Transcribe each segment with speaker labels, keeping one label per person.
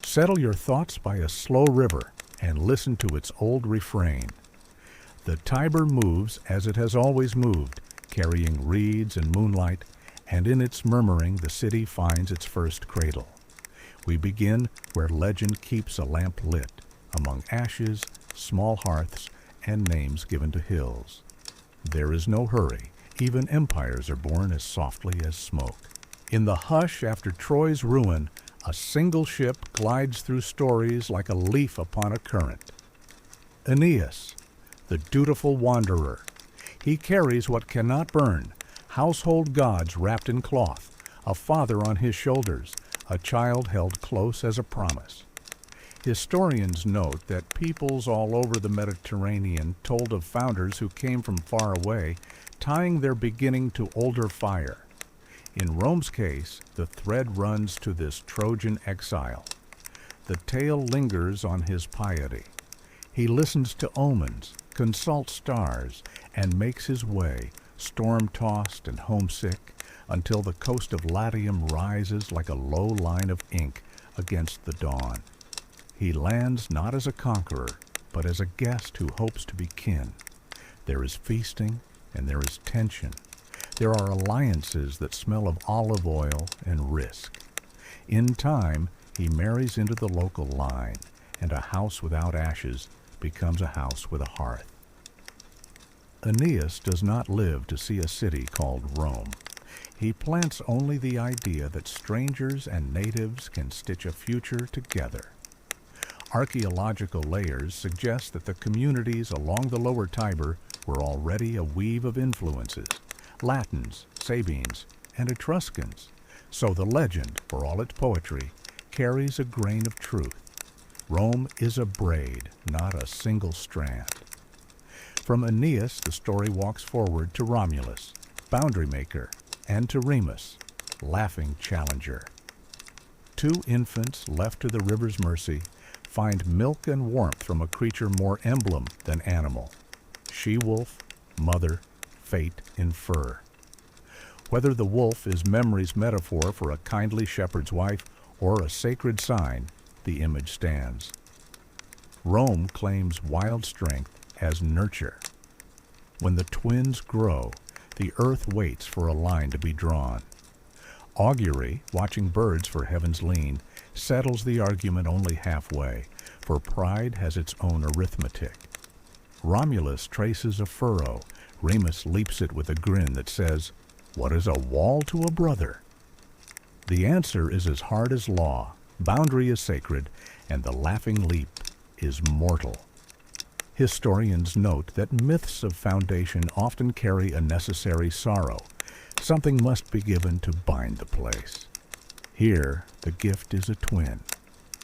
Speaker 1: Settle your thoughts by a slow river and listen to its old refrain. The Tiber moves as it has always moved, carrying reeds and moonlight, and in its murmuring the city finds its first cradle. We begin where legend keeps a lamp lit, among ashes, small hearths, and names given to hills. There is no hurry. Even empires are born as softly as smoke. In the hush after Troy's ruin, a single ship glides through stories like a leaf upon a current. Aeneas, the dutiful wanderer. He carries what cannot burn, household gods wrapped in cloth, a father on his shoulders, a child held close as a promise. Historians note that peoples all over the Mediterranean told of founders who came from far away, tying their beginning to older fire. In Rome's case, the thread runs to this Trojan exile. The tale lingers on his piety. He listens to omens, consults stars, and makes his way, storm-tossed and homesick, until the coast of Latium rises like a low line of ink against the dawn. He lands not as a conqueror, but as a guest who hopes to be kin. There is feasting, and there is tension. There are alliances that smell of olive oil and risk. In time, he marries into the local line, and a house without ashes becomes a house with a hearth. Aeneas does not live to see a city called Rome. He plants only the idea that strangers and natives can stitch a future together. Archaeological layers suggest that the communities along the lower Tiber were already a weave of influences, Latins, Sabines, and Etruscans, so the legend, for all its poetry, carries a grain of truth. Rome is a braid, not a single strand. From Aeneas, the story walks forward to Romulus, boundary maker, and to Remus, laughing challenger. Two infants left to the river's mercy find milk and warmth from a creature more emblem than animal. She-wolf, mother, fate in fur. Whether the wolf is memory's metaphor for a kindly shepherd's wife or a sacred sign, the image stands. Rome claims wild strength as nurture. When the twins grow, the earth waits for a line to be drawn. Augury, watching birds for heaven's lean, settles the argument only halfway, for pride has its own arithmetic. Romulus traces a furrow. Remus leaps it with a grin that says, "What is a wall to a brother?" The answer is as hard as law, boundary is sacred, and the laughing leap is mortal. Historians note that myths of foundation often carry a necessary sorrow. Something must be given to bind the place. Here, the gift is a twin.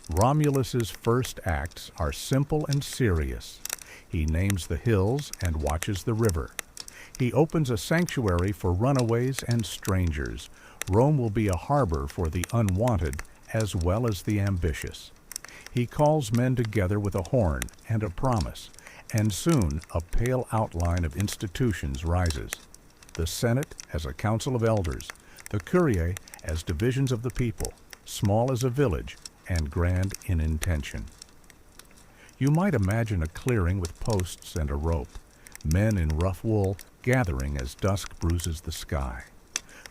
Speaker 1: Romulus's first acts are simple and serious. He names the hills and watches the river. He opens a sanctuary for runaways and strangers. Rome will be a harbor for the unwanted as well as the ambitious. He calls men together with a horn and a promise, and soon a pale outline of institutions rises. The Senate as a council of elders, the Curia as divisions of the people, small as a village and grand in intention. You might imagine a clearing with posts and a rope, men in rough wool gathering as dusk bruises the sky.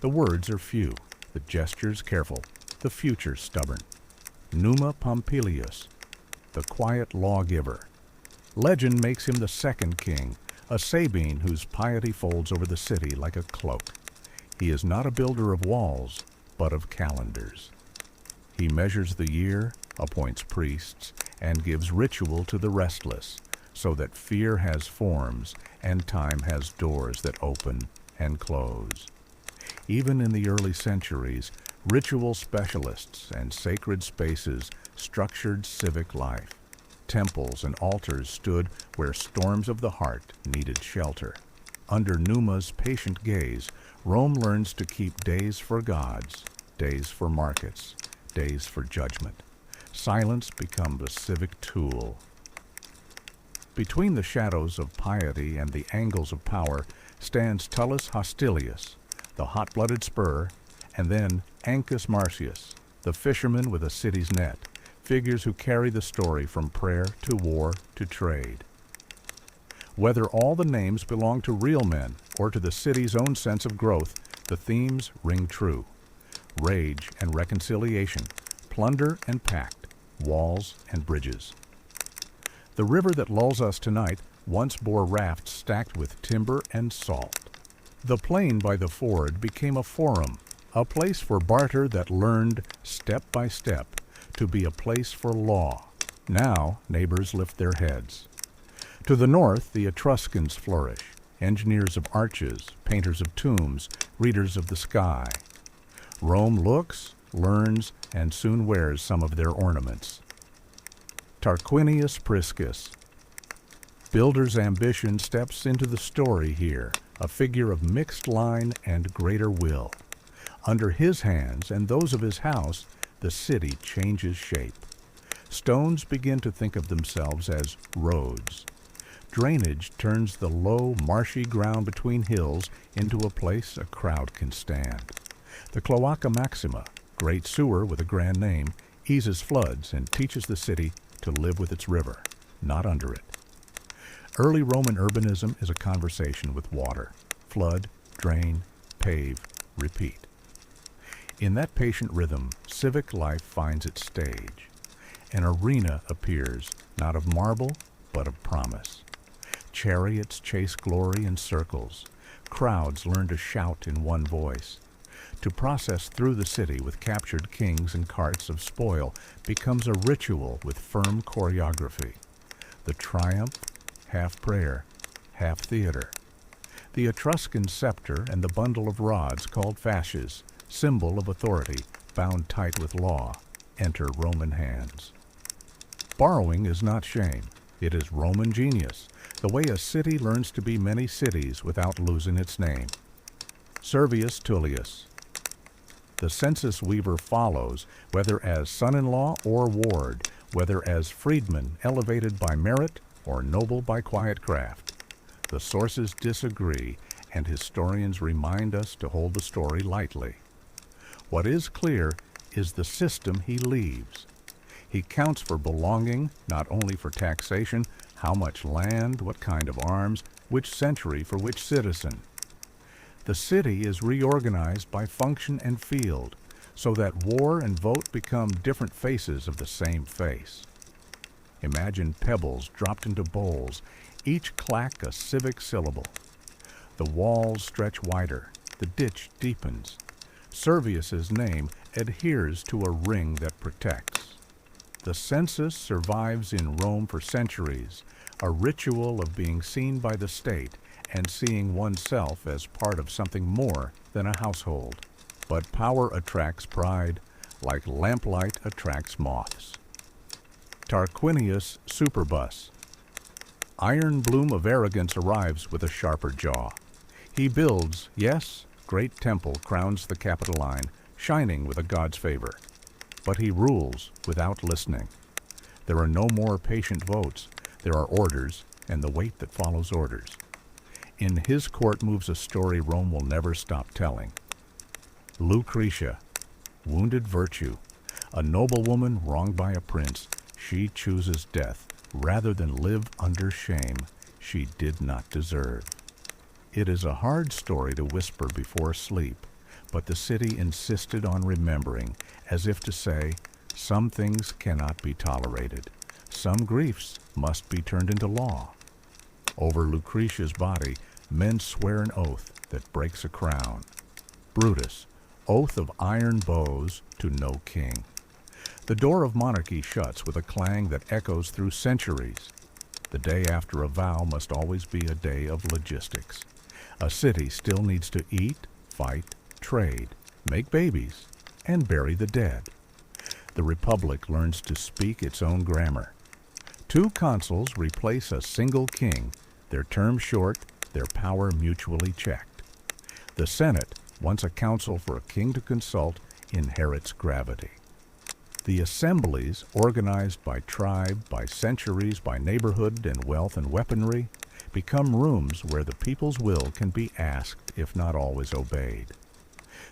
Speaker 1: The words are few, the gestures careful, the future stubborn. Numa Pompilius, the quiet lawgiver. Legend makes him the second king, a Sabine whose piety folds over the city like a cloak. He is not a builder of walls, but of calendars. He measures the year, appoints priests, and gives ritual to the restless, so that fear has forms and time has doors that open and close. Even in the early centuries, ritual specialists and sacred spaces structured civic life. Temples and altars stood where storms of the heart needed shelter. Under Numa's patient gaze, Rome learns to keep days for gods, days for markets, days for judgment. Silence becomes a civic tool. Between the shadows of piety and the angles of power stands Tullus Hostilius, the hot-blooded spur, and then Ancus Marcius, the fisherman with a city's net, figures who carry the story from prayer to war to trade. Whether all the names belong to real men or to the city's own sense of growth, the themes ring true. Rage and reconciliation, plunder and pact, walls and bridges. The river that lulls us tonight once bore rafts stacked with timber and salt. The plain by the ford became a forum, a place for barter that learned, step by step, to be a place for law. Now neighbors lift their heads. To the north, the Etruscans flourish, engineers of arches, painters of tombs, readers of the sky. Rome looks, learns, and soon wears some of their ornaments. Tarquinius Priscus. Builder's ambition steps into the story here, a figure of mixed line and greater will. Under his hands and those of his house, the city changes shape. Stones begin to think of themselves as roads. Drainage turns the low, marshy ground between hills into a place a crowd can stand. The Cloaca Maxima, great sewer with a grand name, eases floods and teaches the city to live with its river, not under it. Early Roman urbanism is a conversation with water. Flood, drain, pave, repeat. In that patient rhythm, civic life finds its stage. An arena appears, not of marble, but of promise. Chariots chase glory in circles. Crowds learn to shout in one voice. To process through the city with captured kings and carts of spoil becomes a ritual with firm choreography. The triumph, half prayer, half theater. The Etruscan scepter and the bundle of rods called fasces, symbol of authority, bound tight with law, enter Roman hands. Borrowing is not shame. It is Roman genius, the way a city learns to be many cities without losing its name. Servius Tullius. The census weaver follows, whether as son-in-law or ward, whether as freedman elevated by merit or noble by quiet craft. The sources disagree, and historians remind us to hold the story lightly. What is clear is the system he leaves. He counts for belonging, not only for taxation, how much land, what kind of arms, which century for which citizen. The city is reorganized by function and field, so that war and vote become different faces of the same face. Imagine pebbles dropped into bowls, each clack a civic syllable. The walls stretch wider, the ditch deepens. Servius's name adheres to a ring that protects. The census survives in Rome for centuries, a ritual of being seen by the state and seeing oneself as part of something more than a household. But power attracts pride, like lamplight attracts moths. Tarquinius Superbus. Iron bloom of arrogance arrives with a sharper jaw. He builds, yes, great temple crowns the Capitoline, shining with a god's favor. But he rules without listening. There are no more patient votes. There are orders and the weight that follows orders. In his court moves a story Rome will never stop telling. Lucretia, wounded virtue. A noblewoman wronged by a prince, she chooses death rather than live under shame she did not deserve. It is a hard story to whisper before sleep, but the city insisted on remembering, as if to say, some things cannot be tolerated. Some griefs must be turned into law. Over Lucretia's body, men swear an oath that breaks a crown. Brutus, oath of iron bows to no king. The door of monarchy shuts with a clang that echoes through centuries. The day after a vow must always be a day of logistics. A city still needs to eat, fight, trade, make babies, and bury the dead. The Republic learns to speak its own grammar. 2 consuls replace a single king, their term short, their power mutually checked. The Senate, once a council for a king to consult, inherits gravity. The assemblies, organized by tribe, by centuries, by neighborhood and wealth and weaponry, become rooms where the people's will can be asked, if not always obeyed.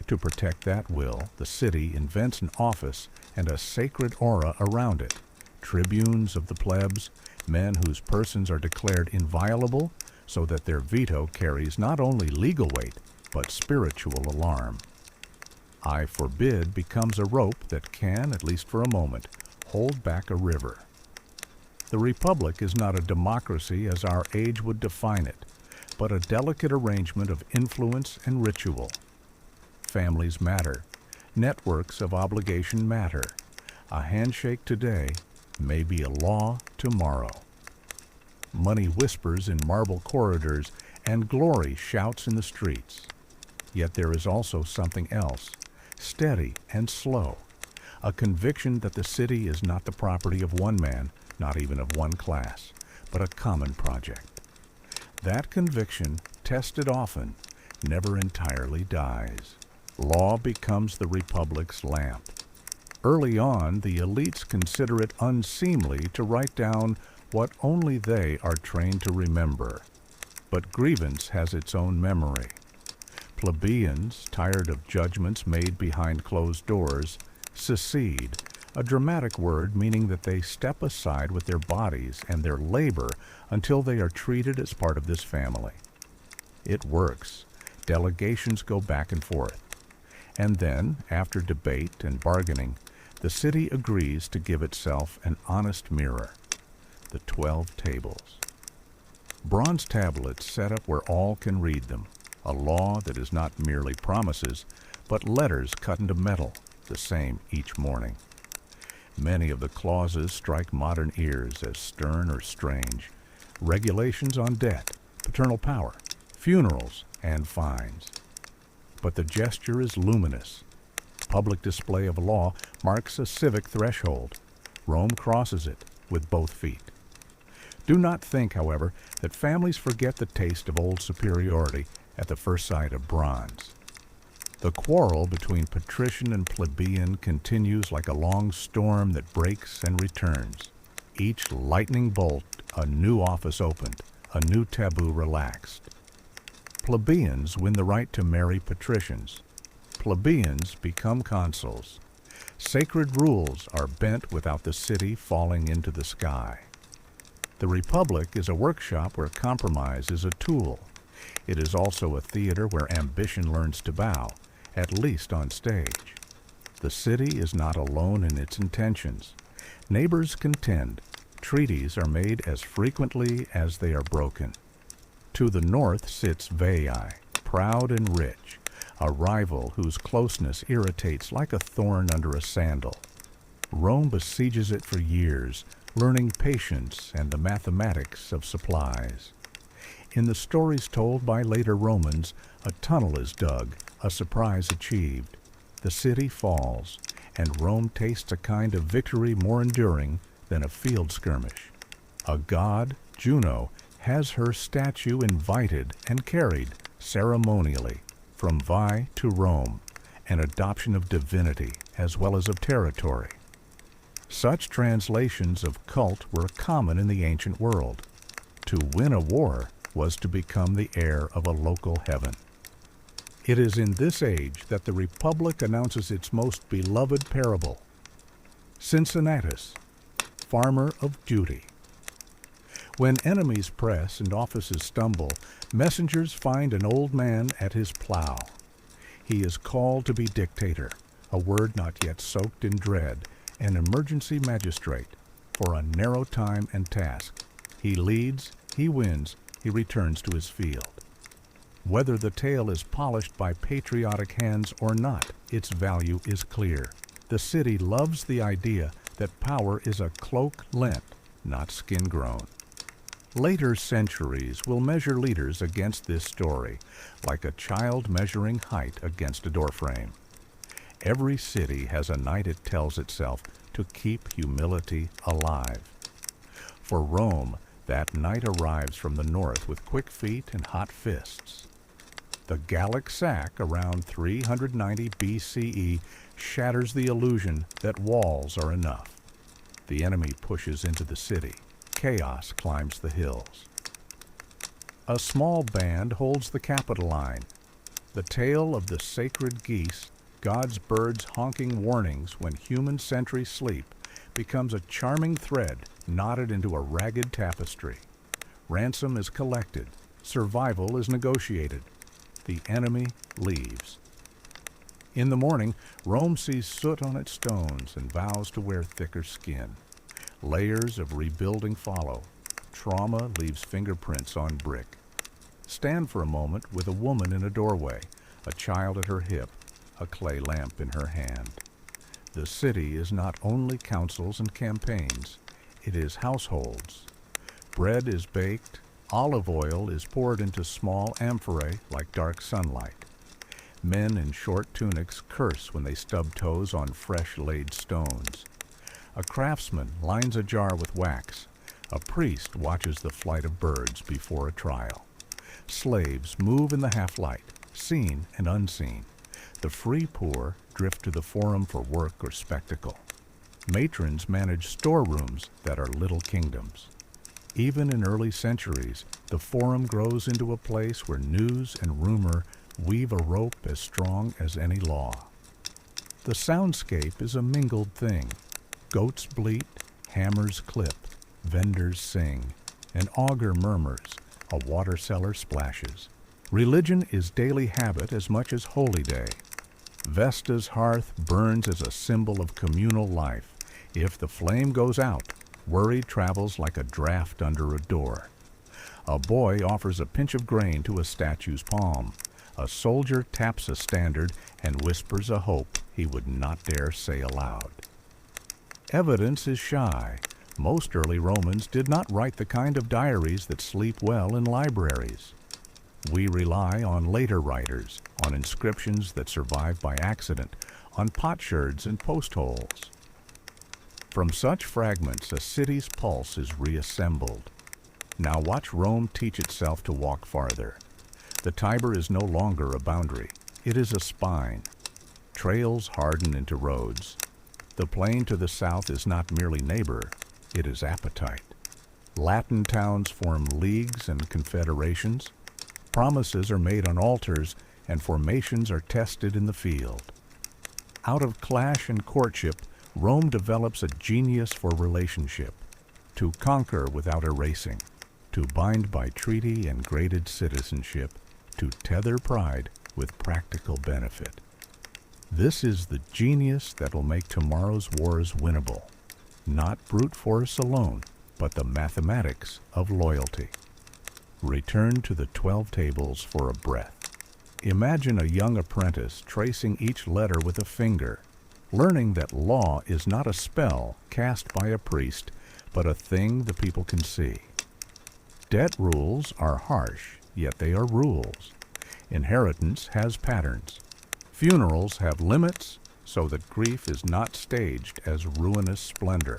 Speaker 1: To protect that will, the city invents an office and a sacred aura around it, tribunes of the plebs, men whose persons are declared inviolable, so that their veto carries not only legal weight, but spiritual alarm. I forbid becomes a rope that can, at least for a moment, hold back a river. The Republic is not a democracy as our age would define it, but a delicate arrangement of influence and ritual. Families matter. Networks of obligation matter. A handshake today may be a law tomorrow. Money whispers in marble corridors, and glory shouts in the streets. Yet there is also something else, steady and slow, a conviction that the city is not the property of one man, not even of one class, but a common project. That conviction, tested often, never entirely dies. Law becomes the Republic's lamp. Early on, the elites consider it unseemly to write down what only they are trained to remember. But grievance has its own memory. Plebeians, tired of judgments made behind closed doors, secede, a dramatic word meaning that they step aside with their bodies and their labor until they are treated as part of this family. It works. Delegations go back and forth. And then, after debate and bargaining, the city agrees to give itself an honest mirror, the 12 tables. Bronze tablets set up where all can read them, a law that is not merely promises, but letters cut into metal, the same each morning. Many of the clauses strike modern ears as stern or strange. Regulations on debt, paternal power, funerals, and fines. But the gesture is luminous. Public display of law marks a civic threshold. Rome crosses it with both feet. Do not think, however, that families forget the taste of old superiority at the first sight of bronze. The quarrel between patrician and plebeian continues like a long storm that breaks and returns. Each lightning bolt, a new office opened, a new taboo relaxed. Plebeians win the right to marry patricians. Plebeians become consuls. Sacred rules are bent without the city falling into the sky. The Republic is a workshop where compromise is a tool. It is also a theater where ambition learns to bow, at least on stage. The city is not alone in its intentions. Neighbors contend. Treaties are made as frequently as they are broken. To the north sits Veii, proud and rich, a rival whose closeness irritates like a thorn under a sandal. Rome besieges it for years, learning patience and the mathematics of supplies. In the stories told by later Romans, a tunnel is dug, a surprise achieved. The city falls, and Rome tastes a kind of victory more enduring than a field skirmish. A god, Juno, has her statue invited and carried ceremonially from Veii to Rome, an adoption of divinity as well as of territory. Such translations of cult were common in the ancient world. To win a war was to become the heir of a local heaven. It is in this age that the Republic announces its most beloved parable. Cincinnatus, farmer of duty. When enemies press and offices stumble, messengers find an old man at his plow. He is called to be dictator, a word not yet soaked in dread, an emergency magistrate, for a narrow time and task. He leads, he wins, he returns to his field. Whether the tale is polished by patriotic hands or not, its value is clear. The city loves the idea that power is a cloak lent, not skin-grown. Later centuries will measure leaders against this story, like a child measuring height against a doorframe. Every city has a night it tells itself to keep humility alive. For Rome, that night arrives from the north with quick feet and hot fists. The Gallic sack around 390 BCE shatters the illusion that walls are enough. The enemy pushes into the city. Chaos climbs the hills. A small band holds the Capitoline. The tale of the sacred geese, God's birds honking warnings when human sentries sleep, becomes a charming thread knotted into a ragged tapestry. Ransom is collected. Survival is negotiated. The enemy leaves. In the morning, Rome sees soot on its stones and vows to wear thicker skin. Layers of rebuilding follow. Trauma leaves fingerprints on brick. Stand for a moment with a woman in a doorway, a child at her hip, a clay lamp in her hand. The city is not only councils and campaigns, it is households. Bread is baked, olive oil is poured into small amphorae like dark sunlight. Men in short tunics curse when they stub toes on fresh laid stones. A craftsman lines a jar with wax. A priest watches the flight of birds before a trial. Slaves move in the half-light, seen and unseen. The free poor drift to the forum for work or spectacle. Matrons manage storerooms that are little kingdoms. Even in early centuries, the forum grows into a place where news and rumor weave a rope as strong as any law. The soundscape is a mingled thing. Goats bleat, hammers clip, vendors sing, an augur murmurs, a water seller splashes. Religion is daily habit as much as holy day. Vesta's hearth burns as a symbol of communal life. If the flame goes out, worry travels like a draft under a door. A boy offers a pinch of grain to a statue's palm. A soldier taps a standard and whispers a hope he would not dare say aloud. Evidence is shy. Most early Romans did not write the kind of diaries that sleep well in libraries. We rely on later writers, on inscriptions that survive by accident, on potsherds and post holes. From such fragments, a city's pulse is reassembled. Now watch Rome teach itself to walk farther. The Tiber is no longer a boundary. It is a spine. Trails harden into roads. The plain to the south is not merely neighbor, it is appetite. Latin towns form leagues and confederations. Promises are made on altars, and formations are tested in the field. Out of clash and courtship, Rome develops a genius for relationship, to conquer without erasing, to bind by treaty and graded citizenship, to tether pride with practical benefit. This is the genius that will make tomorrow's wars winnable. Not brute force alone, but the mathematics of loyalty. Return to the 12 tables for a breath. Imagine a young apprentice tracing each letter with a finger, learning that law is not a spell cast by a priest, but a thing the people can see. Debt rules are harsh, yet they are rules. Inheritance has patterns. Funerals have limits, so that grief is not staged as ruinous splendor.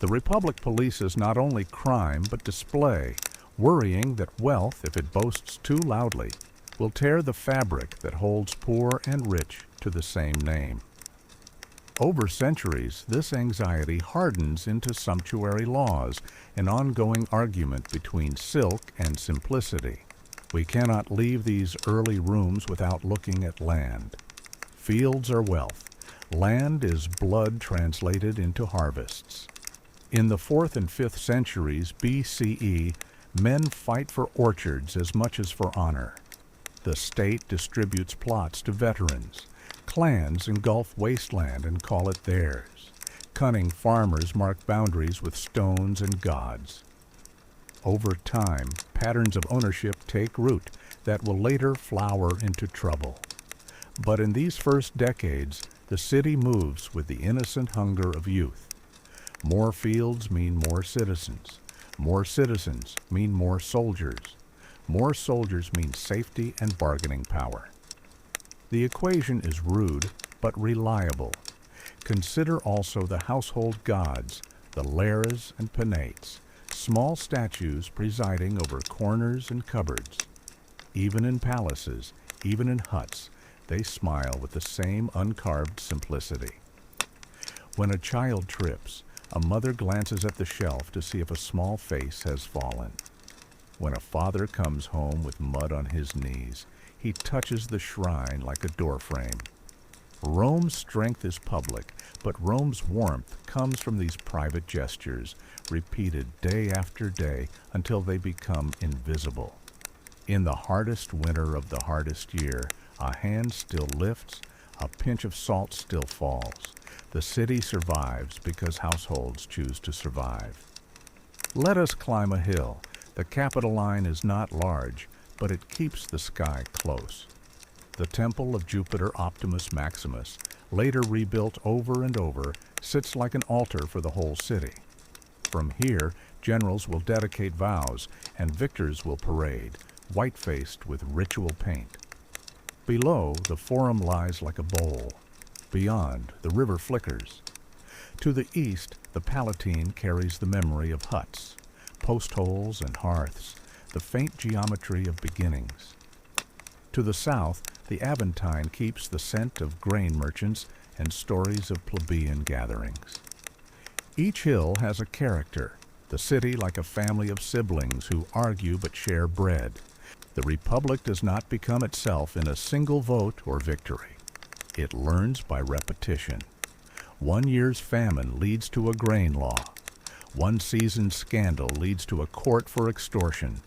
Speaker 1: The Republic polices not only crime but display, worrying that wealth, if it boasts too loudly, will tear the fabric that holds poor and rich to the same name. Over centuries, this anxiety hardens into sumptuary laws, an ongoing argument between silk and simplicity. We cannot leave these early rooms without looking at land. Fields are wealth. Land is blood translated into harvests. In the 4th and 5th centuries BCE, men fight for orchards as much as for honor. The state distributes plots to veterans. Clans engulf wasteland and call it theirs. Cunning farmers mark boundaries with stones and gods. Over time, patterns of ownership take root that will later flower into trouble. But in these first decades, the city moves with the innocent hunger of youth. More fields mean more citizens. More citizens mean more soldiers. More soldiers mean safety and bargaining power. The equation is rude, but reliable. Consider also the household gods, the lares and penates, small statues presiding over corners and cupboards. Even in palaces, even in huts, they smile with the same uncarved simplicity. When a child trips, a mother glances at the shelf to see if a small face has fallen. When a father comes home with mud on his knees, he touches the shrine like a doorframe. Rome's strength is public, but Rome's warmth comes from these private gestures, repeated day after day until they become invisible. In the hardest winter of the hardest year, a hand still lifts, a pinch of salt still falls. The city survives because households choose to survive. Let us climb a hill. The Capitoline is not large, but it keeps the sky close. The temple of Jupiter Optimus Maximus, later rebuilt over and over, sits like an altar for the whole city. From here, generals will dedicate vows, and victors will parade, white-faced with ritual paint. Below, the Forum lies like a bowl. Beyond, the river flickers. To the east, the Palatine carries the memory of huts, post holes and hearths, the faint geometry of beginnings. To the south, the Aventine keeps the scent of grain merchants and stories of plebeian gatherings. Each hill has a character, the city like a family of siblings who argue but share bread. The Republic does not become itself in a single vote or victory. It learns by repetition. One year's famine leads to a grain law. One season's scandal leads to a court for extortion.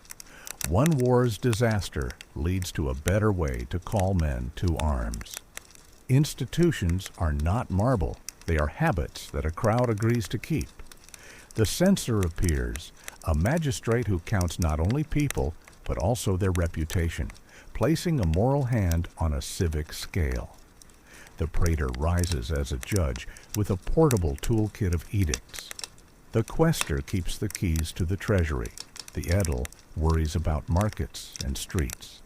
Speaker 1: One war's disaster leads to a better way to call men to arms. Institutions are not marble. They are habits that a crowd agrees to keep. The censor appears, a magistrate who counts not only people, but also their reputation, placing a moral hand on a civic scale. The praetor rises as a judge with a portable toolkit of edicts. The quaestor keeps the keys to the treasury. The aedile worries about markets and streets.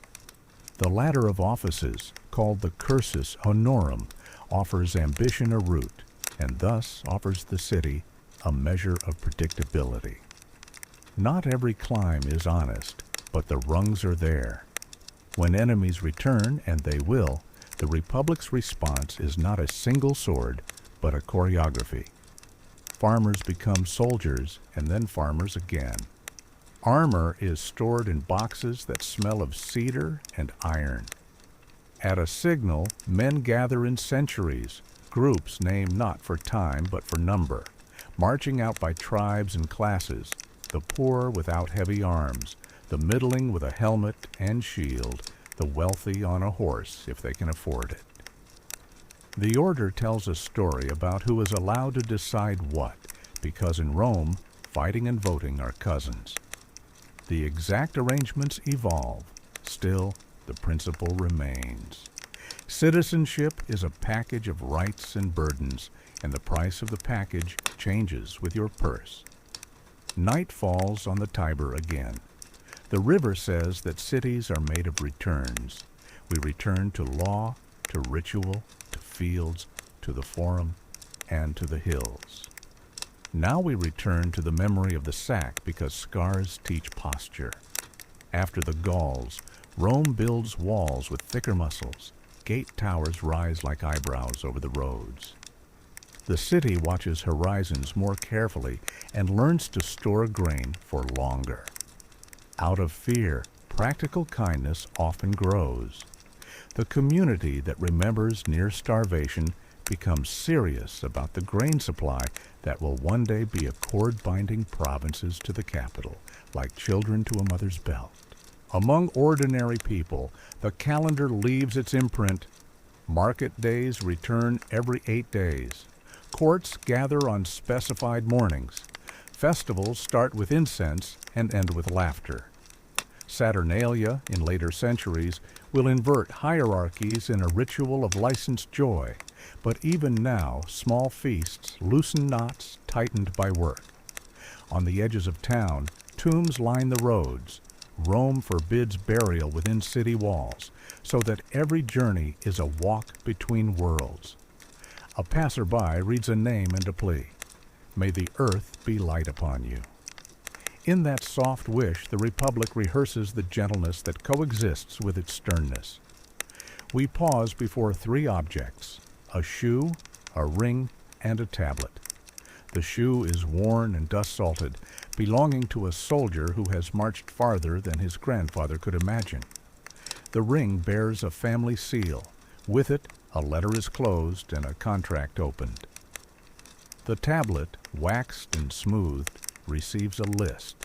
Speaker 1: The ladder of offices, called the cursus honorum, offers ambition a route, and thus offers the city a measure of predictability. Not every climb is honest, but the rungs are there. When enemies return, and they will, the Republic's response is not a single sword, but a choreography. Farmers become soldiers, and then farmers again. Armor is stored in boxes that smell of cedar and iron. At a signal, men gather in centuries, groups named not for time but for number, marching out by tribes and classes, the poor without heavy arms, the middling with a helmet and shield, the wealthy on a horse if they can afford it. The order tells a story about who is allowed to decide what, because in Rome, fighting and voting are cousins. The exact arrangements evolve. Still, the principle remains. Citizenship is a package of rights and burdens, and the price of the package changes with your purse. Night falls on the Tiber again. The river says that cities are made of returns. We return to law, to ritual, to fields, to the forum, and to the hills. Now we return to the memory of the sack because scars teach posture. After the Gauls, Rome builds walls with thicker muscles. Gate towers rise like eyebrows over the roads. The city watches horizons more carefully and learns to store grain for longer. Out of fear, practical kindness often grows. The community that remembers near starvation becomes serious about the grain supply that will one day be accord-binding provinces to the capital, like children to a mother's belt. Among ordinary people, the calendar leaves its imprint. Market days return every 8 days. Courts gather on specified mornings. Festivals start with incense and end with laughter. Saturnalia, in later centuries, will invert hierarchies in a ritual of licensed joy, but even now, small feasts loosen knots tightened by work. On the edges of town, tombs line the roads. Rome forbids burial within city walls, so that every journey is a walk between worlds. A passerby reads a name and a plea. May the earth be light upon you. In that soft wish, the Republic rehearses the gentleness that coexists with its sternness. We pause before 3 objects: a shoe, a ring, and a tablet. The shoe is worn and dust-salted, belonging to a soldier who has marched farther than his grandfather could imagine. The ring bears a family seal. With it, a letter is closed and a contract opened. The tablet, waxed and smoothed, receives a list.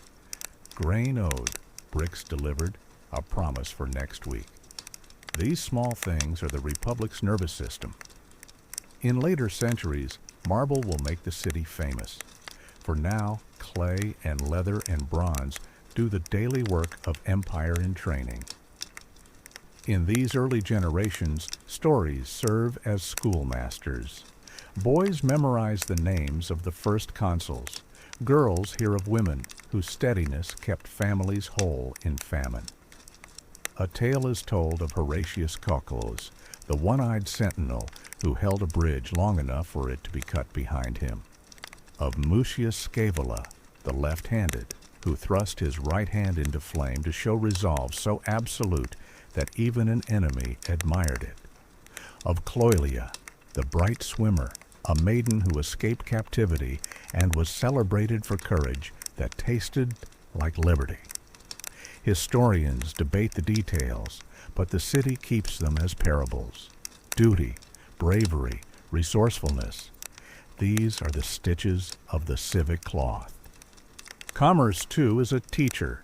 Speaker 1: Grain owed, bricks delivered, a promise for next week. These small things are the Republic's nervous system. In later centuries, marble will make the city famous. For now, clay and leather and bronze do the daily work of empire in training. In these early generations, stories serve as schoolmasters. Boys memorize the names of the first consuls. Girls hear of women whose steadiness kept families whole in famine. A tale is told of Horatius Cocculus, the one-eyed sentinel who held a bridge long enough for it to be cut behind him. Of Mucius Scaevola, the left-handed, who thrust his right hand into flame to show resolve so absolute that even an enemy admired it. Of Cloelia, the bright swimmer, a maiden who escaped captivity and was celebrated for courage that tasted like liberty. Historians debate the details, but the city keeps them as parables. Duty, bravery, resourcefulness. These are the stitches of the civic cloth. Commerce, too, is a teacher.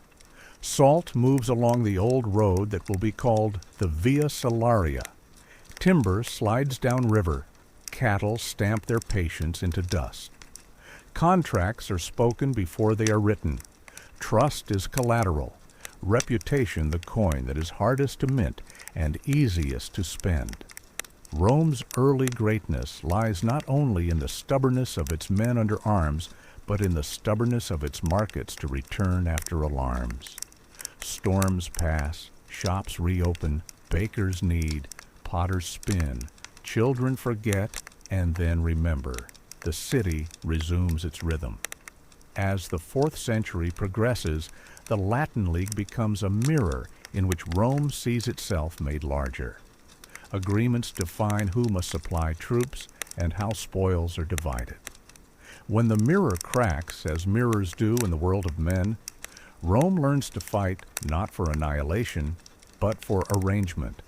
Speaker 1: Salt moves along the old road that will be called the Via Salaria. Timber slides down river. Cattle stamp their patience into dust. Contracts are spoken before they are written. Trust is collateral. Reputation the coin that is hardest to mint and easiest to spend. Rome's early greatness lies not only in the stubbornness of its men under arms, but in the stubbornness of its markets to return after alarms. Storms pass, shops reopen, bakers knead, potters spin, children forget, and then remember. The city resumes its rhythm. As the 4th century progresses, the Latin League becomes a mirror in which Rome sees itself made larger. Agreements define who must supply troops and how spoils are divided. When the mirror cracks, as mirrors do in the world of men, Rome learns to fight not for annihilation, but for arrangement.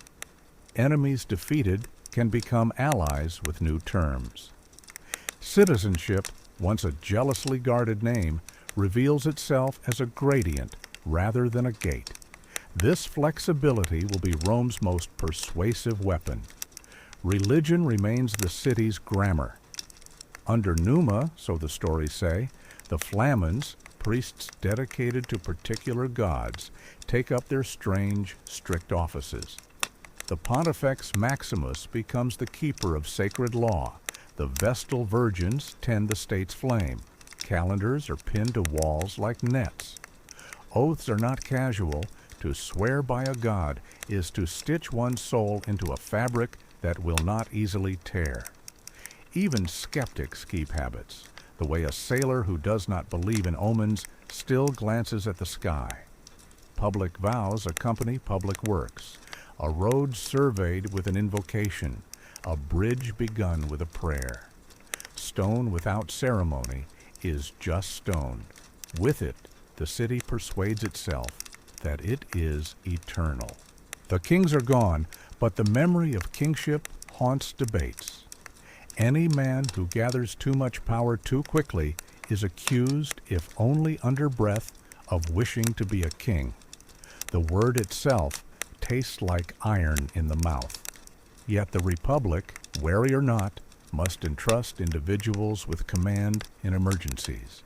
Speaker 1: Enemies defeated can become allies with new terms. Citizenship, once a jealously guarded name, reveals itself as a gradient rather than a gate. This flexibility will be Rome's most persuasive weapon. Religion remains the city's grammar. Under Numa, so the stories say, the Flamens, priests dedicated to particular gods, take up their strange, strict offices. The Pontifex Maximus becomes the keeper of sacred law. The Vestal virgins tend the state's flame. Calendars are pinned to walls like nets. Oaths are not casual. To swear by a god is to stitch one's soul into a fabric that will not easily tear. Even skeptics keep habits, the way a sailor who does not believe in omens still glances at the sky. Public vows accompany public works. A road surveyed with an invocation, a bridge begun with a prayer. Stone without ceremony is just stone. With it, the city persuades itself that it is eternal. The kings are gone, but the memory of kingship haunts debates. Any man who gathers too much power too quickly is accused, if only under breath, of wishing to be a king. The word itself tastes like iron in the mouth. Yet the Republic, wary or not, must entrust individuals with command in emergencies.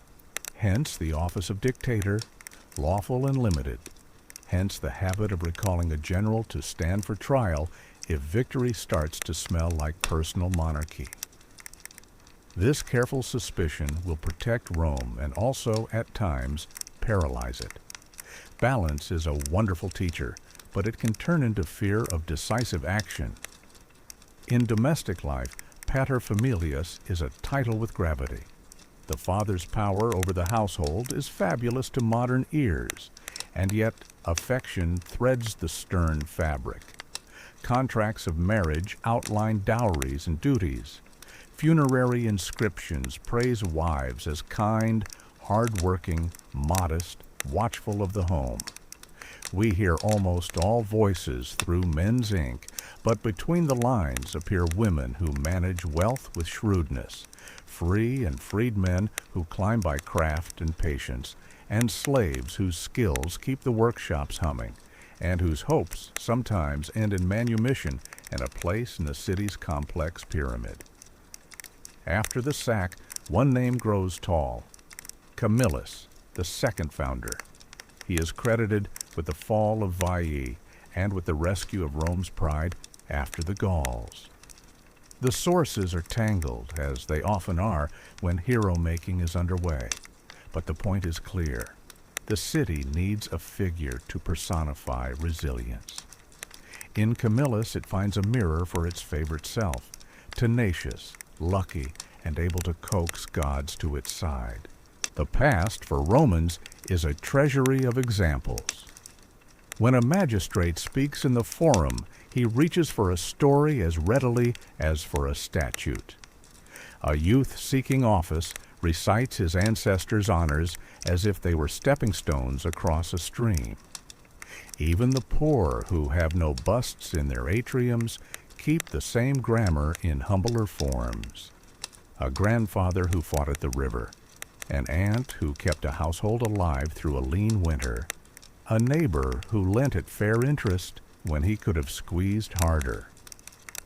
Speaker 1: Hence the office of dictator, lawful and limited. Hence the habit of recalling a general to stand for trial if victory starts to smell like personal monarchy. This careful suspicion will protect Rome and also, at times, paralyze it. Balance is a wonderful teacher, but it can turn into fear of decisive action. In domestic life, paterfamilias is a title with gravity. The father's power over the household is fabulous to modern ears, and yet affection threads the stern fabric. Contracts of marriage outline dowries and duties. Funerary inscriptions praise wives as kind, hard-working, modest, watchful of the home. We hear almost all voices through men's ink, but between the lines appear women who manage wealth with shrewdness, free and freedmen who climb by craft and patience, and slaves whose skills keep the workshops humming, and whose hopes sometimes end in manumission and a place in the city's complex pyramid. After the sack, one name grows tall: Camillus, the second founder. He is credited with the fall of Veii and with the rescue of Rome's pride after the Gauls. The sources are tangled, as they often are when hero-making is underway, but the point is clear. The city needs a figure to personify resilience. In Camillus, it finds a mirror for its favorite self, tenacious, lucky, and able to coax gods to its side. The past, for Romans, is a treasury of examples. When a magistrate speaks in the forum, he reaches for a story as readily as for a statute. A youth seeking office recites his ancestors' honors as if they were stepping stones across a stream. Even the poor, who have no busts in their atriums, keep the same grammar in humbler forms. A grandfather who fought at the river, an aunt who kept a household alive through a lean winter, a neighbor who lent at fair interest when he could have squeezed harder.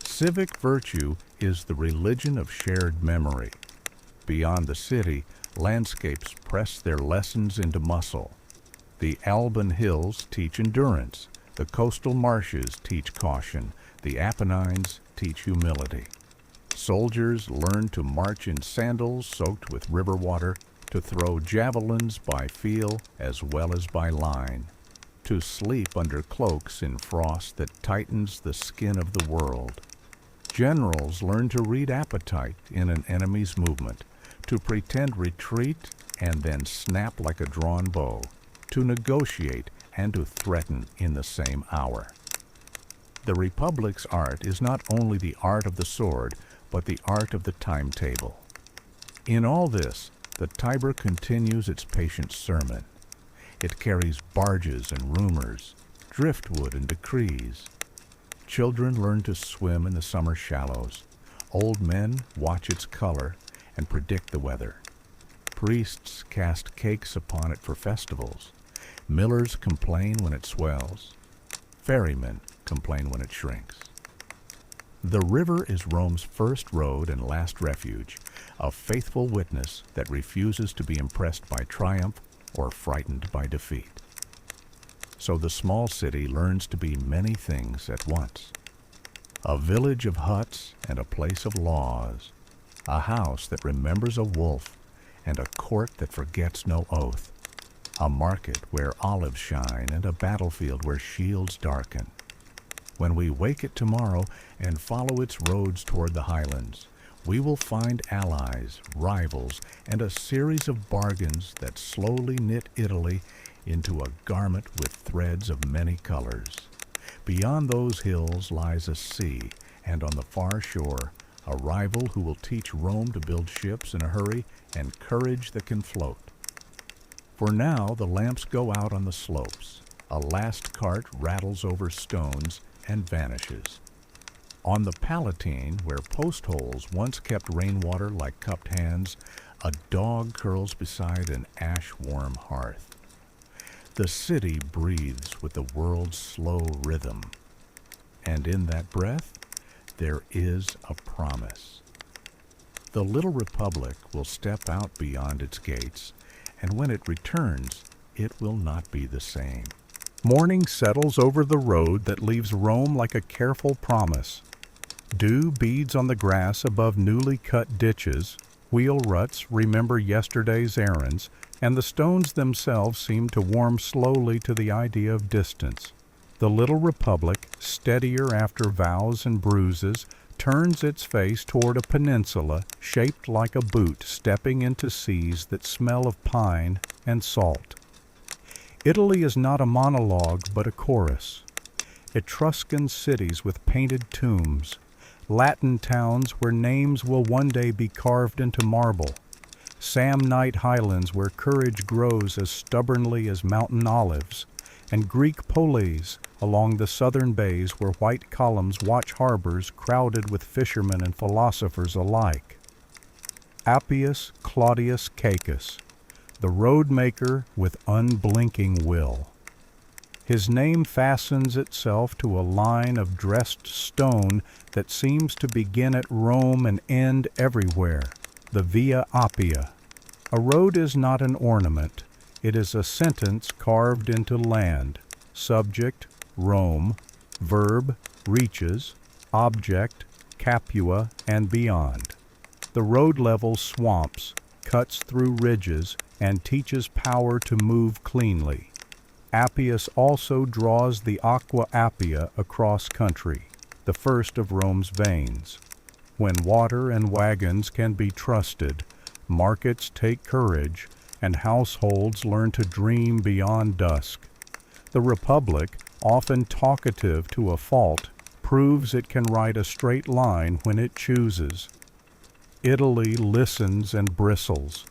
Speaker 1: Civic virtue is the religion of shared memory. Beyond the city, landscapes press their lessons into muscle. The Alban hills teach endurance, the coastal marshes teach caution, the Apennines teach humility. Soldiers learn to march in sandals soaked with river water, to throw javelins by feel as well as by line, to sleep under cloaks in frost that tightens the skin of the world. Generals learn to read appetite in an enemy's movement, to pretend retreat and then snap like a drawn bow, to negotiate and to threaten in the same hour. The Republic's art is not only the art of the sword, but the art of the timetable. In all this, the Tiber continues its patient sermon. It carries barges and rumors, driftwood and decrees. Children learn to swim in the summer shallows. Old men watch its color and predict the weather. Priests cast cakes upon it for festivals. Millers complain when it swells. Ferrymen complain when it shrinks. The river is Rome's first road and last refuge, a faithful witness that refuses to be impressed by triumph or frightened by defeat. So the small city learns to be many things at once. A village of huts and a place of laws, a house that remembers a wolf and a court that forgets no oath, a market where olives shine and a battlefield where shields darken. When we wake it tomorrow and follow its roads toward the highlands, we will find allies, rivals, and a series of bargains that slowly knit Italy into a garment with threads of many colors. Beyond those hills lies a sea, and on the far shore, a rival who will teach Rome to build ships in a hurry and courage that can float. For now, the lamps go out on the slopes. A last cart rattles over stones and vanishes. On the Palatine, where post holes once kept rainwater like cupped hands, a dog curls beside an ash-warm hearth. The city breathes with the world's slow rhythm, and in that breath, there is a promise. The little republic will step out beyond its gates, and when it returns, it will not be the same. Morning settles over the road that leaves Rome like a careful promise. Dew beads on the grass above newly cut ditches, wheel ruts remember yesterday's errands, and the stones themselves seem to warm slowly to the idea of distance. The little republic, steadier after vows and bruises, turns its face toward a peninsula shaped like a boot stepping into seas that smell of pine and salt. Italy is not a monologue but a chorus. Etruscan cities with painted tombs, Latin towns where names will one day be carved into marble, Samnite highlands where courage grows as stubbornly as mountain olives, and Greek polis along the southern bays where white columns watch harbors crowded with fishermen and philosophers alike. Appius Claudius Caecus, the road maker with unblinking will. His name fastens itself to a line of dressed stone that seems to begin at Rome and end everywhere, the Via Appia. A road is not an ornament. It is a sentence carved into land. Subject, Rome. Verb, reaches. Object, Capua and beyond. The road levels swamps, cuts through ridges, and teaches power to move cleanly. Appius also draws the Aqua Appia across country, the first of Rome's veins. When water and wagons can be trusted, markets take courage, and households learn to dream beyond dusk. The Republic, often talkative to a fault, proves it can write a straight line when it chooses. Italy listens and bristles.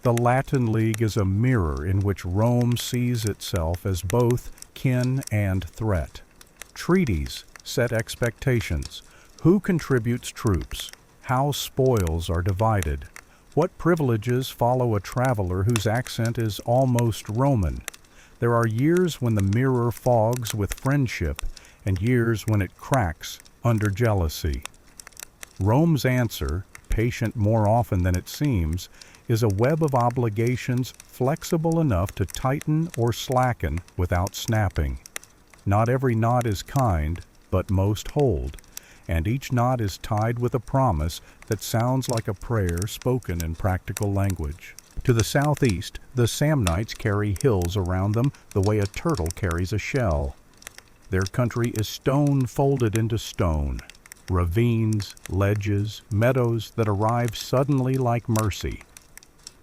Speaker 1: The Latin League is a mirror in which Rome sees itself as both kin and threat. Treaties set expectations. Who contributes troops? How spoils are divided? What privileges follow a traveler whose accent is almost Roman? There are years when the mirror fogs with friendship, and years when it cracks under jealousy. Rome's answer, patient more often than it seems, is a web of obligations flexible enough to tighten or slacken without snapping. Not every knot is kind, but most hold, and each knot is tied with a promise that sounds like a prayer spoken in practical language. To the southeast, the Samnites carry hills around them the way a turtle carries a shell. Their country is stone folded into stone, ravines, ledges, meadows that arrive suddenly like mercy.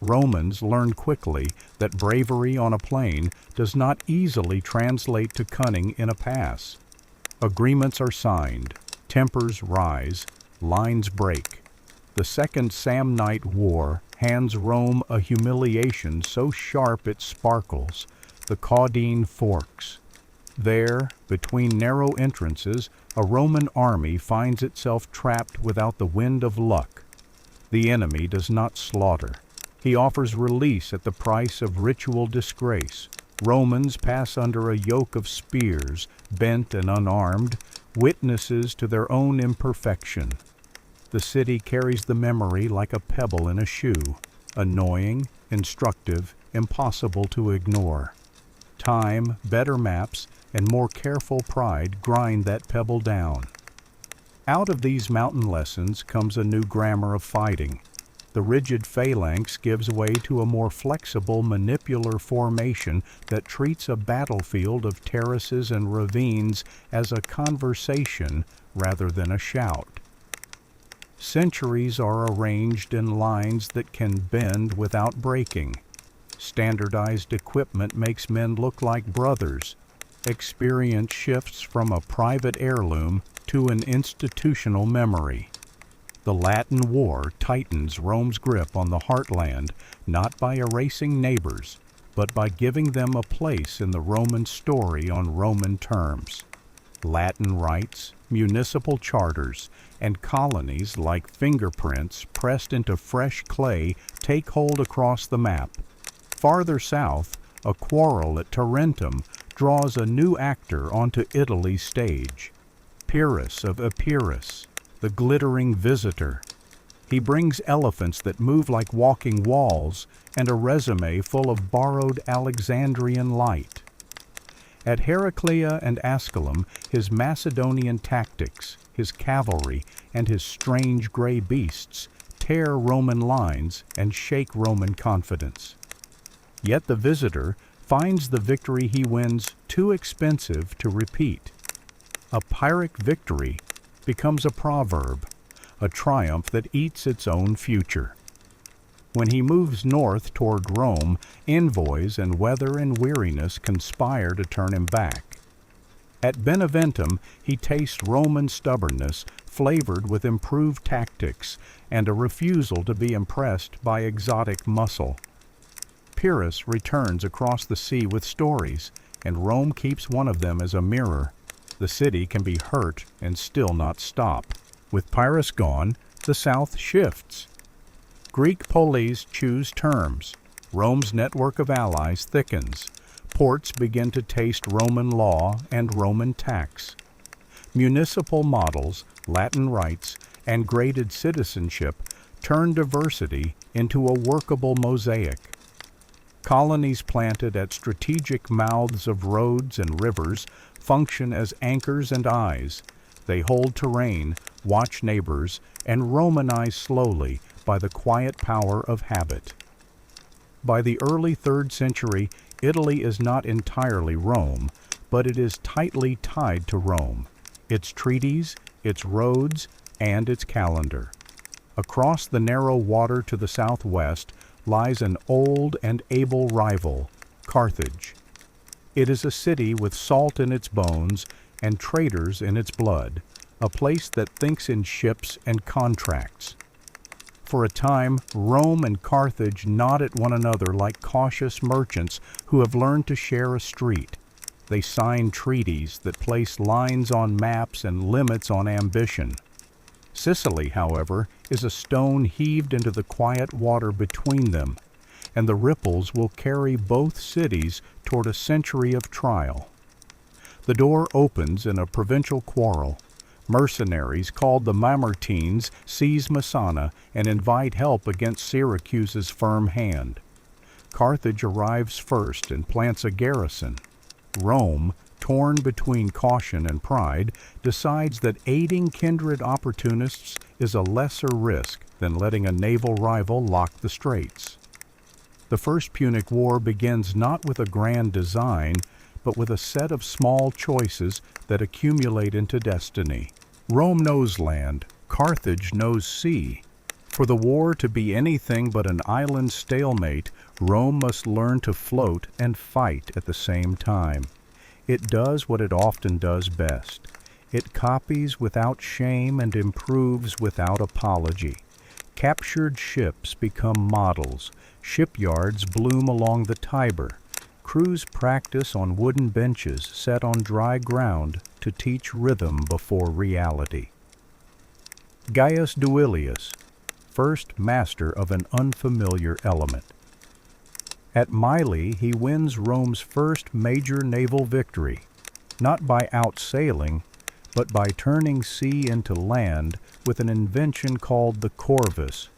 Speaker 1: Romans learned quickly that bravery on a plain does not easily translate to cunning in a pass. Agreements are signed, tempers rise, lines break. The Second Samnite War hands Rome a humiliation so sharp it sparkles, the Caudine Forks. There, between narrow entrances, a Roman army finds itself trapped without the wind of luck. The enemy does not slaughter. He offers release at the price of ritual disgrace. Romans pass under a yoke of spears, bent and unarmed, witnesses to their own imperfection. The city carries the memory like a pebble in a shoe, annoying, instructive, impossible to ignore. Time, better maps, and more careful pride grind that pebble down. Out of these mountain lessons comes a new grammar of fighting. The rigid phalanx gives way to a more flexible manipular formation that treats a battlefield of terraces and ravines as a conversation rather than a shout. Centuries are arranged in lines that can bend without breaking. Standardized equipment makes men look like brothers. Experience shifts from a private heirloom to an institutional memory. The Latin War tightens Rome's grip on the heartland, not by erasing neighbors, but by giving them a place in the Roman story on Roman terms. Latin rights, municipal charters, and colonies like fingerprints pressed into fresh clay take hold across the map. Farther south, a quarrel at Tarentum draws a new actor onto Italy's stage. Pyrrhus of Epirus, the glittering visitor. He brings elephants that move like walking walls and a resume full of borrowed Alexandrian light. At Heraclea and Asculum, his Macedonian tactics, his cavalry, and his strange gray beasts tear Roman lines and shake Roman confidence. Yet the visitor finds the victory he wins too expensive to repeat. A Pyrrhic victory becomes a proverb, a triumph that eats its own future. When he moves north toward Rome, envoys and weather and weariness conspire to turn him back. At Beneventum, he tastes Roman stubbornness flavored with improved tactics and a refusal to be impressed by exotic muscle. Pyrrhus returns across the sea with stories. and Rome keeps one of them as a mirror. The city can be hurt and still not stop. With Pyrrhus gone, the south shifts. Greek polis choose terms. Rome's network of allies thickens. Ports begin to taste Roman law and Roman tax. Municipal models, Latin rights, and graded citizenship turn diversity into a workable mosaic. Colonies planted at strategic mouths of roads and rivers function as anchors and eyes. They hold terrain, watch neighbors, and Romanize slowly by the quiet power of habit. By the early 3rd century, Italy is not entirely Rome, but it is tightly tied to Rome, its treaties, its roads, and its calendar. Across the narrow water to the southwest lies an old and able rival, Carthage. It is a city with salt in its bones and traders in its blood, a place that thinks in ships and contracts. For a time, Rome and Carthage nod at one another like cautious merchants who have learned to share a street. They sign treaties that place lines on maps and limits on ambition. Sicily, however, is a stone heaved into the quiet water between them, and the ripples will carry both cities toward a century of trial. The door opens in a provincial quarrel. Mercenaries called the Mamertines seize Messana and invite help against Syracuse's firm hand. Carthage arrives first and plants a garrison. Rome, torn between caution and pride, decides that aiding kindred opportunists is a lesser risk than letting a naval rival lock the straits. The First Punic War begins not with a grand design, but with a set of small choices that accumulate into destiny. Rome knows land, Carthage knows sea. For the war to be anything but an island stalemate, Rome must learn to float and fight at the same time. It does what it often does best. It copies without shame and improves without apology. Captured ships become models. Shipyards bloom along the Tiber. Crews practice on wooden benches set on dry ground to teach rhythm before reality. Gaius Duilius, first master of an unfamiliar element. At Mylae, he wins Rome's first major naval victory, not by outsailing, but by turning sea into land with an invention called the corvus,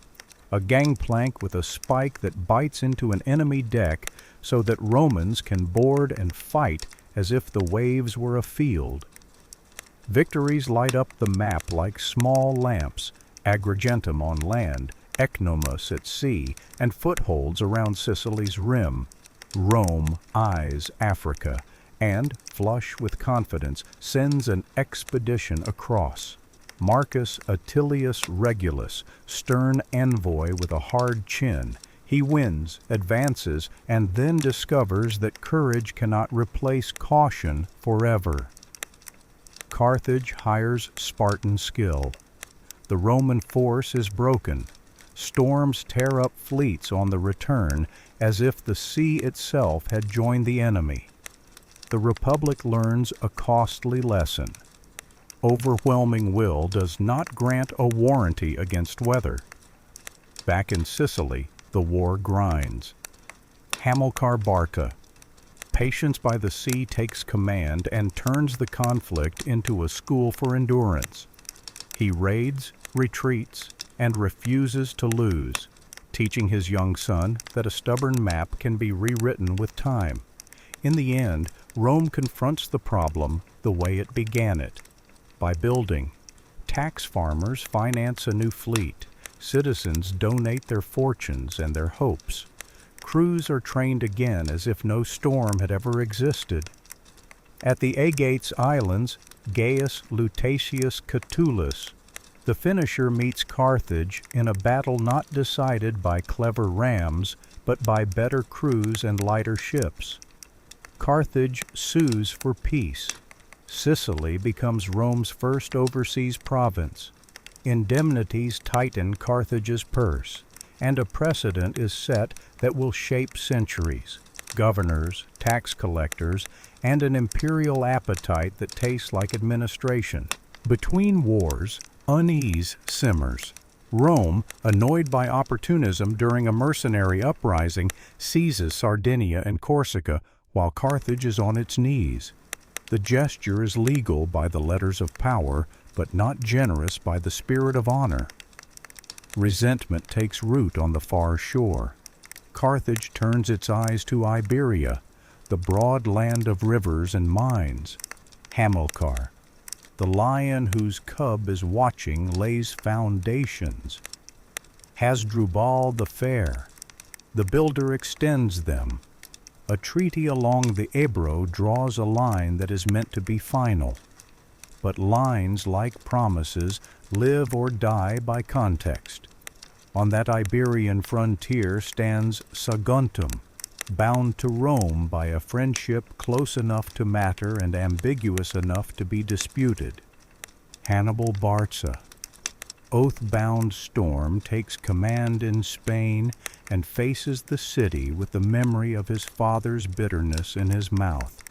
Speaker 1: a gangplank with a spike that bites into an enemy deck so that Romans can board and fight as if the waves were a field. Victories light up the map like small lamps, Agrigentum on land, Ecnomus at sea, and footholds around Sicily's rim. Rome eyes Africa, and, flush with confidence, sends an expedition across. Marcus Attilius Regulus, stern envoy with a hard chin, he wins, advances, and then discovers that courage cannot replace caution forever. Carthage hires Spartan skill. The Roman force is broken. Storms tear up fleets on the return as if the sea itself had joined the enemy. The Republic learns a costly lesson. Overwhelming will does not grant a warranty against weather. Back in Sicily, the war grinds. Hamilcar Barca. Patience by the sea takes command and turns the conflict into a school for endurance. He raids, retreats, and refuses to lose, teaching his young son that a stubborn map can be rewritten with time. In the end, Rome confronts the problem the way it began it, by building. Tax farmers finance a new fleet. Citizens donate their fortunes and their hopes. Crews are trained again as if no storm had ever existed. At the Aegates Islands, Gaius Lutatius Catulus, the finisher, meets Carthage in a battle not decided by clever rams, but by better crews and lighter ships. Carthage sues for peace. Sicily becomes Rome's first overseas province. Indemnities tighten Carthage's purse, and a precedent is set that will shape centuries. governors, tax collectors, and an imperial appetite that tastes like administration. Between wars, unease simmers. Rome, annoyed by opportunism during a mercenary uprising, seizes Sardinia and Corsica while Carthage is on its knees. The gesture is legal by the letters of power, but not generous by the spirit of honor. Resentment takes root on the far shore. Carthage turns its eyes to Iberia, the broad land of rivers and mines. Hamilcar, the lion whose cub is watching, lays foundations. Hasdrubal the fair, the builder extends them. A treaty along the Ebro draws a line that is meant to be final. But lines, like promises, live or die by context. On that Iberian frontier stands Saguntum, bound to Rome by a friendship close enough to matter and ambiguous enough to be disputed. Hannibal Barca, oath-bound storm, takes command in Spain and faces the city with the memory of his father's bitterness in his mouth.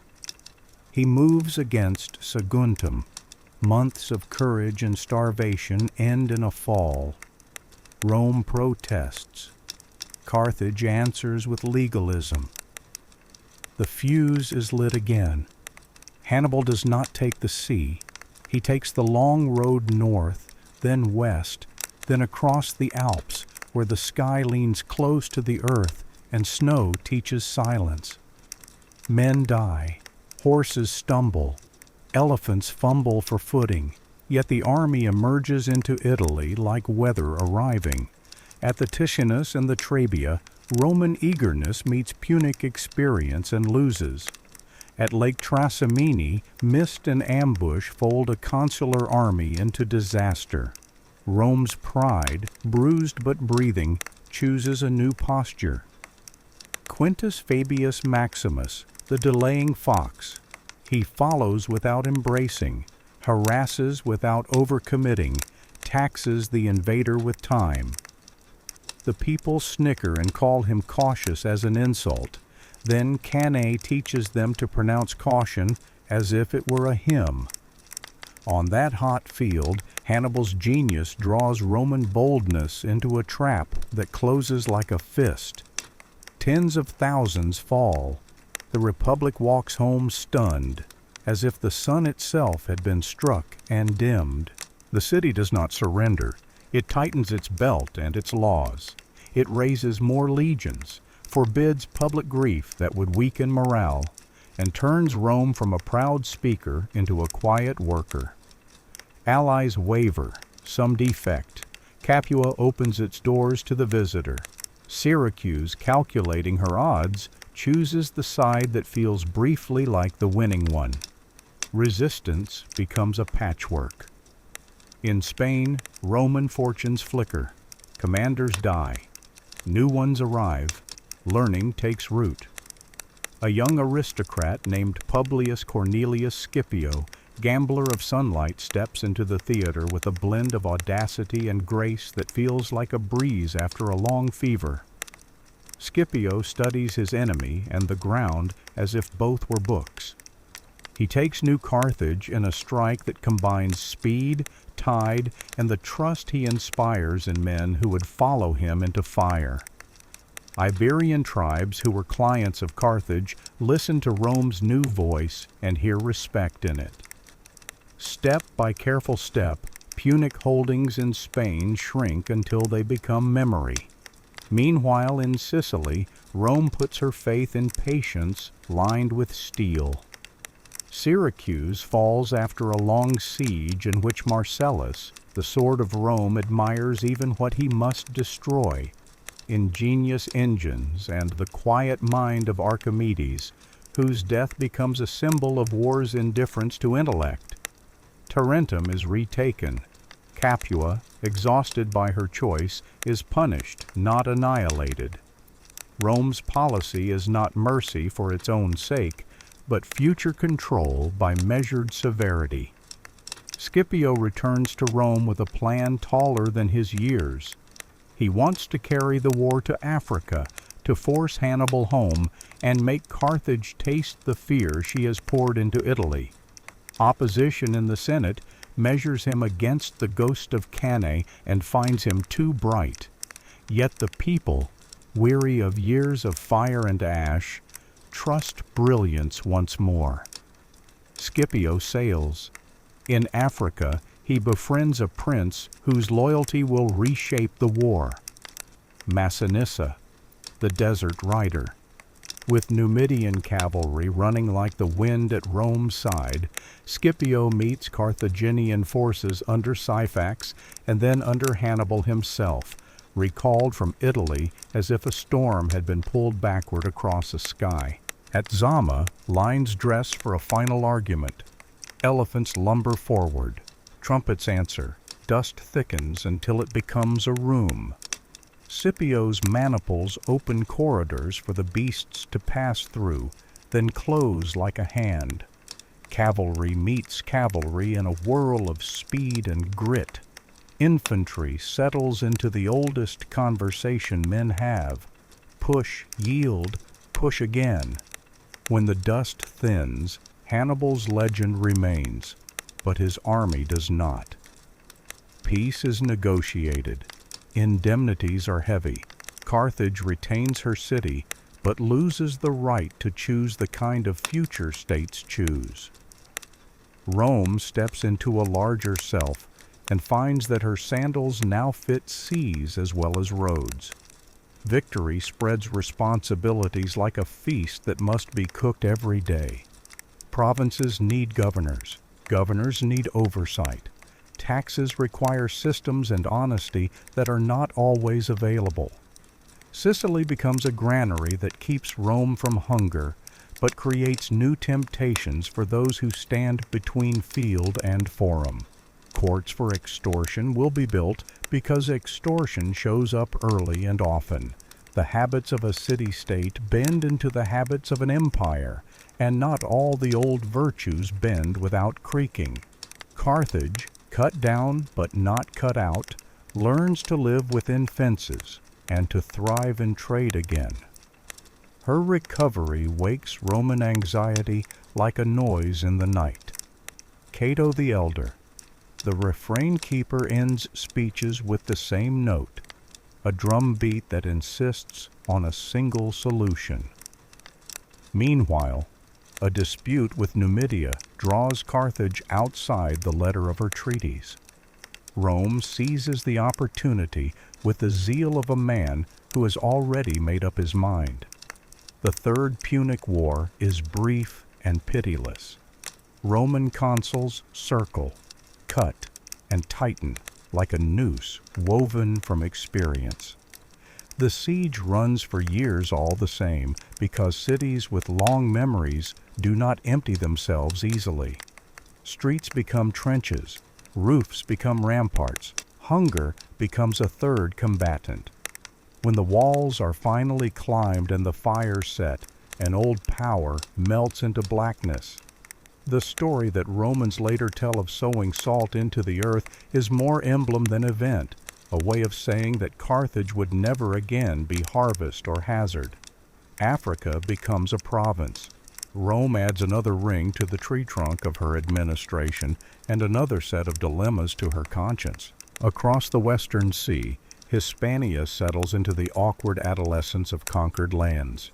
Speaker 1: He moves against Saguntum. Months of courage and starvation end in a fall. Rome protests. Carthage answers with legalism. The fuse is lit again. Hannibal does not take the sea. He takes the long road north, then west, then across the Alps, where the sky leans close to the earth and snow teaches silence. Men die. Horses stumble. Elephants fumble for footing. Yet the army emerges into Italy like weather arriving. At the Ticinus and the Trebia, Roman eagerness meets Punic experience and loses. At Lake Trasimene, mist and ambush fold a consular army into disaster. Rome's pride, bruised but breathing, chooses a new posture. Quintus Fabius Maximus, the delaying fox. He follows without embracing, harasses without overcommitting, taxes the invader with time. The people snicker and call him cautious as an insult. Then Cannae teaches them to pronounce caution as if it were a hymn. On that hot field, Hannibal's genius draws Roman boldness into a trap that closes like a fist. Tens of thousands fall. The Republic walks home stunned, as if the sun itself had been struck and dimmed. The city does not surrender. It tightens its belt and its laws. It raises more legions, forbids public grief that would weaken morale, and turns Rome from a proud speaker into a quiet worker. Allies waver, some defect. Capua opens its doors to the visitor. Syracuse, calculating her odds, chooses the side that feels briefly like the winning one. Resistance becomes a patchwork. In Spain, Roman fortunes flicker. Commanders die. New ones arrive. Learning takes root. A young aristocrat named Publius Cornelius Scipio, gambler of sunlight, steps into the theater with a blend of audacity and grace that feels like a breeze after a long fever. Scipio studies his enemy and the ground as if both were books. He takes New Carthage in a strike that combines speed, tide, and the trust he inspires in men who would follow him into fire. Iberian tribes who were clients of Carthage listen to Rome's new voice and hear respect in it. Step by careful step, Punic holdings in Spain shrink until they become memory. Meanwhile, in Sicily, Rome puts her faith in patience lined with steel. Syracuse falls after a long siege in which Marcellus, the sword of Rome, admires even what he must destroy: ingenious engines and the quiet mind of Archimedes, whose death becomes a symbol of war's indifference to intellect. Tarentum is retaken. Capua, exhausted by her choice, is punished, not annihilated. Rome's policy is not mercy for its own sake, but future control by measured severity. Scipio returns to Rome with a plan taller than his years. He wants to carry the war to Africa, to force Hannibal home and make Carthage taste the fear she has poured into Italy. Opposition in the Senate measures him against the ghost of Cannae and finds him too bright. Yet the people, weary of years of fire and ash, trust brilliance once more. Scipio sails. In Africa, he befriends a prince whose loyalty will reshape the war. Massinissa, the desert rider. With Numidian cavalry running like the wind at Rome's side, Scipio meets Carthaginian forces under Syphax and then under Hannibal himself, recalled from Italy as if a storm had been pulled backward across a sky. At Zama, lines dress for a final argument. Elephants lumber forward. Trumpets answer. Dust thickens until it becomes a room. Scipio's maniples open corridors for the beasts to pass through, then close like a hand. Cavalry meets cavalry in a whirl of speed and grit. Infantry settles into the oldest conversation men have. Push, yield, push again. When the dust thins, Hannibal's legend remains, but his army does not. Peace is negotiated. Indemnities are heavy. Carthage retains her city, but loses the right to choose the kind of future states choose. Rome steps into a larger self and finds that her sandals now fit seas as well as roads. Victory spreads responsibilities like a feast that must be cooked every day. Provinces need governors. Governors need oversight. Taxes require systems and honesty that are not always available. Sicily becomes a granary that keeps Rome from hunger, but creates new temptations for those who stand between field and forum. Courts for extortion will be built because extortion shows up early and often. The habits of a city-state bend into the habits of an empire, and not all the old virtues bend without creaking. Carthage, cut down but not cut out, learns to live within fences and to thrive in trade again. Her recovery wakes Roman anxiety like a noise in the night. Cato the Elder. The refrain keeper ends speeches with the same note, a drum beat that insists on a single solution. Meanwhile, a dispute with Numidia draws Carthage outside the letter of her treaties. Rome seizes the opportunity with the zeal of a man who has already made up his mind. The Third Punic War is brief and pitiless. Roman consuls circle, cut, and tighten like a noose woven from experience. The siege runs for years all the same because cities with long memories do not empty themselves easily. Streets become trenches, roofs become ramparts, hunger becomes a third combatant. When the walls are finally climbed and the fire set, an old power melts into blackness. The story that Romans later tell of sowing salt into the earth is more emblem than event, a way of saying that Carthage would never again be harvest or hazard. Africa becomes a province. Rome adds another ring to the tree trunk of her administration and another set of dilemmas to her conscience. Across the Western Sea, Hispania settles into the awkward adolescence of conquered lands.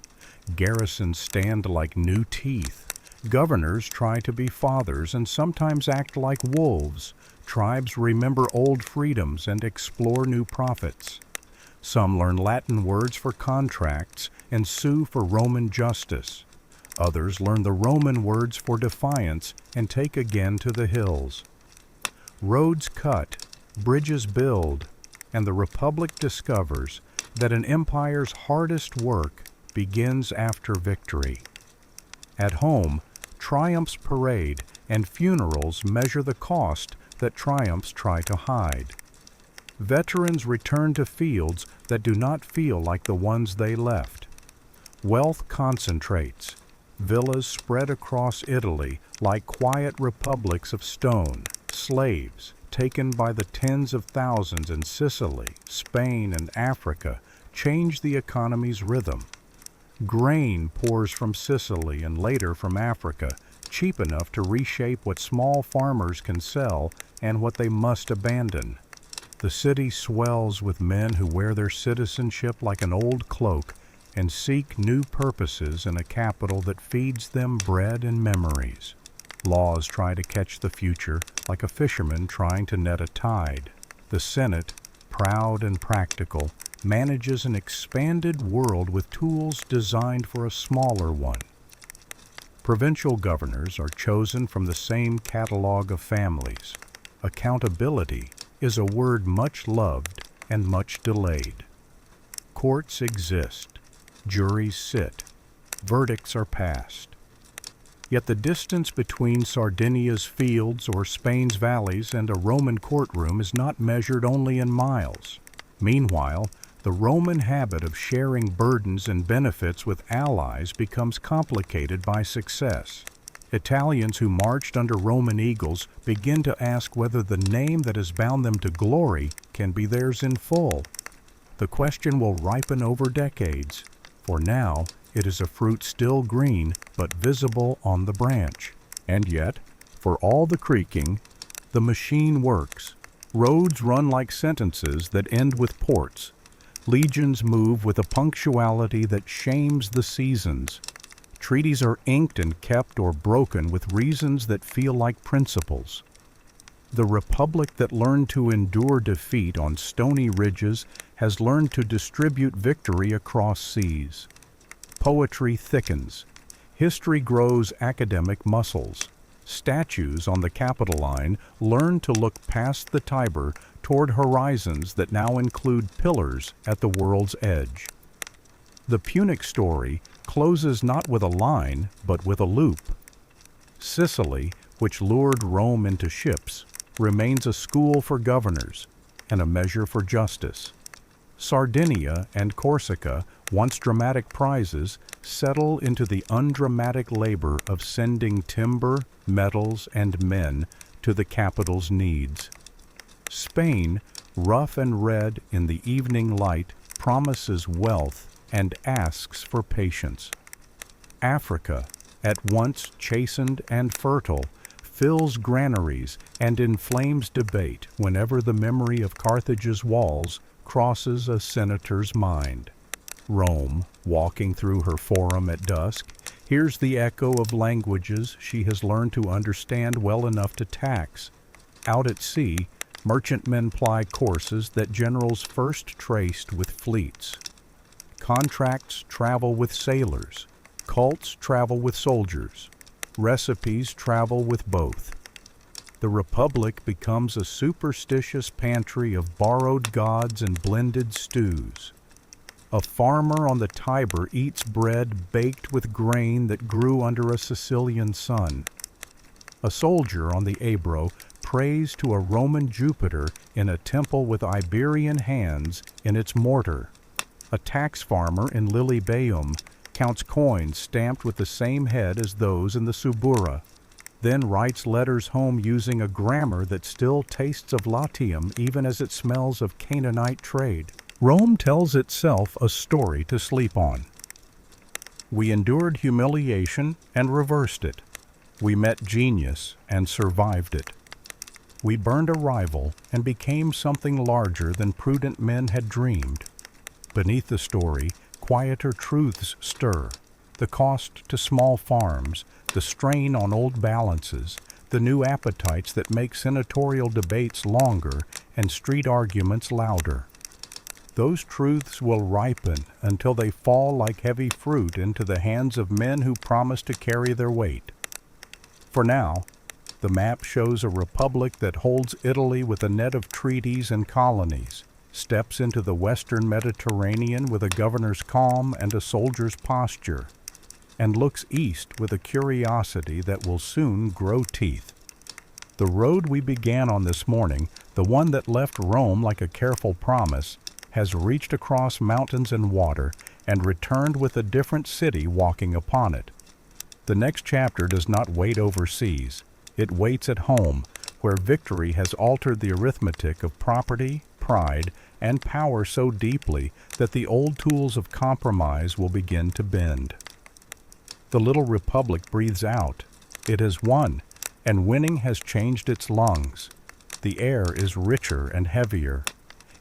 Speaker 1: Garrisons stand like new teeth. Governors try to be fathers and sometimes act like wolves. Tribes remember old freedoms and explore new profits. Some learn Latin words for contracts and sue for Roman justice. Others learn the Roman words for defiance and take again to the hills. Roads cut, bridges build, and the Republic discovers that an empire's hardest work begins after victory. At home, triumphs parade and funerals measure the cost that triumphs try to hide. Veterans return to fields that do not feel like the ones they left. Wealth concentrates. Villas spread across Italy like quiet republics of stone. Slaves, taken by the tens of thousands in Sicily, Spain, and Africa, change the economy's rhythm. Grain pours from Sicily and later from Africa, cheap enough to reshape what small farmers can sell and what they must abandon. The city swells with men who wear their citizenship like an old cloak and seek new purposes in a capital that feeds them bread and memories. Laws try to catch the future like a fisherman trying to net a tide. The Senate, proud and practical, manages an expanded world with tools designed for a smaller one. Provincial governors are chosen from the same catalog of families. Accountability is a word much loved and much delayed. Courts exist. Juries sit. Verdicts are passed. Yet the distance between Sardinia's fields or Spain's valleys and a Roman courtroom is not measured only in miles. Meanwhile, the Roman habit of sharing burdens and benefits with allies becomes complicated by success. Italians who marched under Roman eagles begin to ask whether the name that has bound them to glory can be theirs in full. The question will ripen over decades. For now, it is a fruit still green but visible on the branch. And yet, for all the creaking, the machine works. Roads run like sentences that end with ports. Legions move with a punctuality that shames the seasons. Treaties are inked and kept or broken with reasons that feel like principles. The republic that learned to endure defeat on stony ridges has learned to distribute victory across seas. Poetry thickens. History grows academic muscles. Statues on the Capitoline learn to look past the Tiber toward horizons that now include pillars at the world's edge. The Punic story closes not with a line, but with a loop. Sicily, which lured Rome into ships, remains a school for governors and a measure for justice. Sardinia and Corsica, once dramatic prizes, settle into the undramatic labor of sending timber, metals, and men to the capital's needs. Spain, rough and red in the evening light, promises wealth and asks for patience. Africa, at once chastened and fertile, fills granaries and inflames debate whenever the memory of Carthage's walls crosses a senator's mind. Rome, walking through her forum at dusk, hears the echo of languages she has learned to understand well enough to tax. Out at sea, merchantmen ply courses that generals first traced with fleets. Contracts travel with sailors. Cults travel with soldiers. Recipes travel with both. The Republic becomes a superstitious pantry of borrowed gods and blended stews. A farmer on the Tiber eats bread baked with grain that grew under a Sicilian sun. A soldier on the Ebro prays to a Roman Jupiter in a temple with Iberian hands in its mortar. A tax farmer in Lilybaeum counts coins stamped with the same head as those in the Subura, then writes letters home using a grammar that still tastes of Latium even as it smells of Canaanite trade. Rome tells itself a story to sleep on. We endured humiliation and reversed it. We met genius and survived it. We burned a rival and became something larger than prudent men had dreamed. Beneath the story, quieter truths stir. The cost to small farms, the strain on old balances, the new appetites that make senatorial debates longer and street arguments louder. Those truths will ripen until they fall like heavy fruit into the hands of men who promise to carry their weight. For now, the map shows a republic that holds Italy with a net of treaties and colonies, steps into the western Mediterranean with a governor's calm and a soldier's posture, and looks east with a curiosity that will soon grow teeth. The road we began on this morning, the one that left Rome like a careful promise, has reached across mountains and water and returned with a different city walking upon it. The next chapter does not wait overseas. It waits at home, where victory has altered the arithmetic of property, pride and power so deeply that the old tools of compromise will begin to bend. The little republic breathes out. It has won, and winning has changed its lungs. The air is richer and heavier.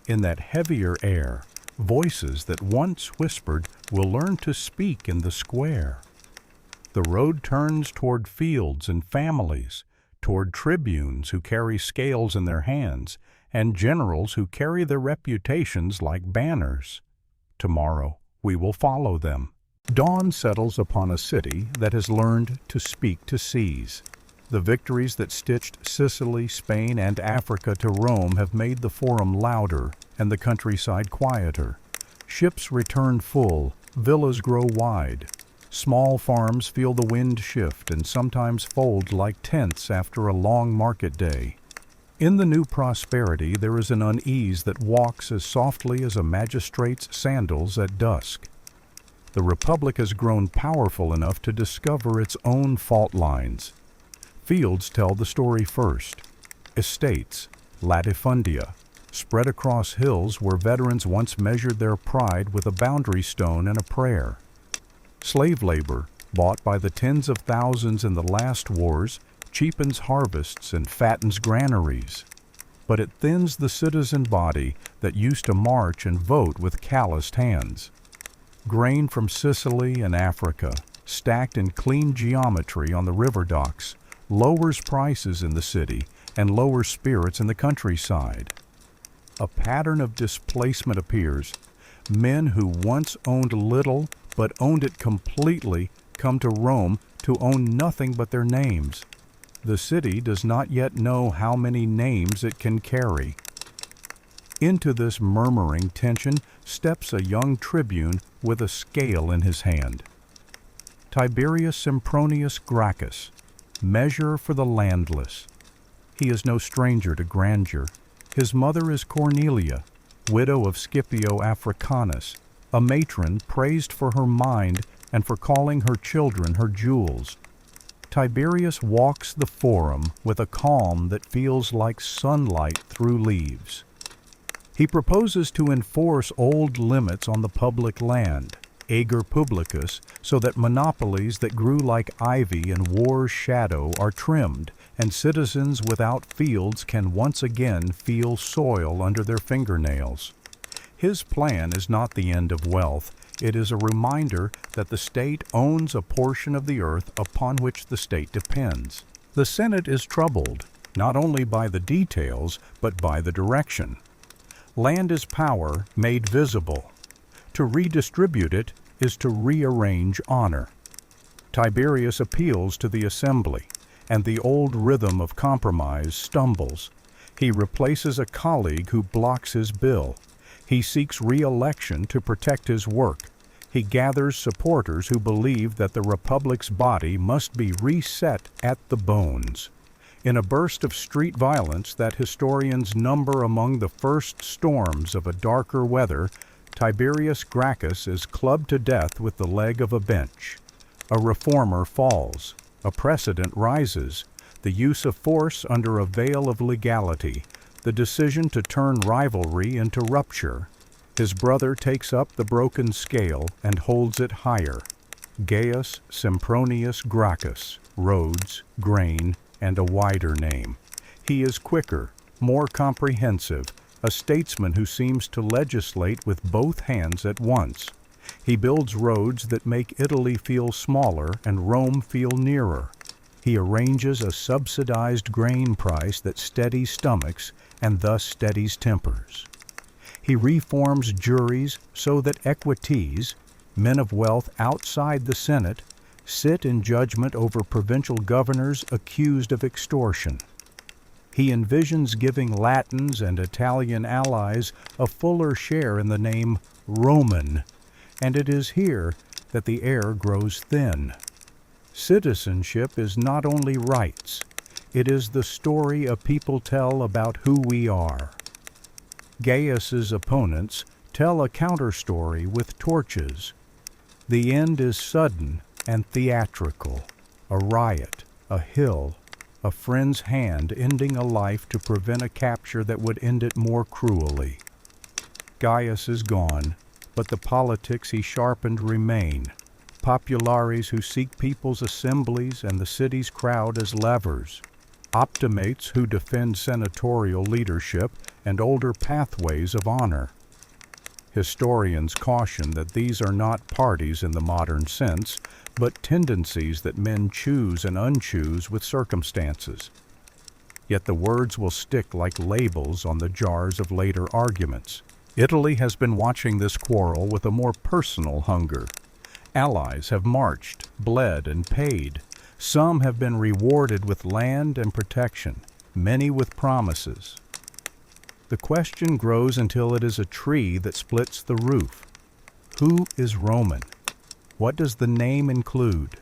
Speaker 1: In that heavier air, voices that once whispered will learn to speak in the square. The road turns toward fields and families, toward tribunes who carry scales in their hands, and generals who carry their reputations like banners. Tomorrow we will follow them. Dawn settles upon a city that has learned to speak to seas. The victories that stitched Sicily, Spain, and Africa to Rome have made the forum louder and the countryside quieter. Ships return full, villas grow wide. Small farms feel the wind shift and sometimes fold like tents after a long market day. In the new prosperity there is an unease that walks as softly as a magistrate's sandals at dusk. The Republic has grown powerful enough to discover its own fault lines. Fields tell the story first. Estates, latifundia, spread across hills where veterans once measured their pride with a boundary stone and a prayer. Slave labor, bought by the tens of thousands in the last wars, cheapens harvests and fattens granaries. But it thins the citizen body that used to march and vote with calloused hands. Grain from Sicily and Africa, stacked in clean geometry on the river docks, lowers prices in the city and lowers spirits in the countryside. A pattern of displacement appears. Men who once owned little but owned it completely come to Rome to own nothing but their names. The city does not yet know how many names it can carry. Into this murmuring tension steps a young tribune with a scale in his hand. Tiberius Sempronius Gracchus, measure for the landless. He is no stranger to grandeur. His mother is Cornelia, widow of Scipio Africanus, a matron praised for her mind and for calling her children her jewels. Tiberius walks the forum with a calm that feels like sunlight through leaves. He proposes to enforce old limits on the public land, ager publicus, so that monopolies that grew like ivy in war's shadow are trimmed, and citizens without fields can once again feel soil under their fingernails. His plan is not the end of wealth. It is a reminder that the state owns a portion of the earth upon which the state depends. The Senate is troubled, not only by the details, but by the direction. Land is power made visible. To redistribute it is to rearrange honor. Tiberius appeals to the assembly, and the old rhythm of compromise stumbles. He replaces a colleague who blocks his bill. He seeks re-election to protect his work. He gathers supporters who believe that the Republic's body must be reset at the bones. In a burst of street violence that historians number among the first storms of a darker weather, Tiberius Gracchus is clubbed to death with the leg of a bench. A reformer falls. A precedent rises. The use of force under a veil of legality. The decision to turn rivalry into rupture. His brother takes up the broken scale and holds it higher. Gaius Sempronius Gracchus, roads, grain, and a wider name. He is quicker, more comprehensive, a statesman who seems to legislate with both hands at once. He builds roads that make Italy feel smaller and Rome feel nearer. He arranges a subsidized grain price that steadies stomachs and thus steadies tempers. He reforms juries so that equites, men of wealth outside the Senate, sit in judgment over provincial governors accused of extortion. He envisions giving Latins and Italian allies a fuller share in the name Roman, and it is here that the air grows thin. Citizenship is not only rights, it is the story a people tell about who we are. Gaius's opponents tell a counter-story with torches. The end is sudden and theatrical, a riot, a hill, a friend's hand ending a life to prevent a capture that would end it more cruelly. Gaius is gone, but the politics he sharpened remain. Populares who seek people's assemblies and the city's crowd as levers. Optimates who defend senatorial leadership and older pathways of honor. Historians caution that these are not parties in the modern sense, but tendencies that men choose and unchoose with circumstances. Yet the words will stick like labels on the jars of later arguments. Italy has been watching this quarrel with a more personal hunger. Allies have marched, bled, and paid. Some have been rewarded with land and protection, many with promises. The question grows until it is a tree that splits the roof. Who is Roman? What does the name include?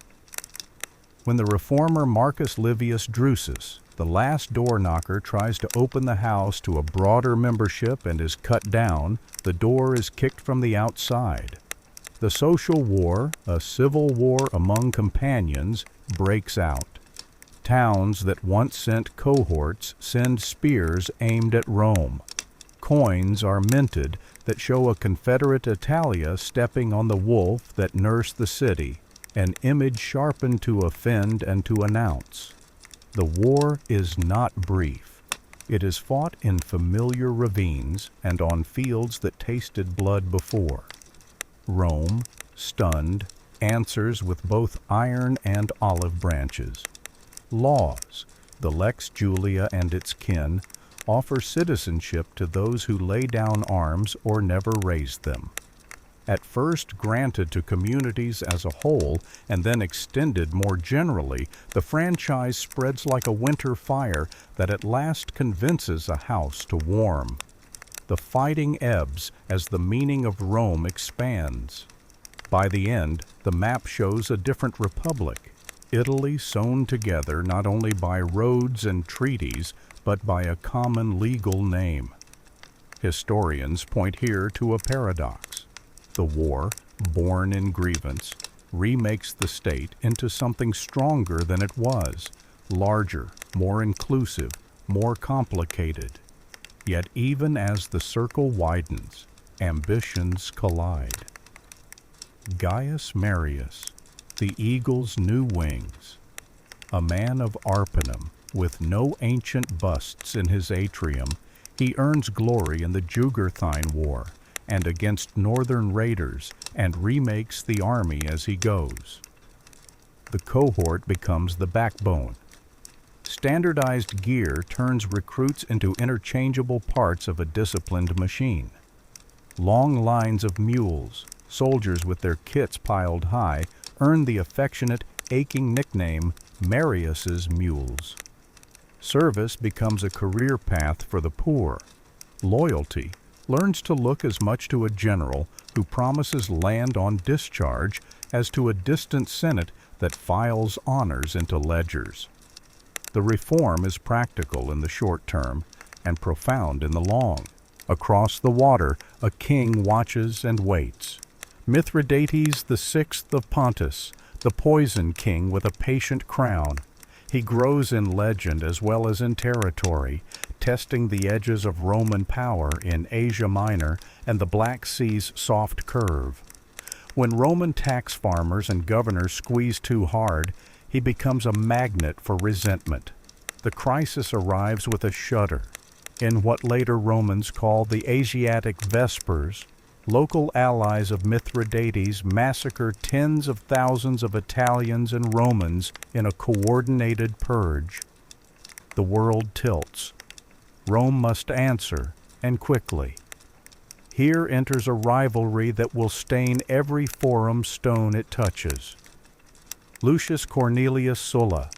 Speaker 1: When the reformer Marcus Livius Drusus, the last door knocker, tries to open the house to a broader membership and is cut down, the door is kicked from the outside. The social war, a civil war among companions, breaks out. Towns that once sent cohorts send spears aimed at Rome. Coins are minted that show a Confederate Italia stepping on the wolf that nursed the city, an image sharpened to offend and to announce. The war is not brief. It is fought in familiar ravines and on fields that tasted blood before. Rome, stunned, answers with both iron and olive branches. Laws, the Lex Julia and its kin, offer citizenship to those who lay down arms or never raised them. At first granted to communities as a whole and then extended more generally, the franchise spreads like a winter fire that at last convinces a house to warm. The fighting ebbs as the meaning of Rome expands. By the end, the map shows a different republic, Italy sewn together not only by roads and treaties, but by a common legal name. Historians point here to a paradox. The war, born in grievance, remakes the state into something stronger than it was, larger, more inclusive, more complicated. Yet even as the circle widens, ambitions collide. Gaius Marius, the eagle's new wings, a man of Arpinum, with no ancient busts in his atrium, he earns glory in the Jugurthine War and against northern raiders, and remakes the army as he goes. The cohort becomes the backbone. Standardized gear turns recruits into interchangeable parts of a disciplined machine. Long lines of mules, soldiers with their kits piled high, earn the affectionate, aching nickname Marius's Mules. Service becomes a career path for the poor. Loyalty learns to look as much to a general who promises land on discharge as to a distant senate that files honors into ledgers. The reform is practical in the short term and profound in the long. Across the water, a king watches and waits. Mithridates VI of Pontus, the poison king with a patient crown. He grows in legend as well as in territory, testing the edges of Roman power in Asia Minor and the Black Sea's soft curve. When Roman tax farmers and governors squeeze too hard, he becomes a magnet for resentment. The crisis arrives with a shudder. In what later Romans called the Asiatic Vespers, local allies of Mithridates massacre tens of thousands of Italians and Romans in a coordinated purge. The world tilts. Rome must answer, and quickly. Here enters a rivalry that will stain every forum stone it touches. Lucius Cornelius Sulla,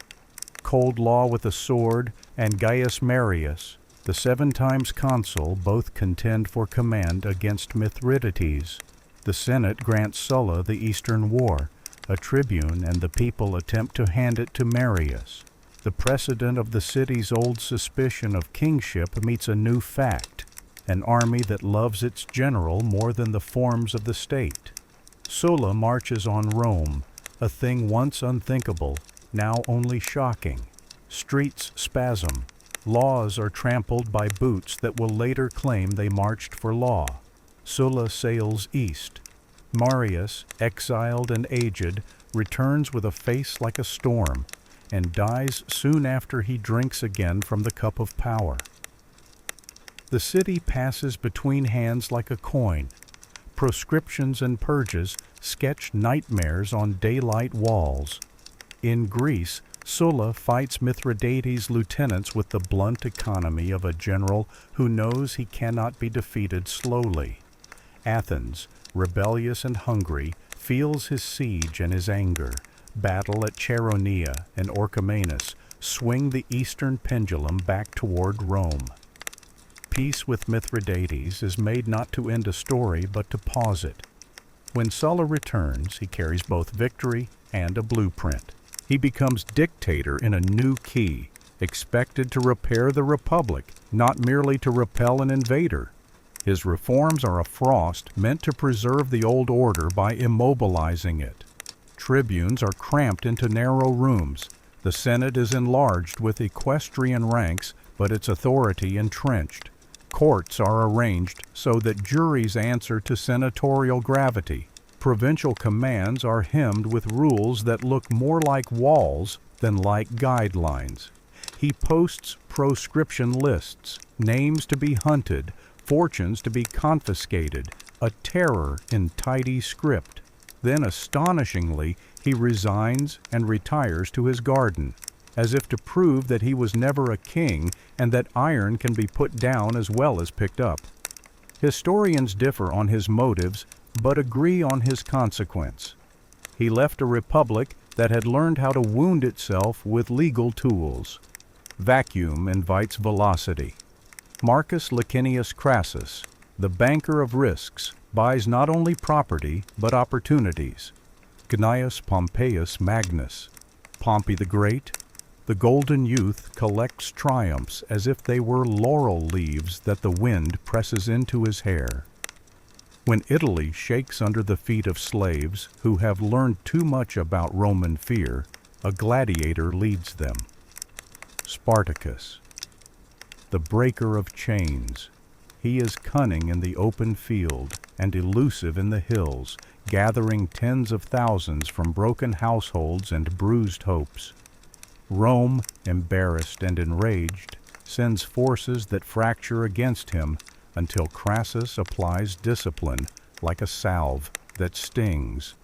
Speaker 1: cold law with a sword, and Gaius Marius, the 7 times consul, both contend for command against Mithridates. The Senate grants Sulla the Eastern War. A tribune and the people attempt to hand it to Marius. The precedent of the city's old suspicion of kingship meets a new fact, an army that loves its general more than the forms of the state. Sulla marches on Rome, a thing once unthinkable, now only shocking. Streets spasm. Laws are trampled by boots that will later claim they marched for law. Sulla sails east. Marius, exiled and aged, returns with a face like a storm, and dies soon after he drinks again from the cup of power. The city passes between hands like a coin. Proscriptions and purges sketch nightmares on daylight walls. In Greece, Sulla fights Mithridates' lieutenants with the blunt economy of a general who knows he cannot be defeated slowly. Athens, rebellious and hungry, feels his siege and his anger. Battle at Chaeronea and Orchomenus swing the eastern pendulum back toward Rome. Peace with Mithridates is made not to end a story but to pause it. When Sulla returns, he carries both victory and a blueprint. He becomes dictator in a new key, expected to repair the republic, not merely to repel an invader. His reforms are a frost meant to preserve the old order by immobilizing it. Tribunes are cramped into narrow rooms. The Senate is enlarged with equestrian ranks, but its authority entrenched. Courts are arranged so that juries answer to senatorial gravity. Provincial commands are hemmed with rules that look more like walls than like guidelines. He posts proscription lists, names to be hunted, fortunes to be confiscated, a terror in tidy script. Then, astonishingly, he resigns and retires to his garden, as if to prove that he was never a king and that iron can be put down as well as picked up. Historians differ on his motives, but agree on his consequence. He left a republic that had learned how to wound itself with legal tools. Vacuum invites velocity. Marcus Licinius Crassus, the banker of risks, buys not only property but opportunities. Gnaeus Pompeius Magnus, Pompey the Great, the golden youth collects triumphs as if they were laurel leaves that the wind presses into his hair. When Italy shakes under the feet of slaves who have learned too much about Roman fear, a gladiator leads them. Spartacus, the breaker of chains. He is cunning in the open field and elusive in the hills, gathering tens of thousands from broken households and bruised hopes. Rome, embarrassed and enraged, sends forces that fracture against him until Crassus applies discipline like a salve that stings.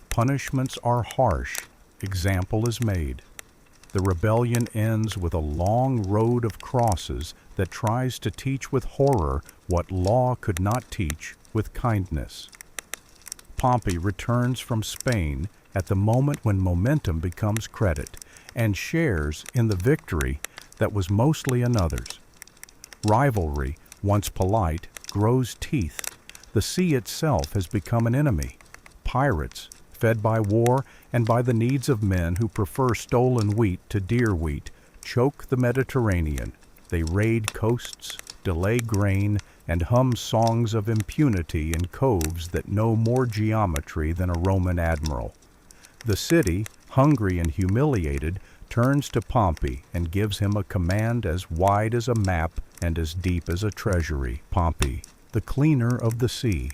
Speaker 1: Punishments are harsh, example is made. The rebellion ends with a long road of crosses that tries to teach with horror what law could not teach with kindness. Pompey returns from Spain at the moment when momentum becomes credit and shares in the victory that was mostly another's. Rivalry, once polite, grows teeth. The sea itself has become an enemy. Pirates, fed by war and by the needs of men who prefer stolen wheat to dear wheat, choke the Mediterranean. They raid coasts, delay grain, and hum songs of impunity in coves that know more geometry than a Roman admiral. The city, hungry and humiliated, turns to Pompey and gives him a command as wide as a map and as deep as a treasury. Pompey, the cleaner of the sea.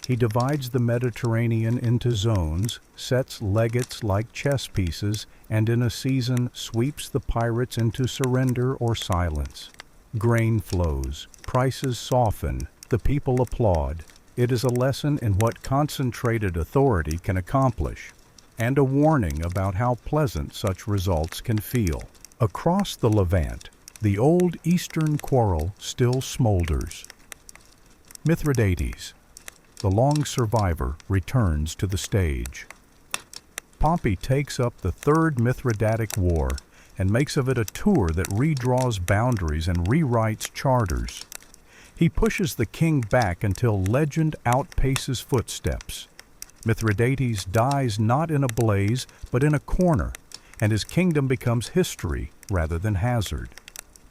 Speaker 1: He divides the Mediterranean into zones, sets legates like chess pieces, and in a season sweeps the pirates into surrender or silence. Grain flows, prices soften, the people applaud. It is a lesson in what concentrated authority can accomplish, and a warning about how pleasant such results can feel. Across the Levant, the old Eastern quarrel still smolders. Mithridates, the long survivor, returns to the stage. Pompey takes up the Third Mithridatic War and makes of it a tour that redraws boundaries and rewrites charters. He pushes the king back until legend outpaces footsteps. Mithridates dies not in a blaze, but in a corner, and his kingdom becomes history rather than hazard.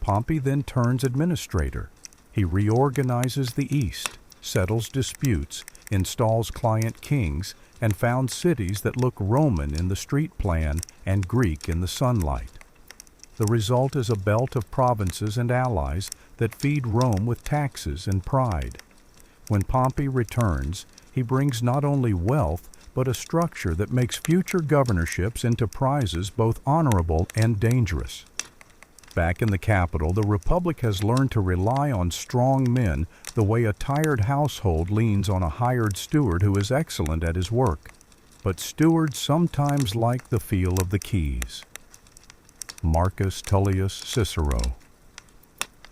Speaker 1: Pompey then turns administrator. He reorganizes the East, settles disputes, installs client kings, and founds cities that look Roman in the street plan and Greek in the sunlight. The result is a belt of provinces and allies that feed Rome with taxes and pride. When Pompey returns, he brings not only wealth, but a structure that makes future governorships into prizes both honorable and dangerous. Back in the capital, the Republic has learned to rely on strong men the way a tired household leans on a hired steward who is excellent at his work. But stewards sometimes like the feel of the keys. Marcus Tullius Cicero.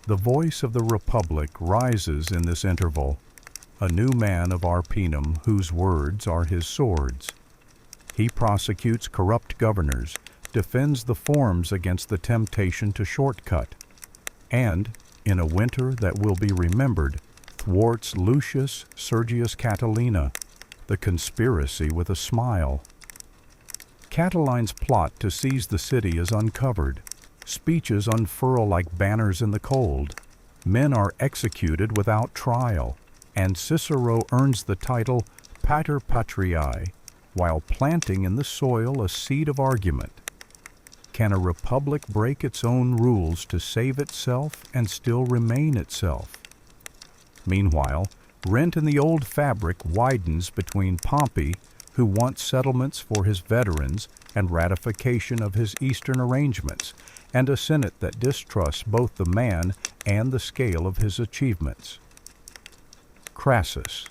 Speaker 1: The voice of the Republic rises in this interval, a new man of Arpinum whose words are his swords. He prosecutes corrupt governors, defends the forms against the temptation to shortcut, and, in a winter that will be remembered, thwarts Lucius Sergius Catilina, the conspiracy with a smile. Catiline's plot to seize the city is uncovered. Speeches unfurl like banners in the cold. Men are executed without trial, and Cicero earns the title Pater Patriae while planting in the soil a seed of argument. Can a republic break its own rules to save itself and still remain itself? Meanwhile, rent in the old fabric widens between Pompey, who wants settlements for his veterans and ratification of his Eastern arrangements, and a Senate that distrusts both the man and the scale of his achievements. Crassus.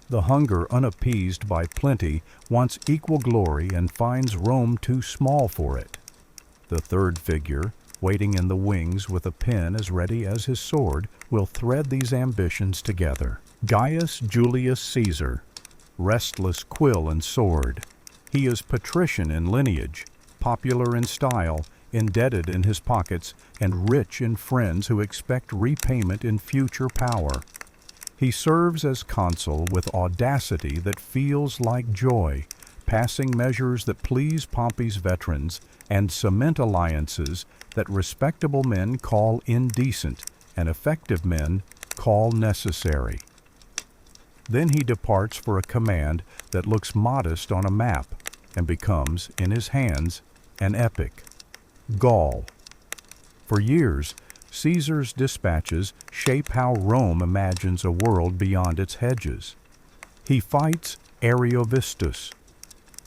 Speaker 1: The hunger unappeased by plenty wants equal glory and finds Rome too small for it. The third figure, waiting in the wings with a pen as ready as his sword, will thread these ambitions together. Gaius Julius Caesar. Restless quill and sword. He is patrician in lineage, popular in style, indebted in his pockets, and rich in friends who expect repayment in future power. He serves as consul with audacity that feels like joy, passing measures that please Pompey's veterans and cement alliances that respectable men call indecent and effective men call necessary. Then he departs for a command that looks modest on a map and becomes, in his hands, an epic. Gaul. For years, Caesar's dispatches shape how Rome imagines a world beyond its hedges. He fights Ariovistus,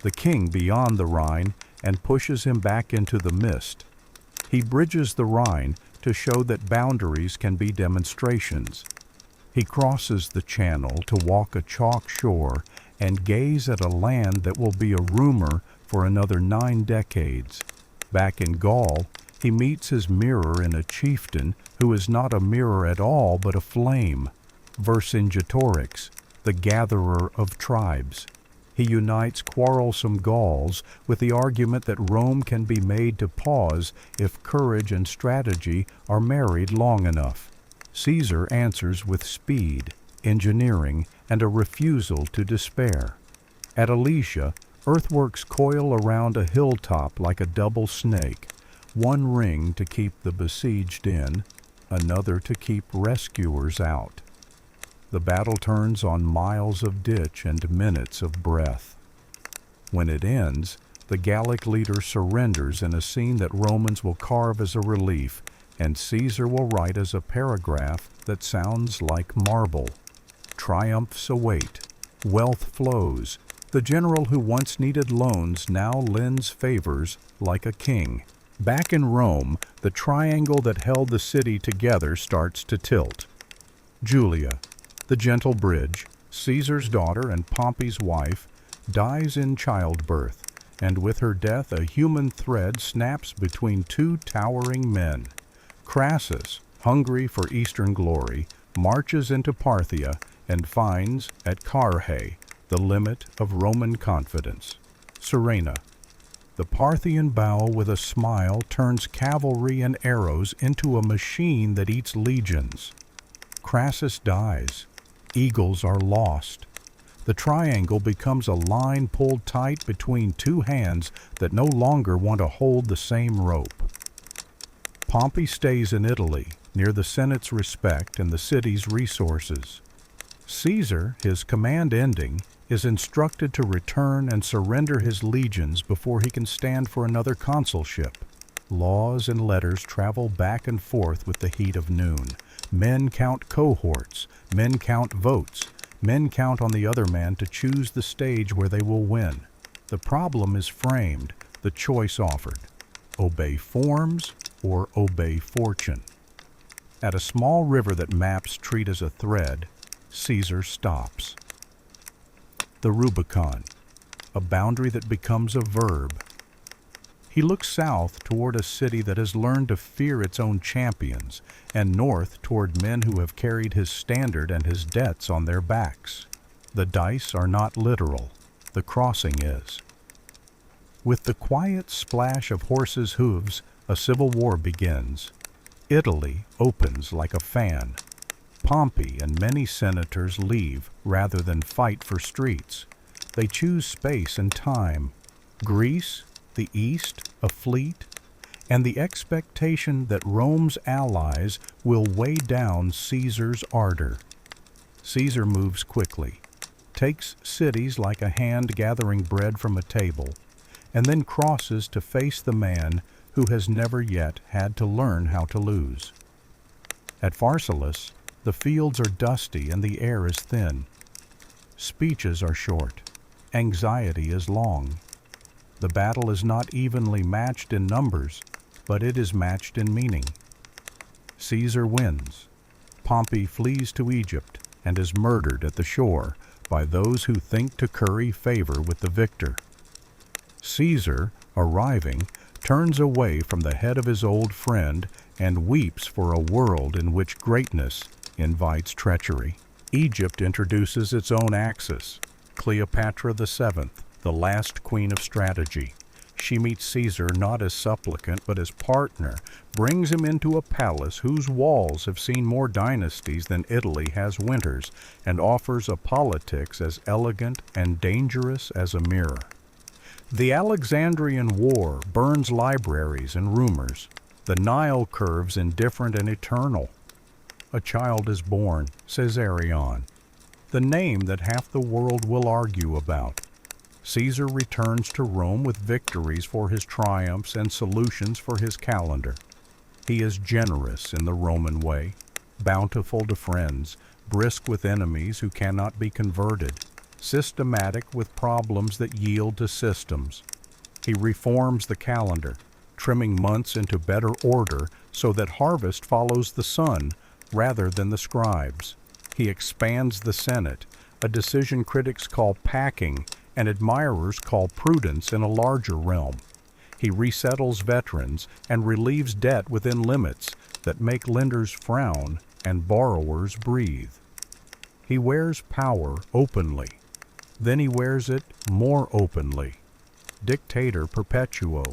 Speaker 1: the king beyond the Rhine, and pushes him back into the mist. He bridges the Rhine to show that boundaries can be demonstrations. He crosses the channel to walk a chalk shore and gaze at a land that will be a rumor for another 9 decades. Back in Gaul, he meets his mirror in a chieftain who is not a mirror at all but a flame, Vercingetorix, the gatherer of tribes. He unites quarrelsome Gauls with the argument that Rome can be made to pause if courage and strategy are married long enough. Caesar answers with speed, engineering, and a refusal to despair. At Alesia, earthworks coil around a hilltop like a double snake, one ring to keep the besieged in, another to keep rescuers out. The battle turns on miles of ditch and minutes of breath. When it ends, the Gallic leader surrenders in a scene that Romans will carve as a relief, and Caesar will write as a paragraph that sounds like marble. Triumphs await. Wealth flows. The general who once needed loans now lends favors like a king. Back in Rome, the triangle that held the city together starts to tilt. Julia, the gentle bridge, Caesar's daughter and Pompey's wife, dies in childbirth, and with her death a human thread snaps between 2 towering men. Crassus, hungry for Eastern glory, marches into Parthia and finds, at Carrhae, the limit of Roman confidence. Serena. The Parthian bow with a smile turns cavalry and arrows into a machine that eats legions. Crassus dies. Eagles are lost. The triangle becomes a line pulled tight between 2 hands that no longer want to hold the same rope. Pompey stays in Italy, near the Senate's respect and the city's resources. Caesar, his command ending, is instructed to return and surrender his legions before he can stand for another consulship. Laws and letters travel back and forth with the heat of noon. Men count cohorts, men count votes, men count on the other man to choose the stage where they will win. The problem is framed, the choice offered. Obey forms or obey fortune. At a small river that maps treat as a thread, Caesar stops. The Rubicon, a boundary that becomes a verb. He looks south toward a city that has learned to fear its own champions, and north toward men who have carried his standard and his debts on their backs. The dice are not literal, the crossing is. With the quiet splash of horses' hooves, a civil war begins. Italy opens like a fan. Pompey and many senators leave rather than fight for streets. They choose space and time. Greece, the East, a fleet, and the expectation that Rome's allies will weigh down Caesar's ardor. Caesar moves quickly, takes cities like a hand gathering bread from a table, and then crosses to face the man who has never yet had to learn how to lose. At Pharsalus, the fields are dusty and the air is thin. Speeches are short. Anxiety is long. The battle is not evenly matched in numbers, but it is matched in meaning. Caesar wins. Pompey flees to Egypt and is murdered at the shore by those who think to curry favor with the victor. Caesar, arriving, turns away from the head of his old friend and weeps for a world in which greatness invites treachery. Egypt introduces its own axis. Cleopatra VII, the last queen of strategy. She meets Caesar not as supplicant but as partner, brings him into a palace whose walls have seen more dynasties than Italy has winters, and offers a politics as elegant and dangerous as a mirror. The Alexandrian War burns libraries and rumors. The Nile curves indifferent and eternal. A child is born, says Arion, the name that half the world will argue about. Caesar returns to Rome with victories for his triumphs and solutions for his calendar. He is generous in the Roman way, bountiful to friends, brisk with enemies who cannot be converted, systematic with problems that yield to systems. He reforms the calendar, trimming months into better order so that harvest follows the sun rather than the scribes. He expands the Senate, a decision critics call packing and admirers call prudence in a larger realm. He resettles veterans and relieves debt within limits that make lenders frown and borrowers breathe. He wears power openly. Then he wears it more openly. Dictator perpetuo,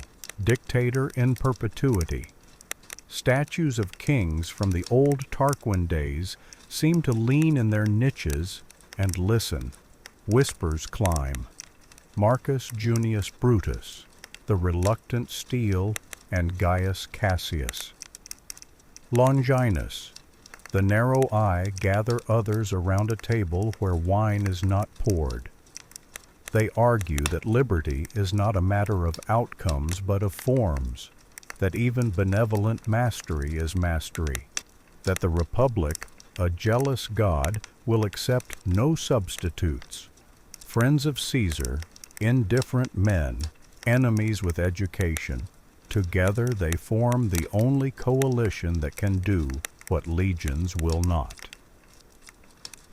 Speaker 1: dictator in perpetuity. Statues of kings from the old Tarquin days seem to lean in their niches and listen. Whispers climb. Marcus Junius Brutus, the reluctant steel, and Gaius Cassius. Longinus, the narrow eye gather others around a table where wine is not poured. They argue that liberty is not a matter of outcomes but of forms, that even benevolent mastery is mastery, that the Republic, a jealous God, will accept no substitutes. Friends of Caesar, indifferent men, enemies with education, together they form the only coalition that can do what legions will not.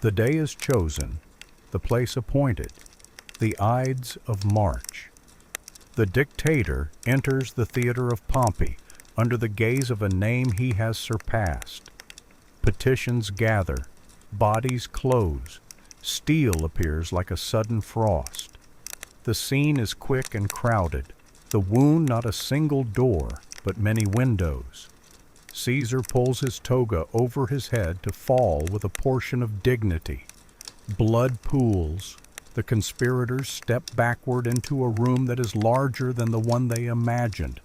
Speaker 1: The day is chosen, the place appointed, the Ides of March. The dictator enters the theater of Pompey under the gaze of a name he has surpassed. Petitions gather, bodies close, steel appears like a sudden frost. The scene is quick and crowded, the wound not a single door, but many windows. Caesar pulls his toga over his head to fall with a portion of dignity. Blood pools. The conspirators step backward into a room that is larger than the one they imagined,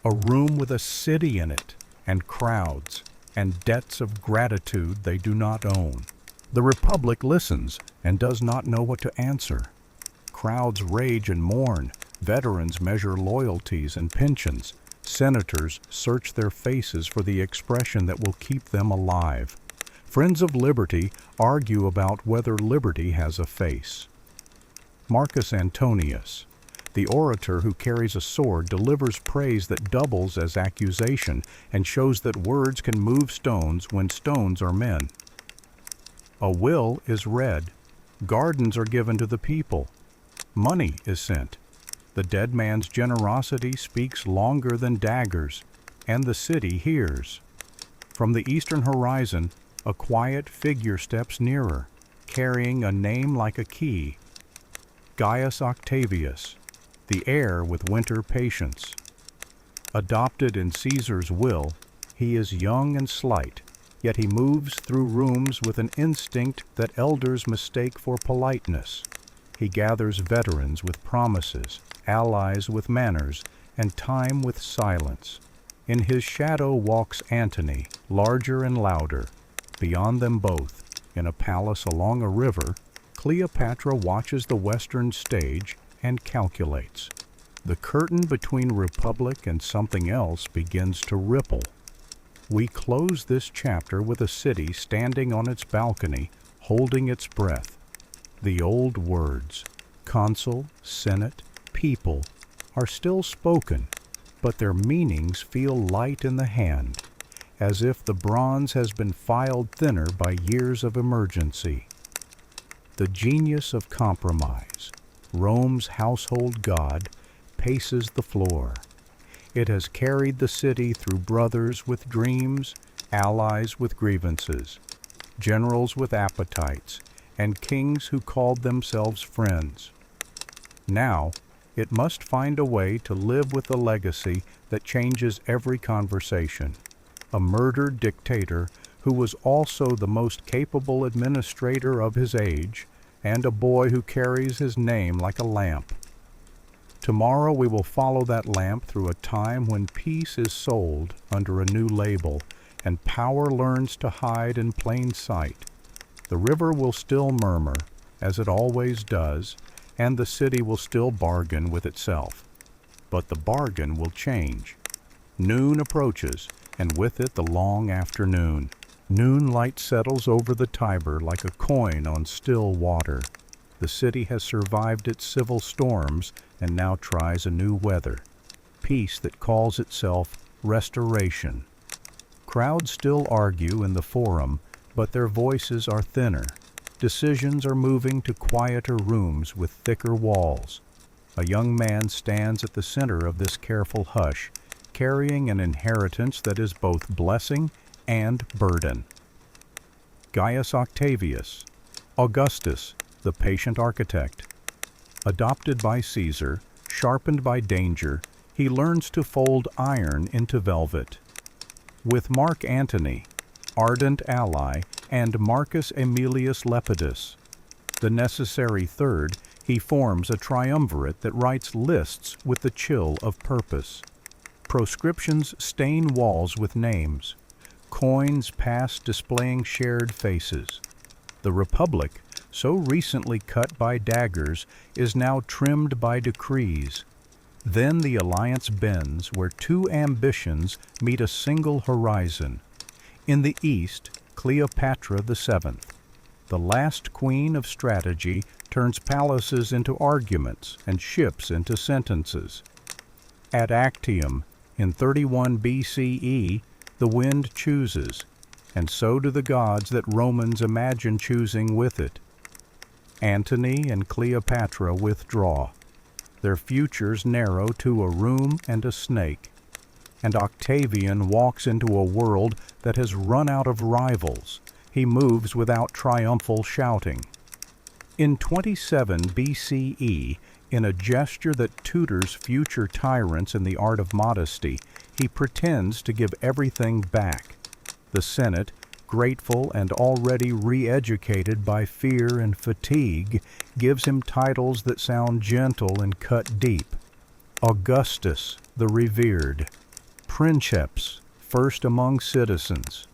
Speaker 1: a room with a city in it, and crowds, and debts of gratitude they do not own. The Republic listens and does not know what to answer. Crowds rage and mourn, veterans measure loyalties and pensions, Senators search their faces for the expression that will keep them alive. Friends of liberty argue about whether liberty has a face. Marcus Antonius, the orator who carries a sword, delivers praise that doubles as accusation and shows that words can move stones when stones are men. A will is read. Gardens are given to the people. Money is sent. The dead man's generosity speaks longer than daggers, and the city hears. From the eastern horizon, a quiet figure steps nearer, carrying a name like a key. Gaius Octavius, the heir with winter patience. Adopted in Caesar's will, he is young and slight, yet he moves through rooms with an instinct that elders mistake for politeness. He gathers veterans with promises, allies with manners, and time with silence. In his shadow walks Antony, larger and louder. Beyond them both, in a palace along a river, Cleopatra watches the western stage and calculates. The curtain between republic and something else begins to ripple. We close this chapter with a city standing on its balcony, holding its breath. The old words, consul, senate, people, are still spoken, but their meanings feel light in the hand, as if the bronze has been filed thinner by years of emergency. The genius of compromise, Rome's household god, paces the floor. It has carried the city through brothers with dreams, allies with grievances, generals with appetites, and kings who called themselves friends. Now, it must find a way to live with a legacy that changes every conversation. A murdered dictator who was also the most capable administrator of his age, and a boy who carries his name like a lamp. Tomorrow we will follow that lamp through a time when peace is sold under a new label, and power learns to hide in plain sight. The river will still murmur, as it always does, and the city will still bargain with itself. But the bargain will change. Noon approaches, and with it the long afternoon. Noonlight settles over the Tiber like a coin on still water. The city has survived its civil storms and now tries a new weather. Peace that calls itself restoration. Crowds still argue in the forum, but their voices are thinner. Decisions are moving to quieter rooms with thicker walls. A young man stands at the center of this careful hush, carrying an inheritance that is both blessing and burden. Gaius Octavius, Augustus, the patient architect. Adopted by Caesar, sharpened by danger, he learns to fold iron into velvet. With Mark Antony, ardent ally, and Marcus Aemilius Lepidus, the necessary third, he forms a triumvirate that writes lists with the chill of purpose. Proscriptions stain walls with names. Coins pass displaying shared faces. The Republic, so recently cut by daggers, is now trimmed by decrees. Then the alliance bends where two ambitions meet a single horizon. In the east, Cleopatra VII, the last queen of strategy, turns palaces into arguments and ships into sentences. At Actium, in 31 BCE, the wind chooses, and so do the gods that Romans imagine choosing with it. Antony and Cleopatra withdraw. Their futures narrow to a room and a snake, and Octavian walks into a world that has run out of rivals. He moves without triumphal shouting. In 27 BCE, in a gesture that tutors future tyrants in the art of modesty, he pretends to give everything back. The Senate, grateful and already re-educated by fear and fatigue, gives him titles that sound gentle and cut deep. Augustus, the revered. Princeps, first among citizens.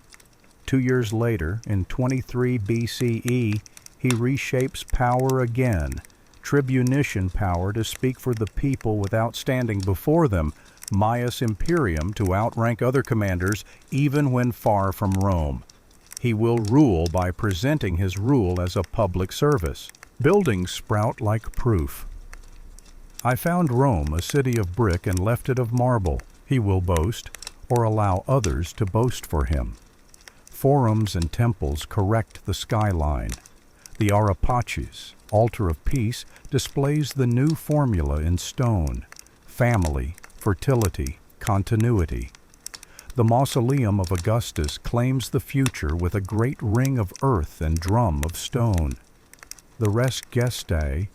Speaker 1: 2 years later, in 23 BCE, he reshapes power again, tribunician power to speak for the people without standing before them, Maius Imperium to outrank other commanders even when far from Rome. He will rule by presenting his rule as a public service. Buildings sprout like proof. I found Rome a city of brick and left it of marble. He will boast, or allow others to boast for him. Forums and temples correct the skyline. The Arapaches, altar of peace, displays the new formula in stone: family, fertility, continuity. The mausoleum of Augustus claims the future with a great ring of earth and drum of stone. The res gestae,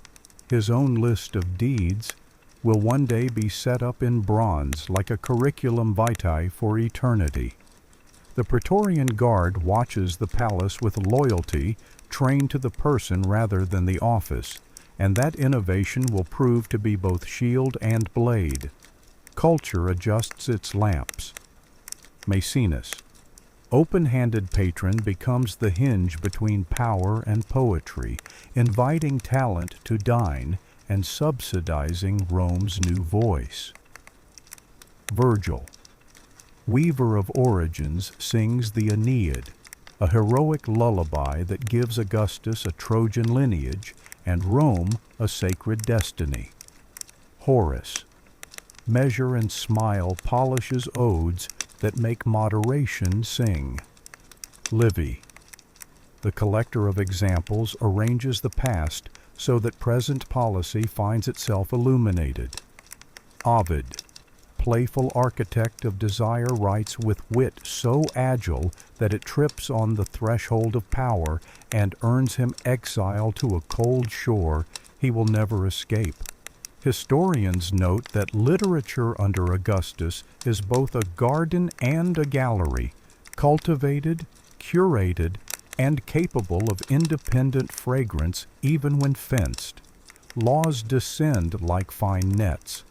Speaker 1: his own list of deeds, will one day be set up in bronze like a curriculum vitae for eternity. The Praetorian Guard watches the palace with loyalty, trained to the person rather than the office, and that innovation will prove to be both shield and blade. Culture adjusts its lamps. Maecenas, open-handed patron, becomes the hinge between power and poetry, inviting talent to dine and subsidizing Rome's new voice. Virgil, weaver of origins, sings the Aeneid, a heroic lullaby that gives Augustus a Trojan lineage and Rome a sacred destiny. Horace, measure and smile polishes odes that make moderation sing. Livy, the collector of examples, arranges the past so that present policy finds itself illuminated. Ovid, playful architect of desire, writes with wit so agile that it trips on the threshold of power and earns him exile to a cold shore he will never escape. Historians note that literature under Augustus is both a garden and a gallery, cultivated, curated, and capable of independent fragrance even when fenced. Laws descend like fine nets.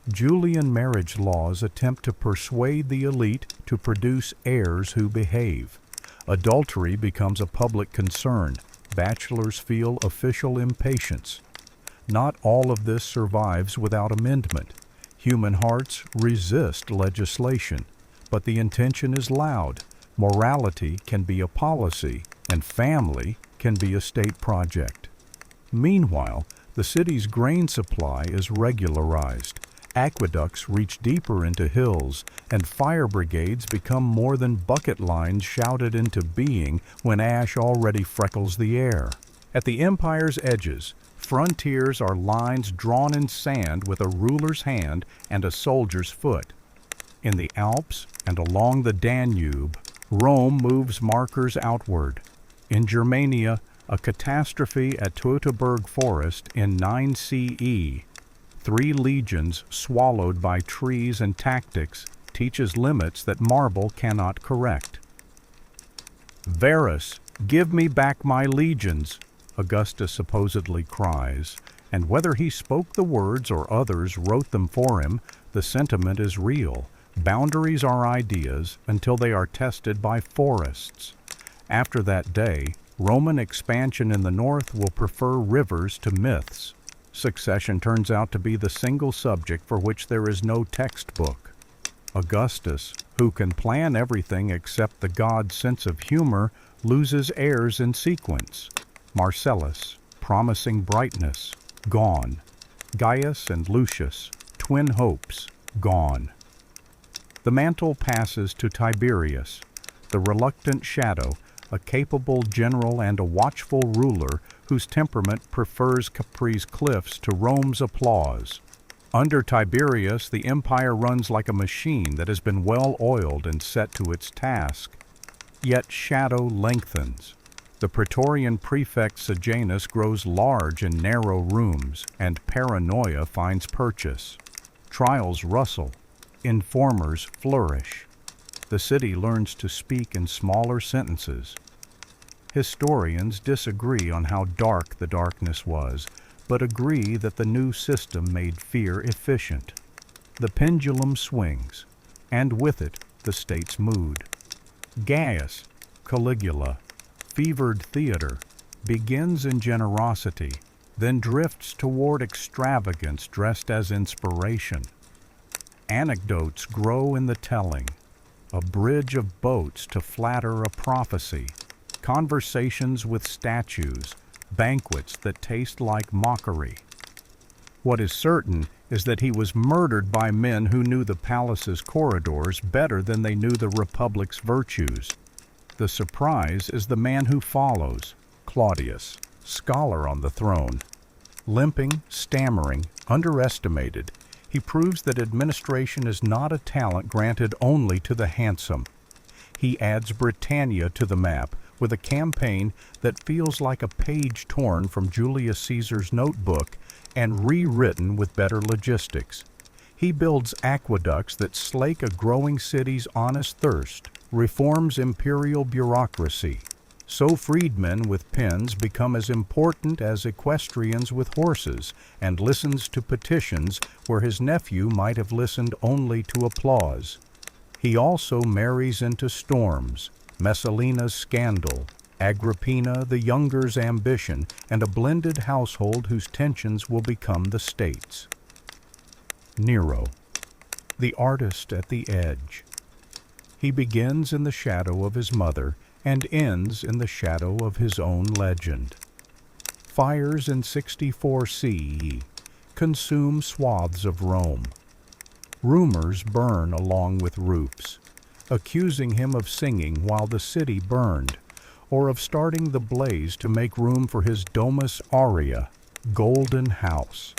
Speaker 1: Julian marriage laws attempt to persuade the elite to produce heirs who behave. Adultery becomes a public concern. Bachelors feel official impatience. Not all of this survives without amendment. Human hearts resist legislation, but the intention is loud. Morality can be a policy, and family can be a state project. Meanwhile, the city's grain supply is regularized. Aqueducts reach deeper into hills, and fire brigades become more than bucket lines shouted into being when ash already freckles the air. At the empire's edges, frontiers are lines drawn in sand with a ruler's hand and a soldier's foot. In the Alps and along the Danube, Rome moves markers outward. In Germania, a catastrophe at Teutoburg Forest in 9 CE, 3 legions swallowed by trees and tactics, teaches limits that marble cannot correct. Varus, give me back my legions, Augustus supposedly cries, and whether he spoke the words or others wrote them for him, the sentiment is real. Boundaries are ideas until they are tested by forests. After that day, Roman expansion in the north will prefer rivers to myths. Succession turns out to be the single subject for which there is no textbook. Augustus, who can plan everything except the god's sense of humor, loses heirs in sequence. Marcellus, promising brightness, gone. Gaius and Lucius, twin hopes, gone. The mantle passes to Tiberius, the reluctant shadow, a capable general and a watchful ruler whose temperament prefers Capri's cliffs to Rome's applause. Under Tiberius, the empire runs like a machine that has been well oiled and set to its task. Yet shadow lengthens. The Praetorian prefect Sejanus grows large in narrow rooms, and paranoia finds purchase. Trials rustle. Informers flourish. The city learns to speak in smaller sentences. Historians disagree on how dark the darkness was, but agree that the new system made fear efficient. The pendulum swings, and with it the state's mood. Gaius, Caligula, fevered theater, begins in generosity, then drifts toward extravagance dressed as inspiration. Anecdotes grow in the telling, a bridge of boats to flatter a prophecy, conversations with statues, banquets that taste like mockery. What is certain is that he was murdered by men who knew the palace's corridors better than they knew the Republic's virtues. The surprise is the man who follows, Claudius, scholar on the throne. Limping, stammering, underestimated, he proves that administration is not a talent granted only to the handsome. He adds Britannia to the map with a campaign that feels like a page torn from Julius Caesar's notebook and rewritten with better logistics. He builds aqueducts that slake a growing city's honest thirst, reforms imperial bureaucracy. So freedmen with pens become as important as equestrians with horses, and listens to petitions where his nephew might have listened only to applause. He also marries into storms, Messalina's scandal, Agrippina the Younger's ambition, and a blended household whose tensions will become the states. Nero, the artist at the edge. He begins in the shadow of his mother and ends in the shadow of his own legend. Fires in 64 CE consume swaths of Rome. Rumors burn along with roofs, accusing him of singing while the city burned, or of starting the blaze to make room for his Domus Aurea, golden house.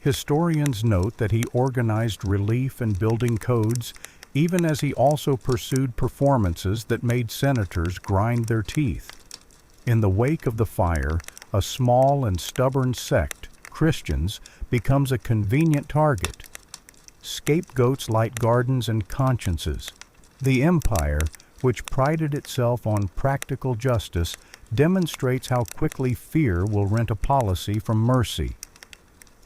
Speaker 1: Historians note that he organized relief and building codes, even as he also pursued performances that made senators grind their teeth. In the wake of the fire, a small and stubborn sect, Christians, becomes a convenient target. Scapegoats light gardens and consciences. The empire, which prided itself on practical justice, demonstrates how quickly fear will rent a policy from mercy.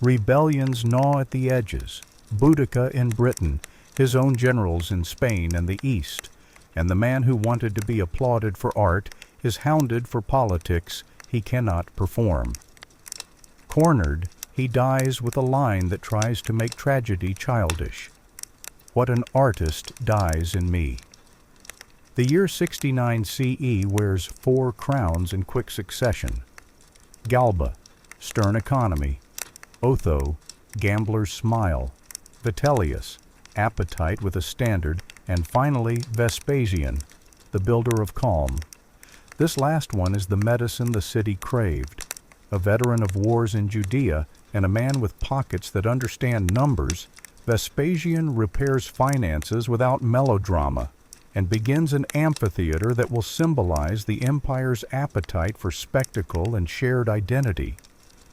Speaker 1: Rebellions gnaw at the edges, Boudica in Britain, his own generals in Spain and the East, and the man who wanted to be applauded for art is hounded for politics he cannot perform. Cornered, he dies with a line that tries to make tragedy childish. What an artist dies in me. The year 69 CE wears 4 crowns in quick succession. Galba, stern economy. Otho, gambler's smile. Vitellius, appetite with a standard, and finally Vespasian, the builder of calm. This last one is the medicine the city craved. A veteran of wars in Judea and a man with pockets that understand numbers, Vespasian repairs finances without melodrama and begins an amphitheater that will symbolize the empire's appetite for spectacle and shared identity.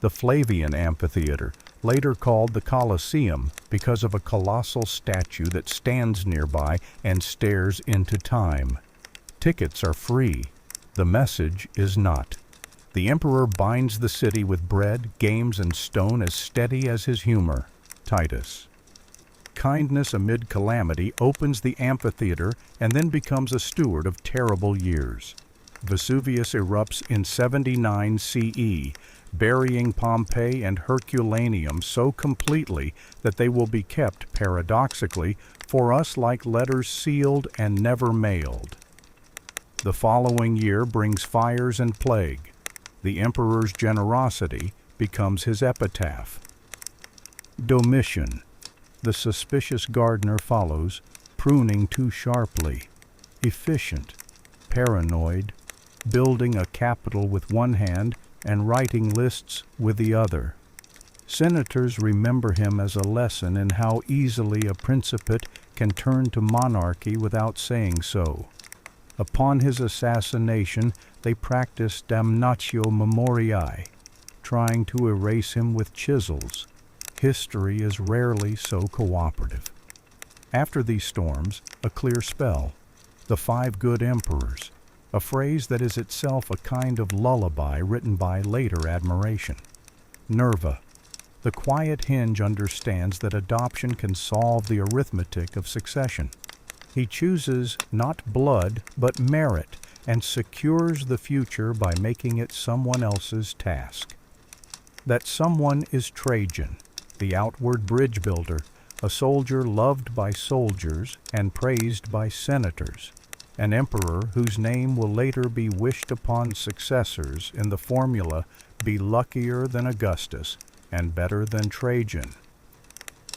Speaker 1: The Flavian Amphitheater, later called the Colosseum because of a colossal statue that stands nearby and stares into time. Tickets are free. The message is not. The emperor binds the city with bread, games, and stone as steady as his humor. Titus. Kindness amid calamity opens the amphitheater and then becomes a steward of terrible years. Vesuvius erupts in 79 CE, burying Pompeii and Herculaneum so completely that they will be kept, paradoxically, for us like letters sealed and never mailed. The following year brings fires and plague. The emperor's generosity becomes his epitaph. Domitian, the suspicious gardener, follows, pruning too sharply, efficient, paranoid, building a capital with one hand and writing lists with the other. Senators remember him as a lesson in how easily a principate can turn to monarchy without saying so. Upon his assassination, they practiced damnatio memoriae, trying to erase him with chisels. History is rarely so cooperative. After these storms, a clear spell. The 5 good emperors, a phrase that is itself a kind of lullaby written by later admiration. Nerva, the quiet hinge, understands that adoption can solve the arithmetic of succession. He chooses not blood, but merit, and secures the future by making it someone else's task. That someone is Trajan, the outward bridge builder, a soldier loved by soldiers and praised by senators, an emperor whose name will later be wished upon successors in the formula "be luckier than Augustus and better than Trajan."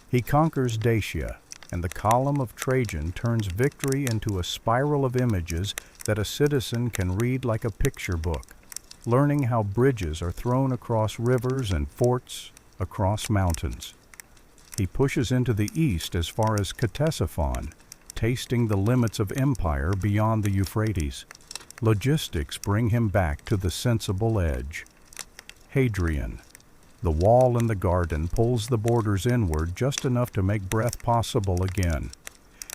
Speaker 1: He conquers Dacia, and the column of Trajan turns victory into a spiral of images that a citizen can read like a picture book, learning how bridges are thrown across rivers and forts across mountains. He pushes into the east as far as Ctesiphon, tasting the limits of empire beyond the Euphrates. Logistics bring him back to the sensible edge. Hadrian. The wall in the garden pulls the borders inward just enough to make breath possible again.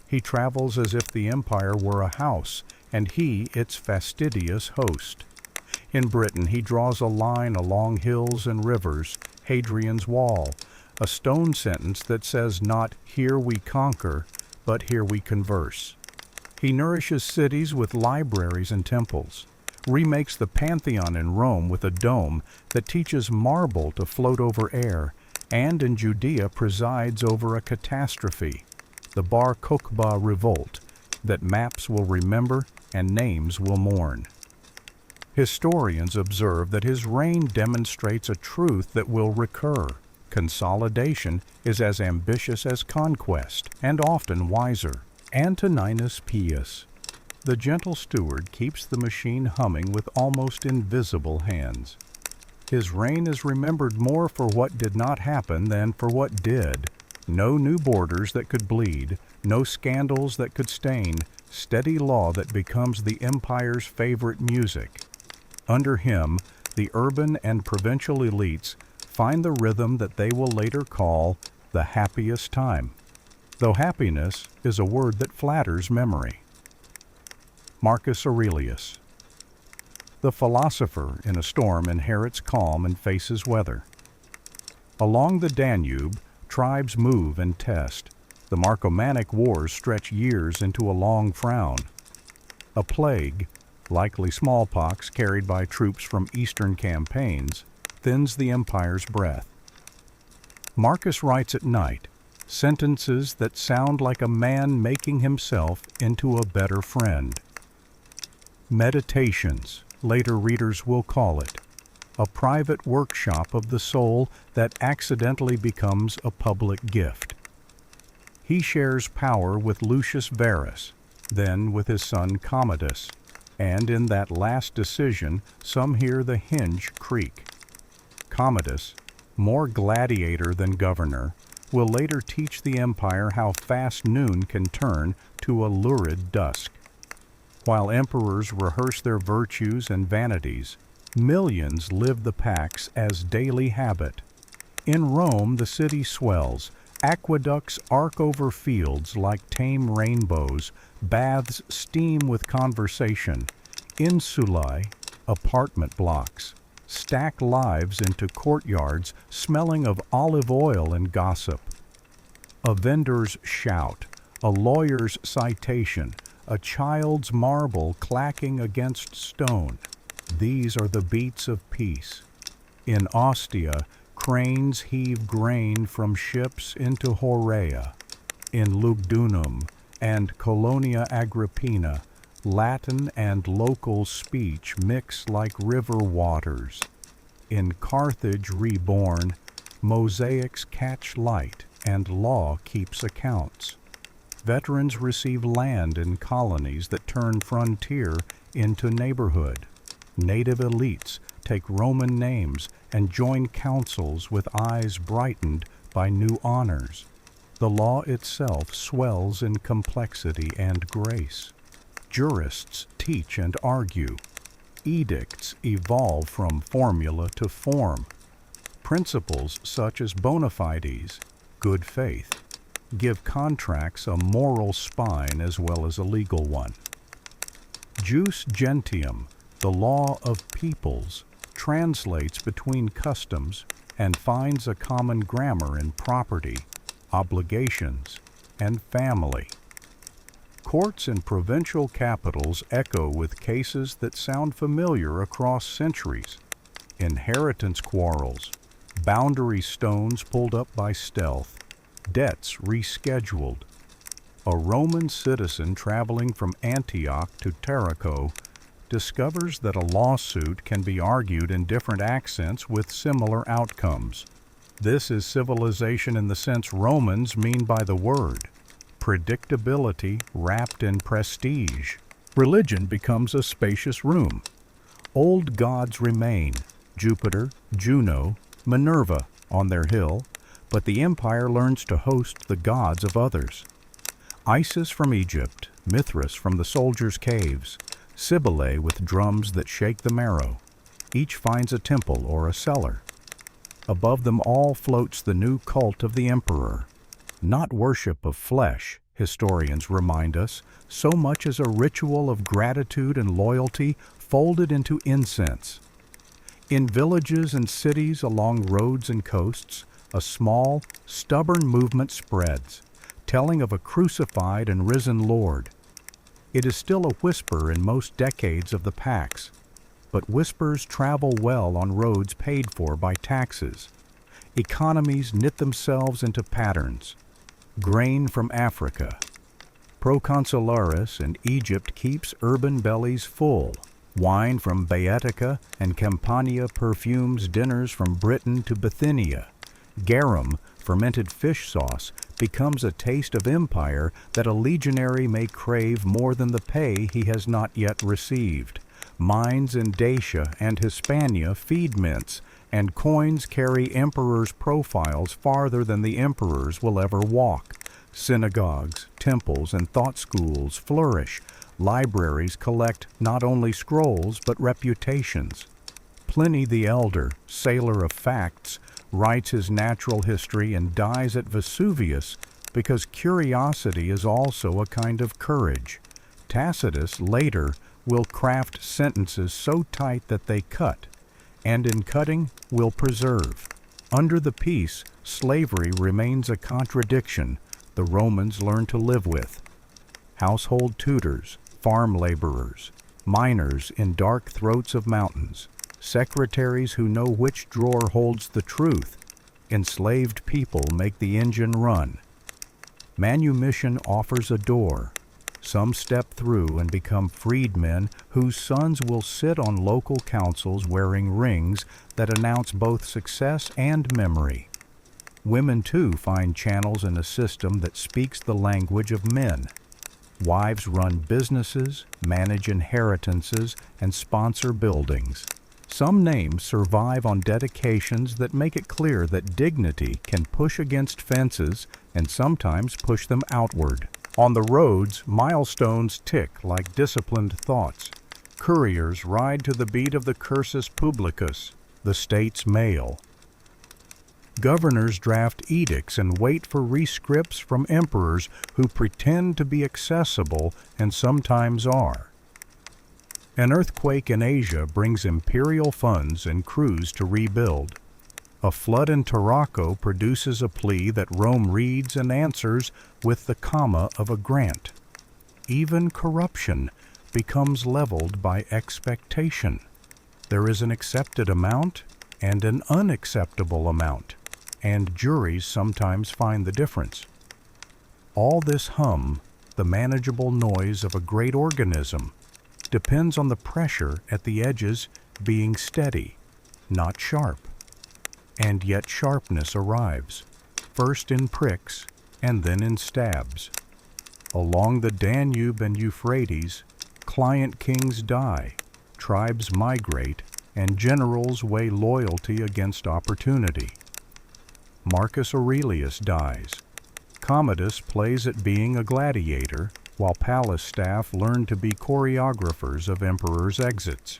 Speaker 1: He travels as if the empire were a house, and he its fastidious host. In Britain he draws a line along hills and rivers, Hadrian's Wall, a stone sentence that says not "here we conquer," but "here we converse." He nourishes cities with libraries and temples, remakes the Pantheon in Rome with a dome that teaches marble to float over air, and in Judea presides over a catastrophe, the Bar Kokhba revolt, that maps will remember and names will mourn. Historians observe that his reign demonstrates a truth that will recur. Consolidation is as ambitious as conquest, and often wiser. Antoninus Pius. The gentle steward keeps the machine humming with almost invisible hands. His reign is remembered more for what did not happen than for what did. No new borders that could bleed, no scandals that could stain, steady law that becomes the empire's favorite music. Under him, the urban and provincial elites find the rhythm that they will later call the happiest time, though happiness is a word that flatters memory. Marcus Aurelius. The philosopher in a storm inherits calm and faces weather. Along the Danube, tribes move and test. The Marcomannic Wars stretch years into a long frown. A plague, likely smallpox carried by troops from eastern campaigns, thins the empire's breath. Marcus writes at night, sentences that sound like a man making himself into a better friend. Meditations, later readers will call it, a private workshop of the soul that accidentally becomes a public gift. He shares power with Lucius Verus, then with his son Commodus, and in that last decision some hear the hinge creak. Commodus, more gladiator than governor, will later teach the empire how fast noon can turn to a lurid dusk. While emperors rehearse their virtues and vanities, millions live the pax as daily habit. In Rome the city swells, aqueducts arc over fields like tame rainbows, baths steam with conversation, insulae, apartment blocks, stack lives into courtyards smelling of olive oil and gossip. A vendor's shout, a lawyer's citation, a child's marble clacking against stone. These are the beats of peace. In Ostia, cranes heave grain from ships into Horea. In Lugdunum and Colonia Agrippina, Latin and local speech mix like river waters. In Carthage reborn, mosaics catch light and law keeps accounts. Veterans receive land in colonies that turn frontier into neighborhood. Native elites take Roman names and join councils with eyes brightened by new honors. The law itself swells in complexity and grace. Jurists teach and argue. Edicts evolve from formula to form. Principles such as bona fides, good faith, give contracts a moral spine as well as a legal one. Jus gentium, the law of peoples, translates between customs and finds a common grammar in property, obligations, and family. Courts in provincial capitals echo with cases that sound familiar across centuries. Inheritance quarrels, boundary stones pulled up by stealth, debts rescheduled. A Roman citizen traveling from Antioch to Tarraco discovers that a lawsuit can be argued in different accents with similar outcomes. This is civilization in the sense Romans mean by the word, predictability wrapped in prestige. Religion becomes a spacious room. Old gods remain, Jupiter, Juno, Minerva on their hill, but the empire learns to host the gods of others. Isis from Egypt, Mithras from the soldiers' caves, Cybele with drums that shake the marrow. Each finds a temple or a cellar. Above them all floats the new cult of the emperor. Not worship of flesh, historians remind us, so much as a ritual of gratitude and loyalty folded into incense. In villages and cities along roads and coasts, a small, stubborn movement spreads, telling of a crucified and risen Lord. It is still a whisper in most decades of the Pax, but whispers travel well on roads paid for by taxes. Economies knit themselves into patterns. Grain from Africa. Proconsularis in Egypt keeps urban bellies full. Wine from Baetica and Campania perfumes dinners from Britain to Bithynia. Garum, fermented fish sauce, becomes a taste of empire that a legionary may crave more than the pay he has not yet received. Mines in Dacia and Hispania feed mints, and coins carry emperors' profiles farther than the emperors will ever walk. Synagogues, temples, and thought schools flourish. Libraries collect not only scrolls but reputations. Pliny the Elder, sailor of facts, writes his natural history and dies at Vesuvius because curiosity is also a kind of courage. Tacitus later will craft sentences so tight that they cut, and in cutting will preserve. Under the peace, slavery remains a contradiction the Romans learn to live with. Household tutors, farm laborers, miners in dark throats of mountains, secretaries who know which drawer holds the truth. Enslaved people make the engine run. Manumission offers a door. Some step through and become freedmen whose sons will sit on local councils wearing rings that announce both success and memory. Women, too, find channels in a system that speaks the language of men. Wives run businesses, manage inheritances, and sponsor buildings. Some names survive on dedications that make it clear that dignity can push against fences and sometimes push them outward. On the roads, milestones tick like disciplined thoughts. Couriers ride to the beat of the cursus publicus, the state's mail. Governors draft edicts and wait for rescripts from emperors who pretend to be accessible and sometimes are. An earthquake in Asia brings imperial funds and crews to rebuild. A flood in Tarraco produces a plea that Rome reads and answers with the comma of a grant. Even corruption becomes leveled by expectation. There is an accepted amount and an unacceptable amount, and juries sometimes find the difference. All this hum, the manageable noise of a great organism, depends on the pressure at the edges being steady, not sharp. And yet sharpness arrives, first in pricks and then in stabs. Along the Danube and Euphrates, client kings die, tribes migrate, and generals weigh loyalty against opportunity. Marcus Aurelius dies. Commodus plays at being a gladiator, while palace staff learn to be choreographers of emperors' exits.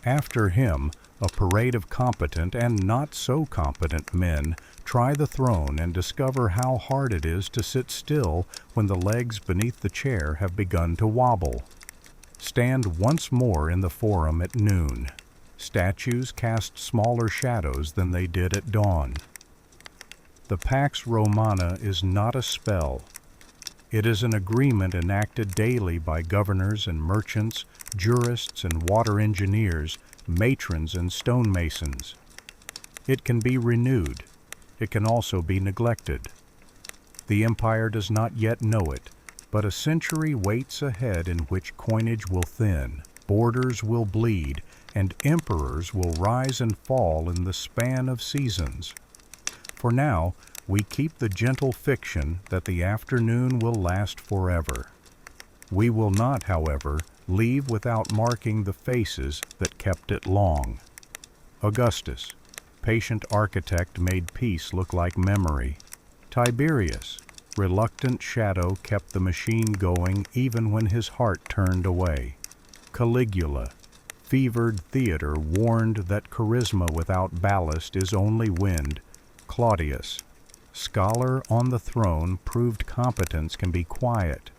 Speaker 1: After him, a parade of competent and not so competent men try the throne and discover how hard it is to sit still when the legs beneath the chair have begun to wobble. Stand once more in the forum at noon. Statues cast smaller shadows than they did at dawn. The Pax Romana is not a spell. It is an agreement enacted daily by governors and merchants, jurists and water engineers, matrons and stonemasons. It can be renewed. It can also be neglected. The empire does not yet know it, but a century waits ahead in which coinage will thin, borders will bleed, and emperors will rise and fall in the span of seasons. For now, we keep the gentle fiction that the afternoon will last forever. We will not, however, leave without marking the faces that kept it long. Augustus, patient architect, made peace look like memory. Tiberius, reluctant shadow, kept the machine going even when his heart turned away. Caligula, fevered theater, warned that charisma without ballast is only wind. Claudius, scholar on the throne, proved competence can be quiet.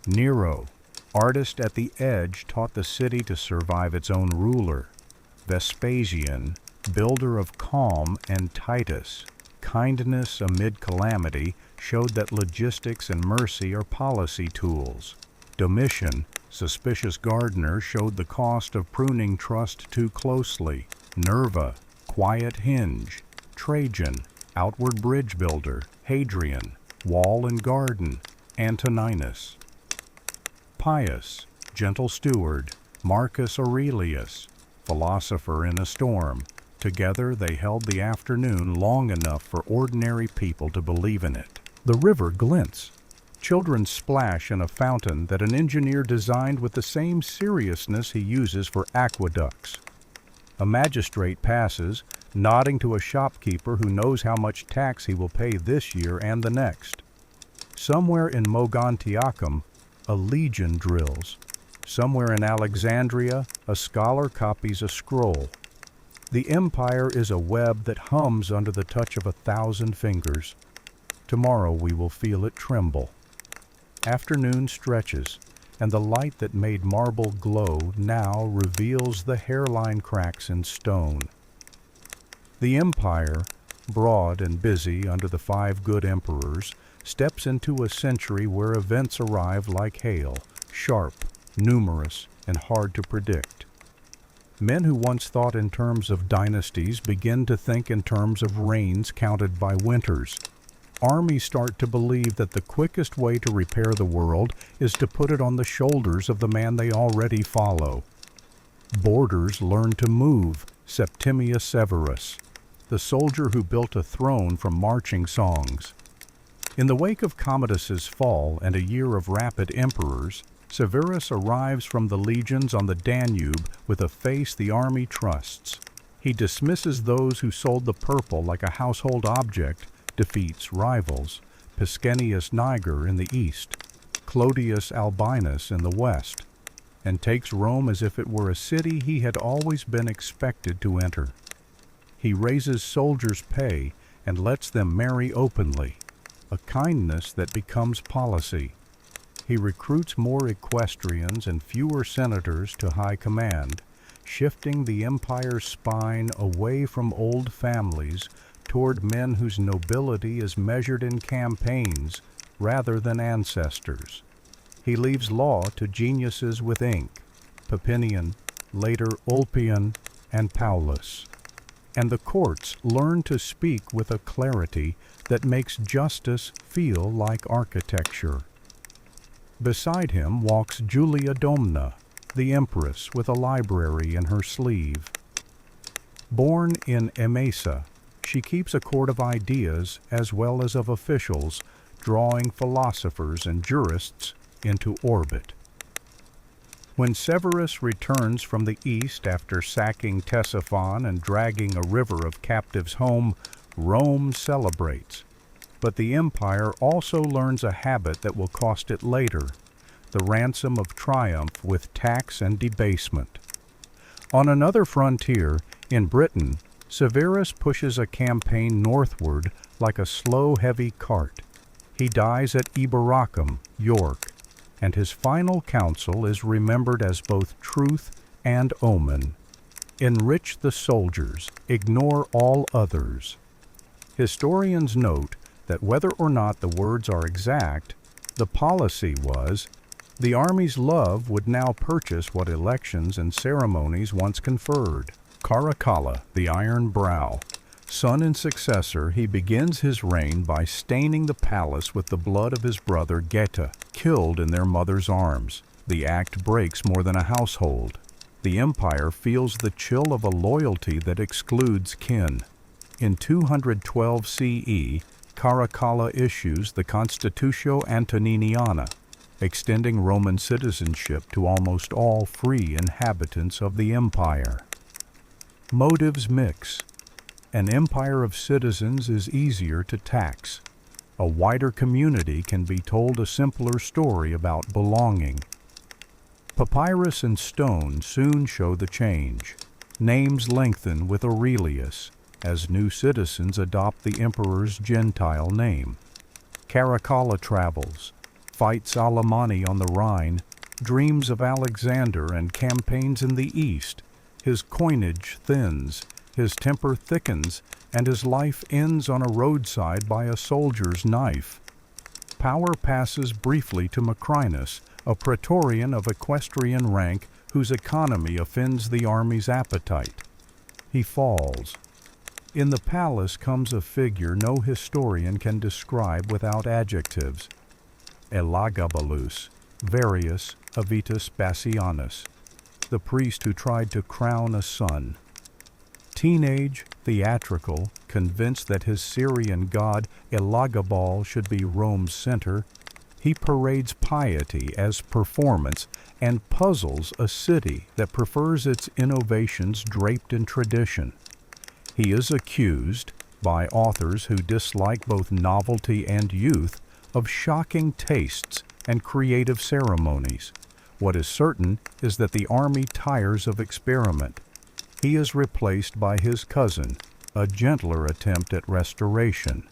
Speaker 1: Nero, artist at the edge, taught the city to survive its own ruler. Vespasian, builder of calm, and Titus, kindness amid calamity, showed that logistics and mercy are policy tools. Domitian, suspicious gardener, showed the cost of pruning trust too closely. Nerva, quiet hinge. Trajan, outward bridge builder. Hadrian, wall and garden. Antoninus, Pius, gentle steward. Marcus Aurelius, philosopher in a storm. Together they held the afternoon long enough for ordinary people to believe in it. The river glints. Children splash in a fountain that an engineer designed with the same seriousness he uses for aqueducts. A magistrate passes, nodding to a shopkeeper who knows how much tax he will pay this year and the next. Somewhere in Mogontiacum, a legion drills. Somewhere in Alexandria, a scholar copies a scroll. The empire is a web that hums under the touch of 1,000 fingers. Tomorrow we will feel it tremble. Afternoon stretches, and the light that made marble glow now reveals the hairline cracks in stone. The empire, broad and busy under the 5 good emperors, steps into a century where events arrive like hail, sharp, numerous, and hard to predict. Men who once thought in terms of dynasties begin to think in terms of reigns counted by winters. Armies start to believe that the quickest way to repair the world is to put it on the shoulders of the man they already follow. Borders learn to move. Septimius Severus, the soldier who built a throne from marching songs. In the wake of Commodus's fall and a year of rapid emperors, Severus arrives from the legions on the Danube with a face the army trusts. He dismisses those who sold the purple like a household object, defeats rivals, Pescennius Niger in the east, Clodius Albinus in the west, and takes Rome as if it were a city he had always been expected to enter. He raises soldiers' pay and lets them marry openly, a kindness that becomes policy. He recruits more equestrians and fewer senators to high command, shifting the empire's spine away from old families toward men whose nobility is measured in campaigns rather than ancestors. He leaves law to geniuses with ink, Papinian, later Ulpian, and Paulus. And the courts learn to speak with a clarity that makes justice feel like architecture. Beside him walks Julia Domna, the empress with a library in her sleeve. Born in Emesa, she keeps a court of ideas as well as of officials, drawing philosophers and jurists into orbit. When Severus returns from the east after sacking Ctesiphon and dragging a river of captives home, Rome celebrates. But the empire also learns a habit that will cost it later, the ransom of triumph with tax and debasement. On another frontier, in Britain, Severus pushes a campaign northward like a slow, heavy cart. He dies at Eboracum, York, and his final counsel is remembered as both truth and omen. Enrich the soldiers, ignore all others. Historians note that whether or not the words are exact, the policy was, the army's love would now purchase what elections and ceremonies once conferred. Caracalla, the Iron Brow, Son and successor, he begins his reign by staining the palace with the blood of his brother Geta, killed in their mother's arms. The act breaks more than a household. The empire feels the chill of a loyalty that excludes kin. In 212 CE, Caracalla issues the Constitutio Antoniniana, extending Roman citizenship to almost all free inhabitants of the empire. Motives mix. An empire of citizens is easier to tax. A wider community can be told a simpler story about belonging. Papyrus and stone soon show the change. Names lengthen with Aurelius, as new citizens adopt the emperor's Gentile name. Caracalla travels, fights Alemanni on the Rhine, dreams of Alexander and campaigns in the East. His coinage thins, his temper thickens, and his life ends on a roadside by a soldier's knife. Power passes briefly to Macrinus, a praetorian of equestrian rank whose economy offends the army's appetite. He falls. In the palace comes a figure no historian can describe without adjectives. Elagabalus, Varius Avitus Bassianus, the priest who tried to crown a son. Teenage, theatrical, convinced that his Syrian god Elagabal should be Rome's center, he parades piety as performance and puzzles a city that prefers its innovations draped in tradition. He is accused, by authors who dislike both novelty and youth, of shocking tastes and creative ceremonies. What is certain is that the army tires of experiment. He is replaced by his cousin, a gentler attempt at restoration.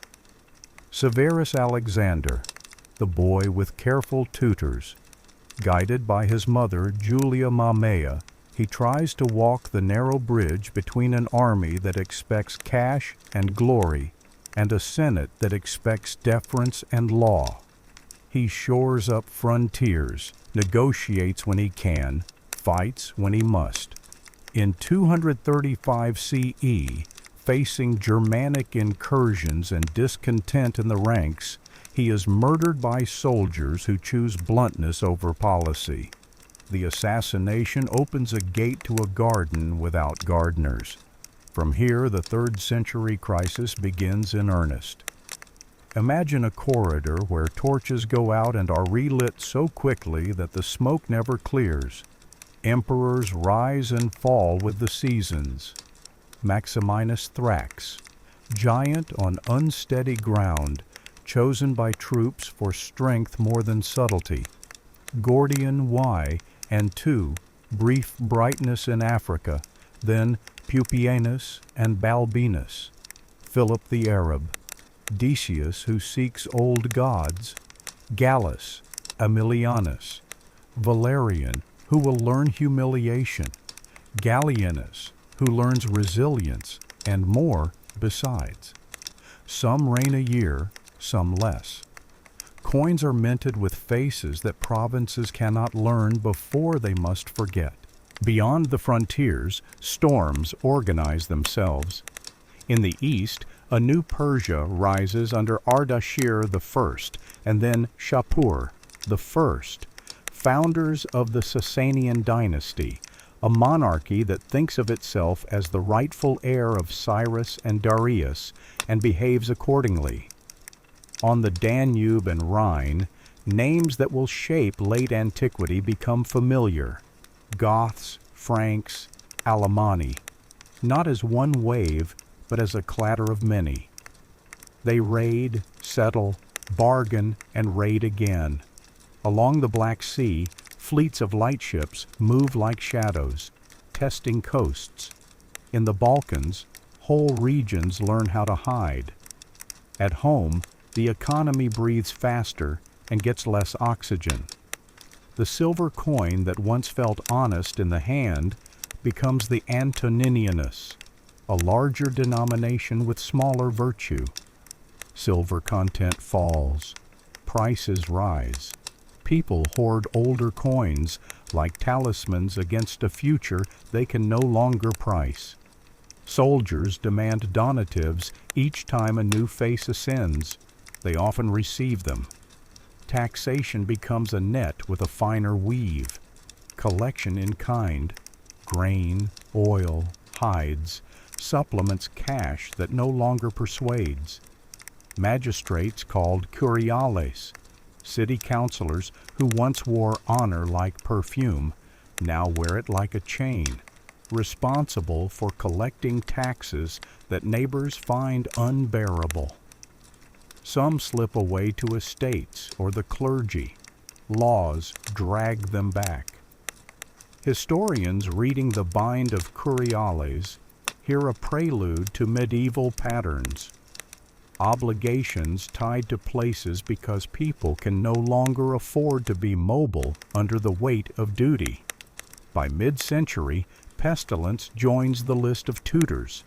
Speaker 1: Severus Alexander, the boy with careful tutors. Guided by his mother, Julia Mammea, he tries to walk the narrow bridge between an army that expects cash and glory and a Senate that expects deference and law. He shores up frontiers, negotiates when he can, fights when he must. In 235 CE, facing Germanic incursions and discontent in the ranks, he is murdered by soldiers who choose bluntness over policy. The assassination opens a gate to a garden without gardeners. From here, the 3rd century crisis begins in earnest. Imagine a corridor where torches go out and are relit so quickly that the smoke never clears. Emperors rise and fall with the seasons. Maximinus Thrax, giant on unsteady ground, chosen by troops for strength more than subtlety. Gordian Y, and 2, brief brightness in Africa, then Pupienus and Balbinus. Philip the Arab, Decius who seeks old gods, Gallus, Aemilianus, Valerian who will learn humiliation, Gallienus who learns resilience, and more besides. Some reign a year, some less. Coins are minted with faces that provinces cannot learn before they must forget. Beyond the frontiers, storms organize themselves. In the east, a new Persia rises under Ardashir I, and then Shapur I, founders of the Sasanian dynasty, a monarchy that thinks of itself as the rightful heir of Cyrus and Darius and behaves accordingly. On the Danube and Rhine, names that will shape late antiquity become familiar. Goths, Franks, Alemanni, not as one wave, but as a clatter of many. They raid, settle, bargain, and raid again. Along the Black Sea, fleets of lightships move like shadows, testing coasts. In the Balkans, whole regions learn how to hide. At home, the economy breathes faster and gets less oxygen. The silver coin that once felt honest in the hand becomes the Antoninianus, a larger denomination with smaller virtue. Silver content falls. Prices rise. People hoard older coins like talismans against a future they can no longer price. Soldiers demand donatives each time a new face ascends. They often receive them. Taxation becomes a net with a finer weave. Collection in kind, grain, oil, hides, supplements cash that no longer persuades. Magistrates called curiales, city councilors who once wore honor like perfume, now wear it like a chain, responsible for collecting taxes that neighbors find unbearable. Some slip away to estates or the clergy. Laws drag them back. Historians reading the Bind of Curiales hear a prelude to medieval patterns. Obligations tied to places because people can no longer afford to be mobile under the weight of duty. By mid-century, pestilence joins the list of tutors.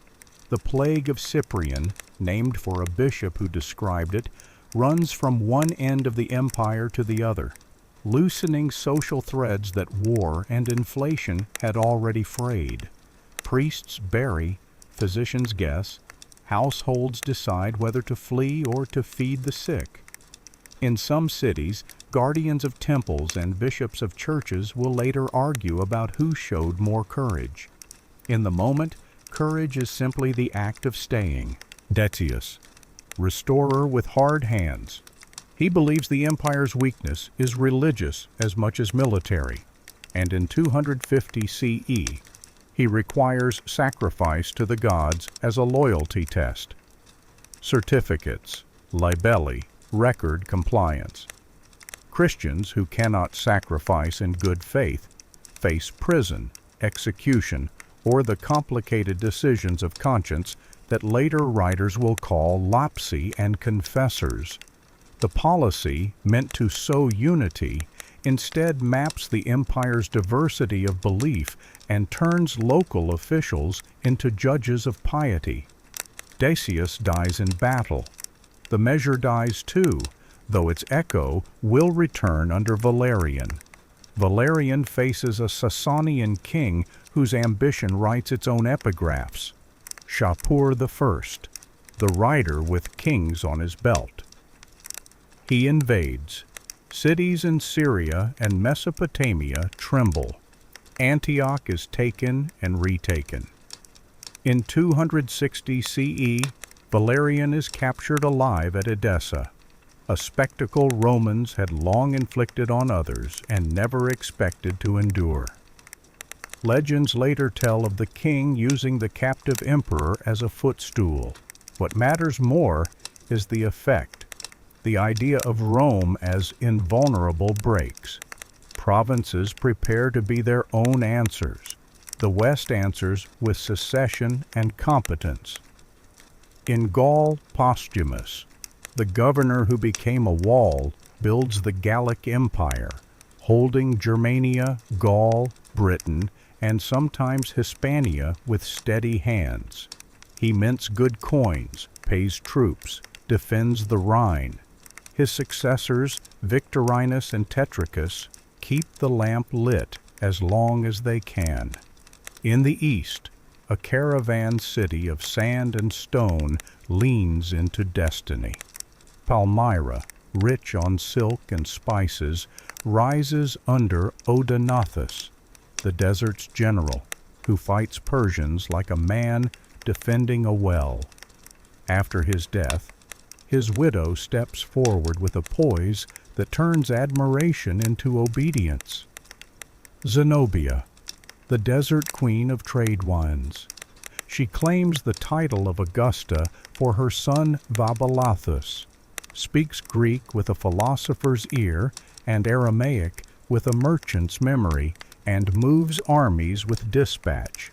Speaker 1: The plague of Cyprian, named for a bishop who described it, runs from one end of the empire to the other, loosening social threads that war and inflation had already frayed. Priests bury, physicians guess, households decide whether to flee or to feed the sick. In some cities, guardians of temples and bishops of churches will later argue about who showed more courage. In the moment, courage is simply the act of staying. Decius, restorer with hard hands. He believes the empire's weakness is religious as much as military, and in 250 CE, he requires sacrifice to the gods as a loyalty test. Certificates, libelli, record compliance. Christians who cannot sacrifice in good faith face prison, execution, or the complicated decisions of conscience that later writers will call lapsi and confessors. The policy, meant to sow unity, instead maps the empire's diversity of belief and turns local officials into judges of piety. Decius dies in battle. The measure dies too, though its echo will return under Valerian. Valerian faces a Sasanian king whose ambition writes its own epigraphs. Shapur I, the rider with kings on his belt. He invades. Cities in Syria and Mesopotamia tremble. Antioch is taken and retaken. In 260 CE, Valerian is captured alive at Edessa, a spectacle Romans had long inflicted on others and never expected to endure. Legends later tell of the king using the captive emperor as a footstool. What matters more is the effect. The idea of Rome as invulnerable breaks. Provinces prepare to be their own answers. The West answers with secession and competence. In Gaul, Postumus, the governor who became a wall, builds the Gallic Empire, holding Germania, Gaul, Britain, and sometimes Hispania with steady hands. He mints good coins, pays troops, defends the Rhine. His successors, Victorinus and Tetricus, keep the lamp lit as long as they can. In the east, a caravan city of sand and stone leans into destiny. Palmyra, rich on silk and spices, rises under Odenathus, the desert's general, who fights Persians like a man defending a well. After his death, his widow steps forward with a poise that turns admiration into obedience. Zenobia, the desert queen of trade winds. She claims the title of Augusta for her son Vabalathus, speaks Greek with a philosopher's ear and Aramaic with a merchant's memory, and moves armies with dispatch.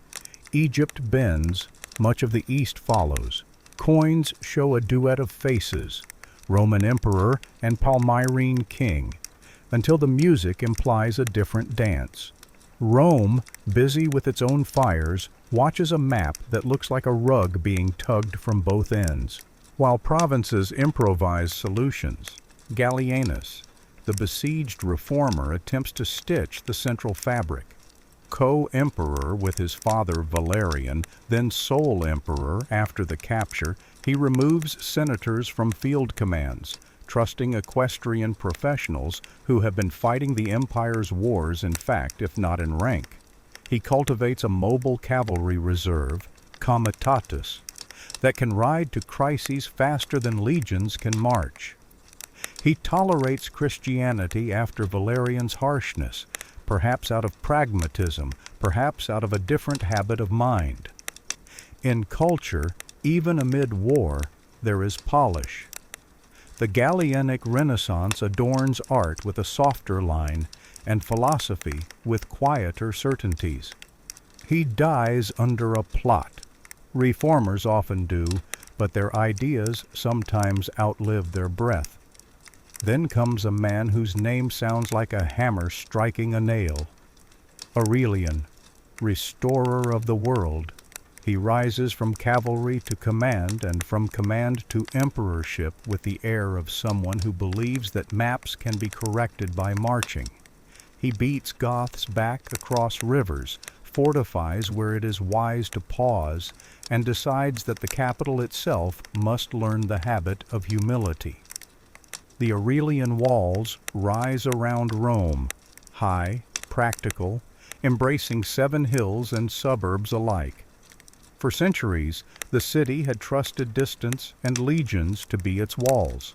Speaker 1: Egypt bends, much of the East follows. Coins show a duet of faces, Roman emperor and Palmyrene king, until the music implies a different dance. Rome, busy with its own fires, watches a map that looks like a rug being tugged from both ends, while provinces improvise solutions. Gallienus, the besieged reformer, attempts to stitch the central fabric. co-emperor with his father Valerian, then sole emperor after the capture, he removes senators from field commands, trusting equestrian professionals who have been fighting the empire's wars in fact, if not in rank. He cultivates a mobile cavalry reserve, comitatus, that can ride to crises faster than legions can march. He tolerates Christianity after Valerian's harshness, perhaps out of pragmatism, perhaps out of a different habit of mind. In culture, even amid war, there is polish. The Gallienic Renaissance adorns art with a softer line, and philosophy with quieter certainties. He dies under a plot. Reformers often do, but their ideas sometimes outlive their breath. Then comes a man whose name sounds like a hammer striking a nail. Aurelian, restorer of the world. He rises from cavalry to command and from command to emperorship with the air of someone who believes that maps can be corrected by marching. He beats Goths back across rivers, fortifies where it is wise to pause, and decides that the capital itself must learn the habit of humility. The Aurelian walls rise around Rome, high, practical, embracing 7 hills and suburbs alike. For centuries, the city had trusted distance and legions to be its walls.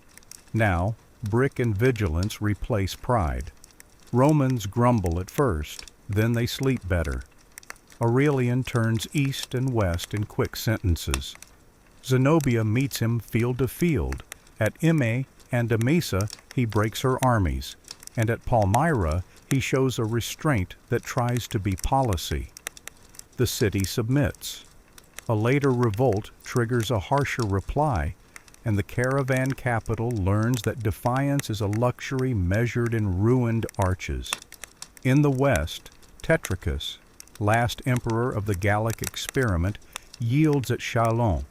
Speaker 1: Now, brick and vigilance replace pride. Romans grumble at first, then they sleep better. Aurelian turns east and west in quick sentences. Zenobia meets him field to field. At Emmae and Emesa, he breaks her armies, and at Palmyra, he shows a restraint that tries to be policy. The city submits. A later revolt triggers a harsher reply, and the caravan capital learns that defiance is a luxury measured in ruined arches. In the west, Tetricus, last emperor of the Gallic experiment, yields at Chalons.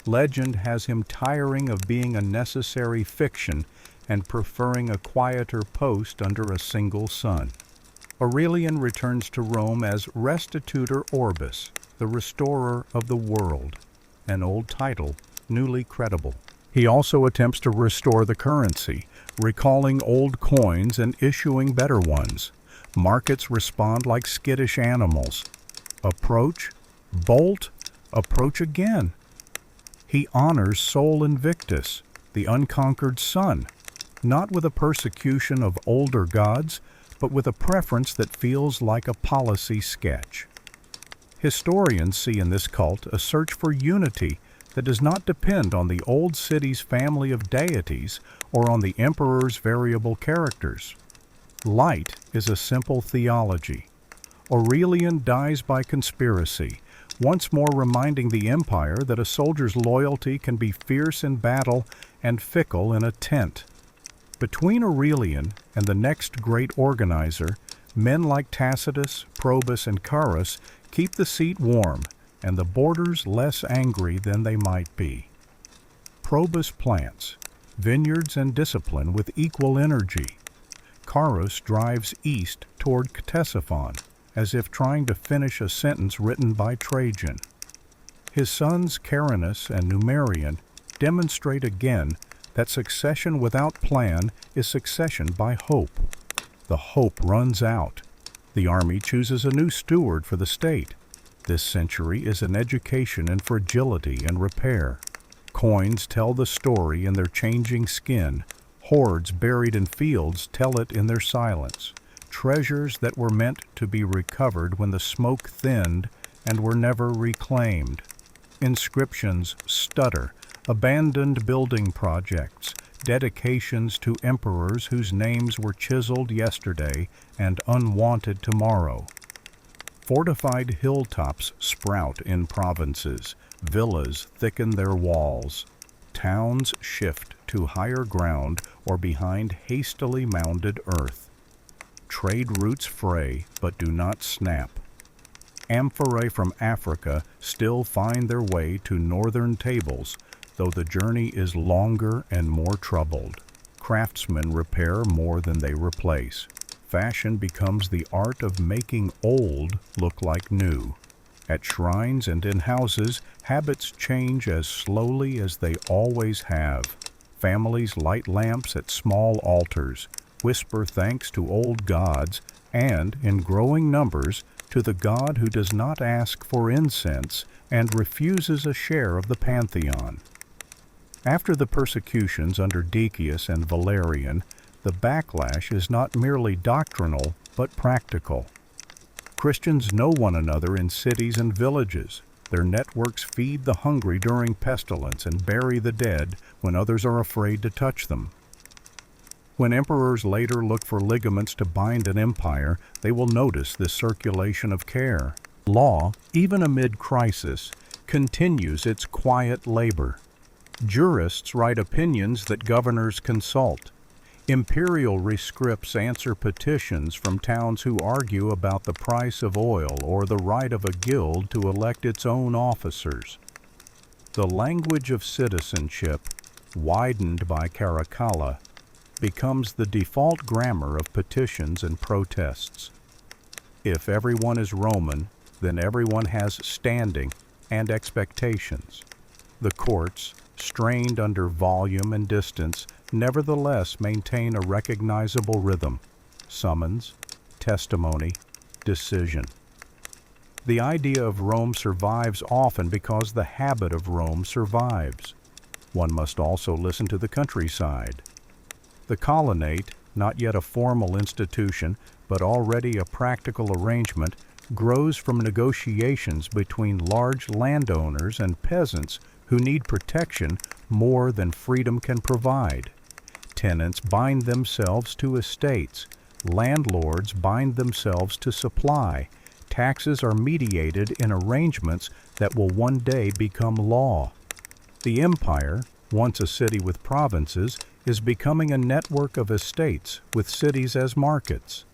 Speaker 1: Legend has him tiring of being a necessary fiction and preferring a quieter post under a single sun. Aurelian returns to Rome as Restitutor Orbis, the restorer of the world, an old title, newly credible. He also attempts to restore the currency, recalling old coins and issuing better ones. Markets respond like skittish animals. Approach, bolt, approach again. He honors Sol Invictus, the unconquered sun, not with a persecution of older gods, but with a preference that feels like a policy sketch. Historians see in this cult a search for unity that does not depend on the old city's family of deities or on the emperor's variable characters. Light is a simple theology. Aurelian dies by conspiracy, once more reminding the empire that a soldier's loyalty can be fierce in battle and fickle in a tent. Between Aurelian and the next great organizer, men like Tacitus, Probus, and Carus keep the seat warm and the borders less angry than they might be. Probus plants, vineyards and discipline with equal energy. Carus drives east toward Ctesiphon, as if trying to finish a sentence written by Trajan. His sons Carinus and Numerian demonstrate again that succession without plan is succession by hope. The hope runs out. The army chooses a new steward for the state. This century is an education in fragility and repair. Coins tell the story in their changing skin. Hoards buried in fields tell it in their silence. Treasures that were meant to be recovered when the smoke thinned and were never reclaimed. Inscriptions stutter, abandoned building projects, dedications to emperors whose names were chiseled yesterday and unwanted tomorrow. Fortified hilltops sprout in provinces, villas thicken their walls. Towns shift to higher ground or behind hastily mounded earth. Trade routes fray but do not snap. Amphorae from Africa still find their way to northern tables, though the journey is longer and more troubled. Craftsmen repair more than they replace. fashion becomes the art of making old look like new. At shrines and in houses, habits change as slowly as they always have. Families light lamps at small altars, whisper thanks to old gods, and, in growing numbers, to the God who does not ask for incense and refuses a share of the pantheon. After the persecutions under Decius and Valerian, the backlash is not merely doctrinal but practical. Christians know one another in cities and villages. Their networks feed the hungry during pestilence and bury the dead when others are afraid to touch them. When emperors later look for ligaments to bind an empire, they will notice this circulation of care. Law, even amid crisis, continues its quiet labor. Jurists write opinions that governors consult. Imperial rescripts answer petitions from towns who argue about the price of oil or the right of a guild to elect its own officers. The language of citizenship, widened by Caracalla, becomes the default grammar of petitions and protests. If everyone is Roman, then everyone has standing and expectations. The courts, strained under volume and distance, nevertheless maintain a recognizable rhythm: summons, testimony, decision. The idea of Rome survives often because the habit of Rome survives. One must also listen to the countryside. The colonate, not yet a formal institution, but already a practical arrangement, grows from negotiations between large landowners and peasants who need protection more than freedom can provide. Tenants bind themselves to estates. Landlords bind themselves to supply. Taxes are mediated in arrangements that will one day become law. The empire, once a city with provinces, is becoming a network of estates with cities as markets.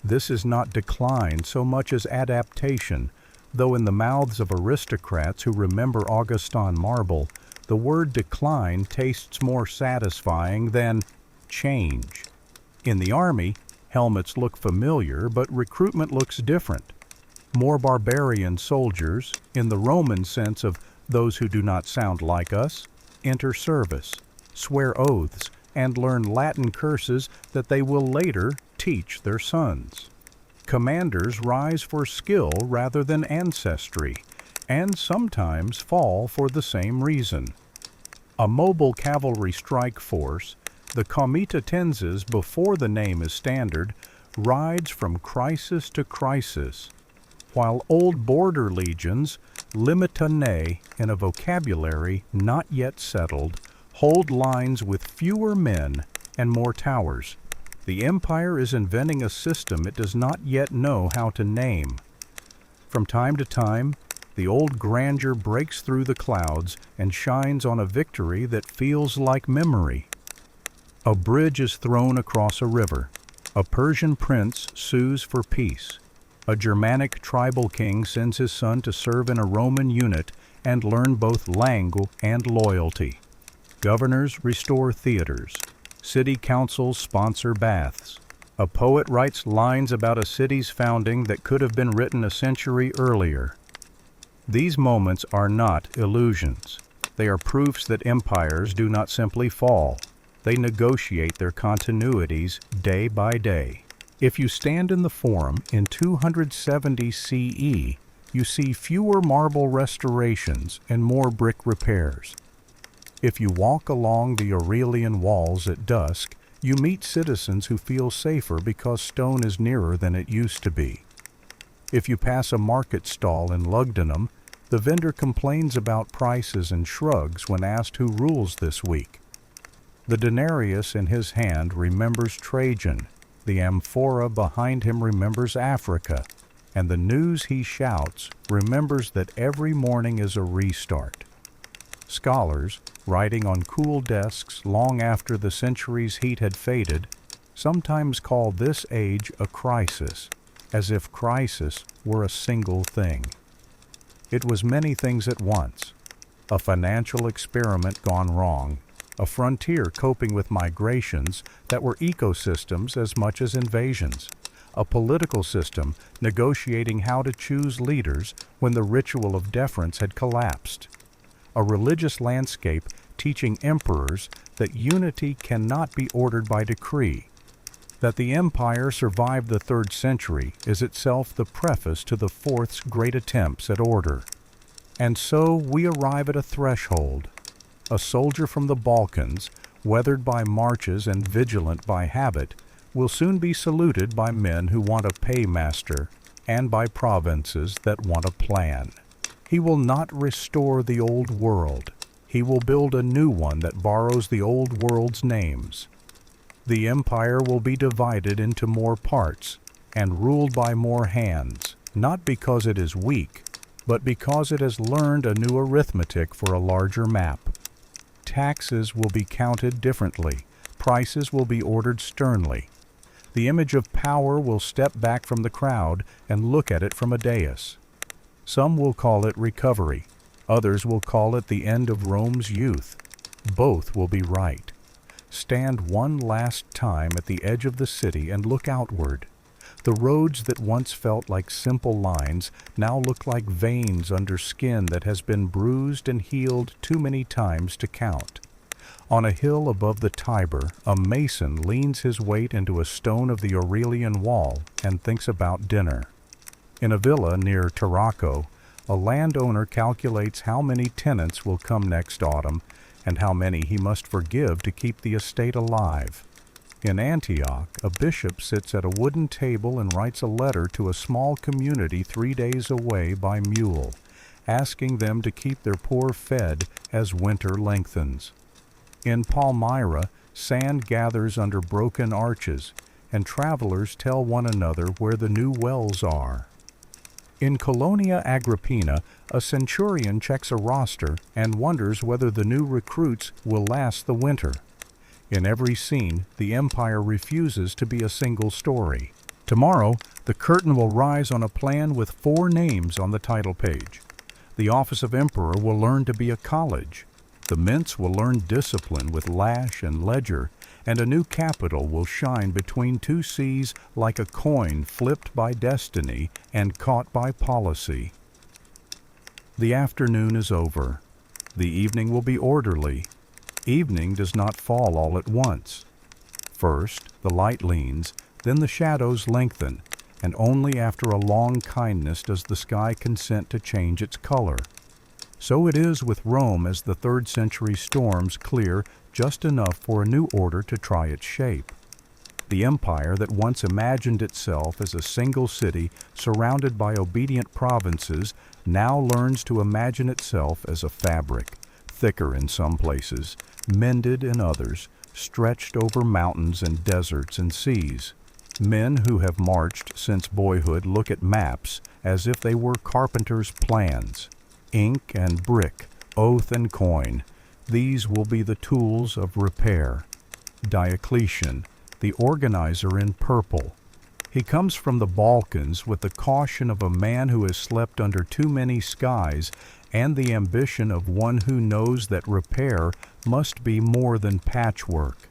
Speaker 1: This is not decline so much as adaptation, though in the mouths of aristocrats who remember Augustan marble, the word decline tastes more satisfying than change. In the army, helmets look familiar, but recruitment looks different. More barbarian soldiers, in the Roman sense of those who do not sound like us, enter service, swear oaths, and learn Latin curses that they will later teach their sons. Commanders rise for skill rather than ancestry, and sometimes fall for the same reason. A mobile cavalry strike force, the comitatenses before the name is standard, rides from crisis to crisis, while old border legions, limitanae in a vocabulary not yet settled, hold lines with fewer men and more towers. The empire is inventing a system it does not yet know how to name. From time to time, the old grandeur breaks through the clouds and shines on a victory that feels like memory. A bridge is thrown across a river. A Persian prince sues for peace. A Germanic tribal king sends his son to serve in a Roman unit and learn both langue and loyalty. Governors restore theaters. City councils sponsor baths. A poet writes lines about a city's founding that could have been written a century earlier. These moments are not illusions. They are proofs that empires do not simply fall. They negotiate their continuities day by day. If you stand in the Forum in 270 CE, you see fewer marble restorations and more brick repairs. If you walk along the Aurelian walls at dusk, you meet citizens who feel safer because stone is nearer than it used to be. If you pass a market stall in Lugdunum, the vendor complains about prices and shrugs when asked who rules this week. The denarius in his hand remembers Trajan, the amphora behind him remembers Africa, and the news he shouts remembers that every morning is a restart. Scholars, writing on cool desks long after the century's heat had faded, sometimes call this age a crisis, as if crisis were a single thing. It was many things at once: a financial experiment gone wrong, a frontier coping with migrations that were ecosystems as much as invasions, a political system negotiating how to choose leaders when the ritual of deference had collapsed, a religious landscape teaching emperors that unity cannot be ordered by decree. That the empire survived the 3rd century is itself the preface to the 4th's great attempts at order. And so we arrive at a threshold. A soldier from the Balkans, weathered by marches and vigilant by habit, will soon be saluted by men who want a paymaster and by provinces that want a plan. He will not restore the old world. He will build a new one that borrows the old world's names. The empire will be divided into more parts and ruled by more hands, not because it is weak, but because it has learned a new arithmetic for a larger map. Taxes will be counted differently. Prices will be ordered sternly. The image of power will step back from the crowd and look at it from a dais. Some will call it recovery. Others will call it the end of Rome's youth. Both will be right. Stand one last time at the edge of the city and look outward. The roads that once felt like simple lines now look like veins under skin that has been bruised and healed too many times to count. On a hill above the Tiber, a mason leans his weight into a stone of the Aurelian wall and thinks about dinner. In a villa near Tarraco, a landowner calculates how many tenants will come next autumn and how many he must forgive to keep the estate alive. In Antioch, a bishop sits at a wooden table and writes a letter to a small community 3 days away by mule, asking them to keep their poor fed as winter lengthens. In Palmyra, sand gathers under broken arches, and travelers tell one another where the new wells are. In Colonia Agrippina, a centurion checks a roster and wonders whether the new recruits will last the winter. In every scene, the empire refuses to be a single story. Tomorrow, the curtain will rise on a plan with 4 names on the title page. The office of emperor will learn to be a college. The mints will learn discipline with lash and ledger, and a new capital will shine between 2 seas like a coin flipped by destiny and caught by policy. The afternoon is over. The evening will be orderly. Evening does not fall all at once. First, the light leans, then the shadows lengthen, and only after a long kindness does the sky consent to change its color. So it is with Rome as the 3rd century storms clear just enough for a new order to try its shape. The empire that once imagined itself as a single city surrounded by obedient provinces now learns to imagine itself as a fabric, thicker in some places, mended in others, stretched over mountains and deserts and seas. Men who have marched since boyhood look at maps as if they were carpenters' plans. Ink and brick, oath and coin, these will be the tools of repair. Diocletian, the organizer in purple. He comes from the Balkans with the caution of a man who has slept under too many skies and the ambition of one who knows that repair must be more than patchwork.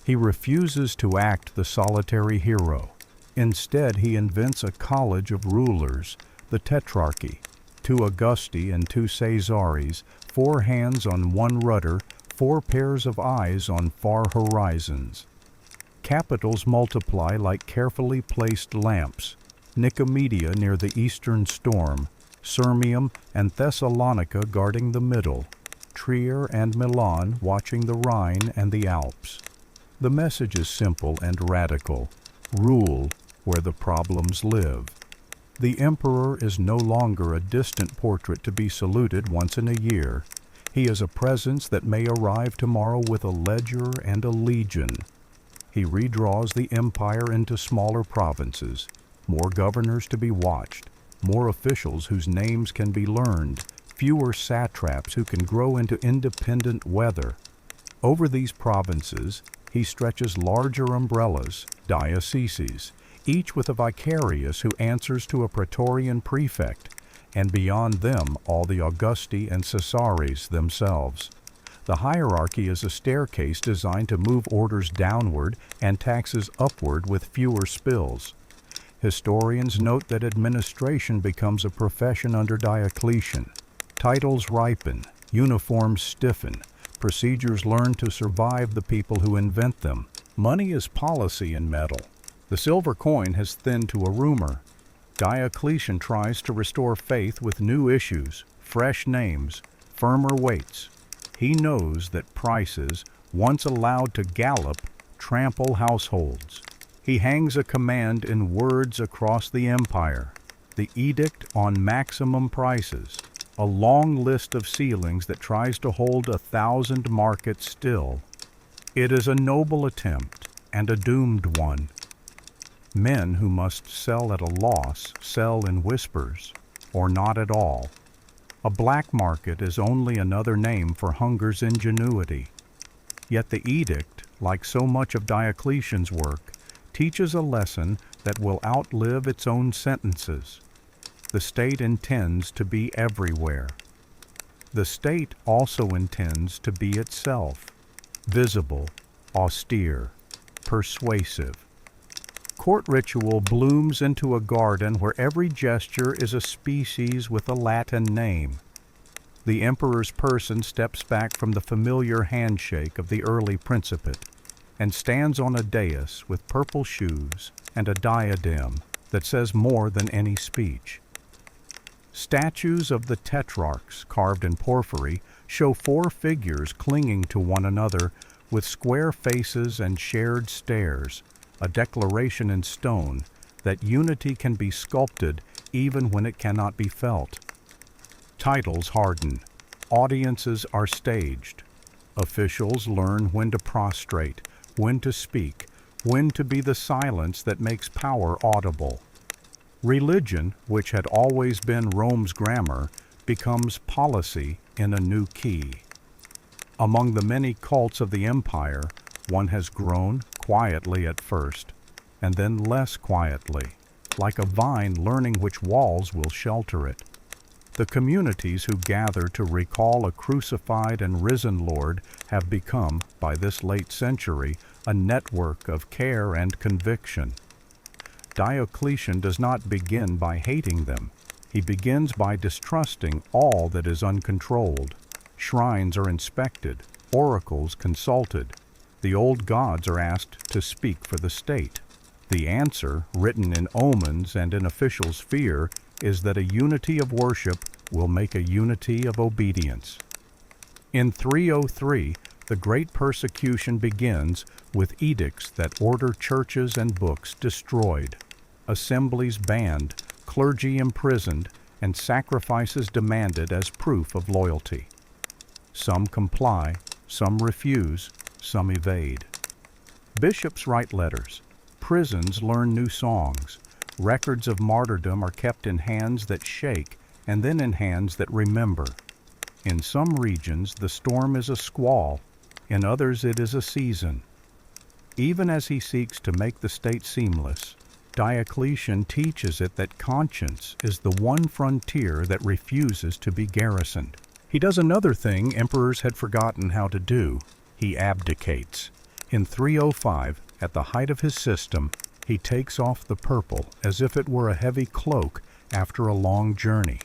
Speaker 1: He refuses to act the solitary hero. Instead, he invents a college of rulers, the Tetrarchy, 2 Augusti and 2 Caesaris, 4 hands on 1 rudder, 4 pairs of eyes on far horizons. Capitals multiply like carefully placed lamps. Nicomedia near the eastern storm, Sirmium and Thessalonica guarding the middle, Trier and Milan watching the Rhine and the Alps. The message is simple and radical. Rule where the problems live. The emperor is no longer a distant portrait to be saluted once in a year. He is a presence that may arrive tomorrow with a ledger and a legion. He redraws the empire into smaller provinces, more governors to be watched, more officials whose names can be learned, fewer satraps who can grow into independent weather. Over these provinces, he stretches larger umbrellas, dioceses, each with a vicarius who answers to a praetorian prefect, and beyond them all the Augusti and Caesares themselves. The hierarchy is a staircase designed to move orders downward and taxes upward with fewer spills. Historians note that administration becomes a profession under Diocletian. Titles ripen, uniforms stiffen, procedures learn to survive the people who invent them. Money is policy in metal. The silver coin has thinned to a rumor. Diocletian tries to restore faith with new issues, fresh names, firmer weights. He knows that prices, once allowed to gallop, trample households. He hangs a command in words across the empire, the edict on maximum prices, a long list of ceilings that tries to hold 1,000 markets still. It is a noble attempt and a doomed one. Men who must sell at a loss sell in whispers, or not at all. A black market is only another name for hunger's ingenuity. Yet the edict, like so much of Diocletian's work, teaches a lesson that will outlive its own sentences. The state intends to be everywhere. The state also intends to be itself, visible, austere, persuasive. Court ritual blooms into a garden where every gesture is a species with a Latin name. The emperor's person steps back from the familiar handshake of the early principate and stands on a dais with purple shoes and a diadem that says more than any speech. Statues of the tetrarchs carved in porphyry show 4 figures clinging to one another with square faces and shared stares, a declaration in stone that unity can be sculpted even when it cannot be felt. Titles harden. Audiences are staged. Officials learn when to prostrate, when to speak, when to be the silence that makes power audible. Religion, which had always been Rome's grammar, becomes policy in a new key. Among the many cults of the empire, one has grown quietly at first, and then less quietly, like a vine learning which walls will shelter it. The communities who gather to recall a crucified and risen Lord have become, by this late century, a network of care and conviction. Diocletian does not begin by hating them. He begins by distrusting all that is uncontrolled. Shrines are inspected, oracles consulted. The old gods are asked to speak for the state. The answer, written in omens and in officials' fear, is that a unity of worship will make a unity of obedience. In 303, the great persecution begins with edicts that order churches and books destroyed, assemblies banned, clergy imprisoned, and sacrifices demanded as proof of loyalty. Some comply, some refuse, some evade. Bishops write letters. Prisons learn new songs. Records of martyrdom are kept in hands that shake and then in hands that remember. In some regions, the storm is a squall. In others, it is a season. Even as he seeks to make the state seamless, Diocletian teaches it that conscience is the one frontier that refuses to be garrisoned. He does another thing emperors had forgotten how to do. He abdicates. In 305, at the height of his system, he takes off the purple as if it were a heavy cloak after a long journey.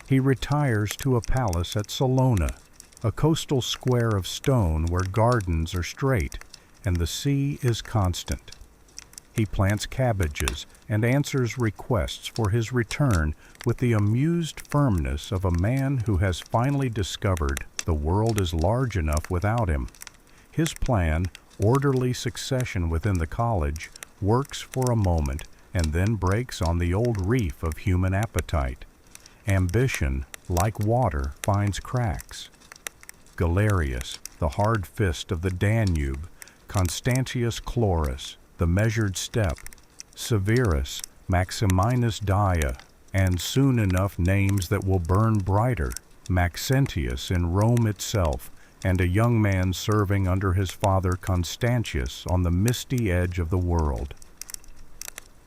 Speaker 1: He retires to a palace at Salona, a coastal square of stone where gardens are straight and the sea is constant. He plants cabbages and answers requests for his return with the amused firmness of a man who has finally discovered the world is large enough without him. His plan, orderly succession within the college, works for a moment and then breaks on the old reef of human appetite. Ambition, like water, finds cracks. Galerius, the hard fist of the Danube, Constantius Chlorus, the measured step, Severus, Maximinus Daia, and soon enough names that will burn brighter, Maxentius in Rome itself, and a young man serving under his father Constantius on the misty edge of the world.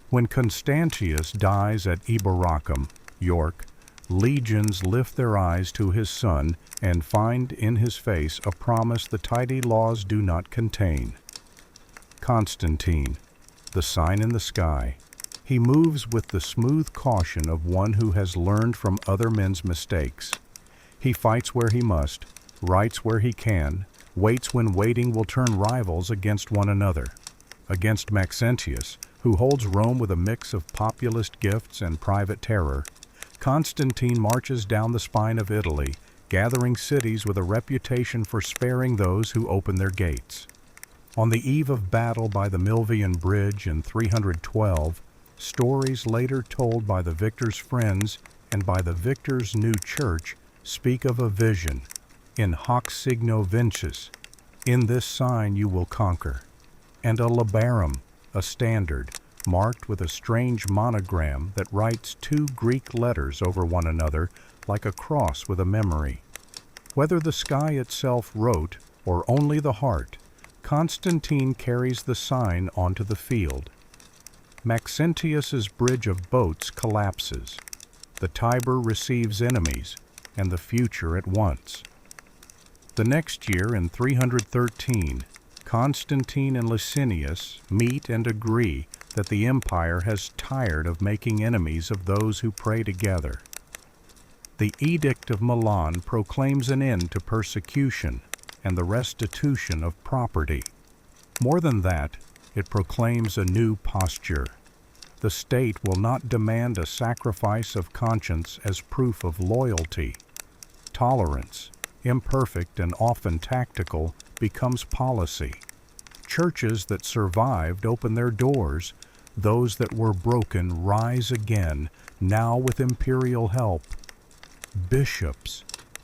Speaker 1: When Constantius dies at Eboracum, York, Legions lift their eyes to his son and find in his face a promise the tidy laws do not contain. Constantine, the sign in the sky. He moves with the smooth caution of one who has learned from other men's mistakes. He fights where he must, writes where he can, waits when waiting will turn rivals against one another. Against Maxentius, who holds Rome with a mix of populist gifts and private terror, Constantine marches down the spine of Italy, gathering cities with a reputation for sparing those who open their gates. On the eve of battle by the Milvian Bridge in 312, stories later told by the victor's friends and by the victor's new church speak of a vision. In hoc signo vinces, in this sign you will conquer. And a labarum, a standard, marked with a strange monogram that writes two Greek letters over one another like a cross with a memory. Whether the sky itself wrote or only the heart, Constantine carries the sign onto the field. Maxentius's bridge of boats collapses. The Tiber receives enemies, and the future at once. The next year, in 313, Constantine and Licinius meet and agree that the empire has tired of making enemies of those who pray together. The Edict of Milan proclaims an end to persecution and the restitution of property. More than that, it proclaims a new posture. The state will not demand a sacrifice of conscience as proof of loyalty. Tolerance, imperfect and often tactical, becomes policy. Churches that survived open their doors. Those that were broken rise again, now with imperial help. Bishops,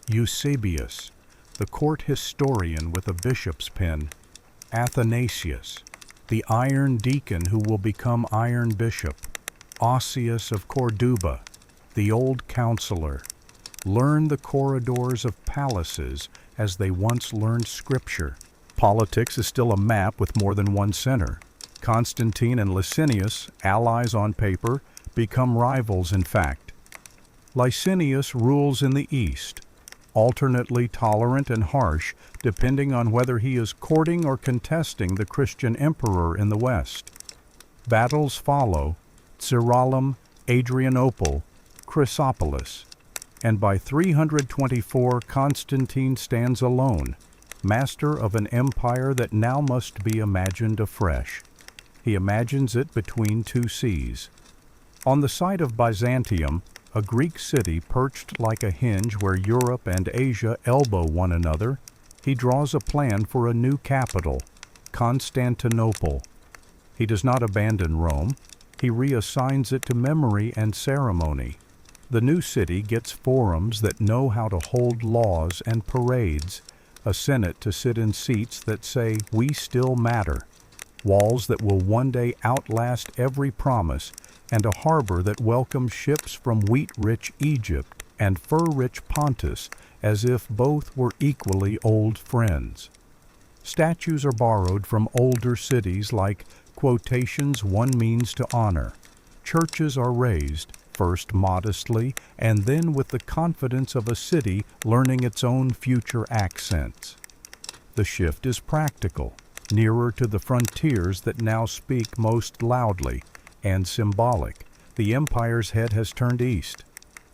Speaker 1: Eusebius, the court historian with a bishop's pen, Athanasius, the iron deacon who will become iron bishop, Osseus of Corduba, the old counselor, learn the corridors of palaces as they once learned scripture. Politics is still a map with more than one center. Constantine and Licinius, allies on paper, become rivals in fact. Licinius rules in the east, alternately tolerant and harsh, depending on whether he is courting or contesting the Christian emperor in the west. Battles follow, Cyralum, Adrianople, Chrysopolis, and by 324 Constantine stands alone, master of an empire that now must be imagined afresh. He imagines it between two seas. On the site of Byzantium, a Greek city perched like a hinge where Europe and Asia elbow one another, he draws a plan for a new capital, Constantinople. He does not abandon Rome. He reassigns it to memory and ceremony. The new city gets forums that know how to hold laws and parades, a senate to sit in seats that say, "We still matter," walls that will one day outlast every promise, and a harbor that welcomes ships from wheat-rich Egypt and fur-rich Pontus as if both were equally old friends. Statues are borrowed from older cities like quotations one means to honor. Churches are raised, first modestly, and then with the confidence of a city learning its own future accents. The shift is practical, nearer to the frontiers that now speak most loudly, and symbolic. The empire's head has turned east.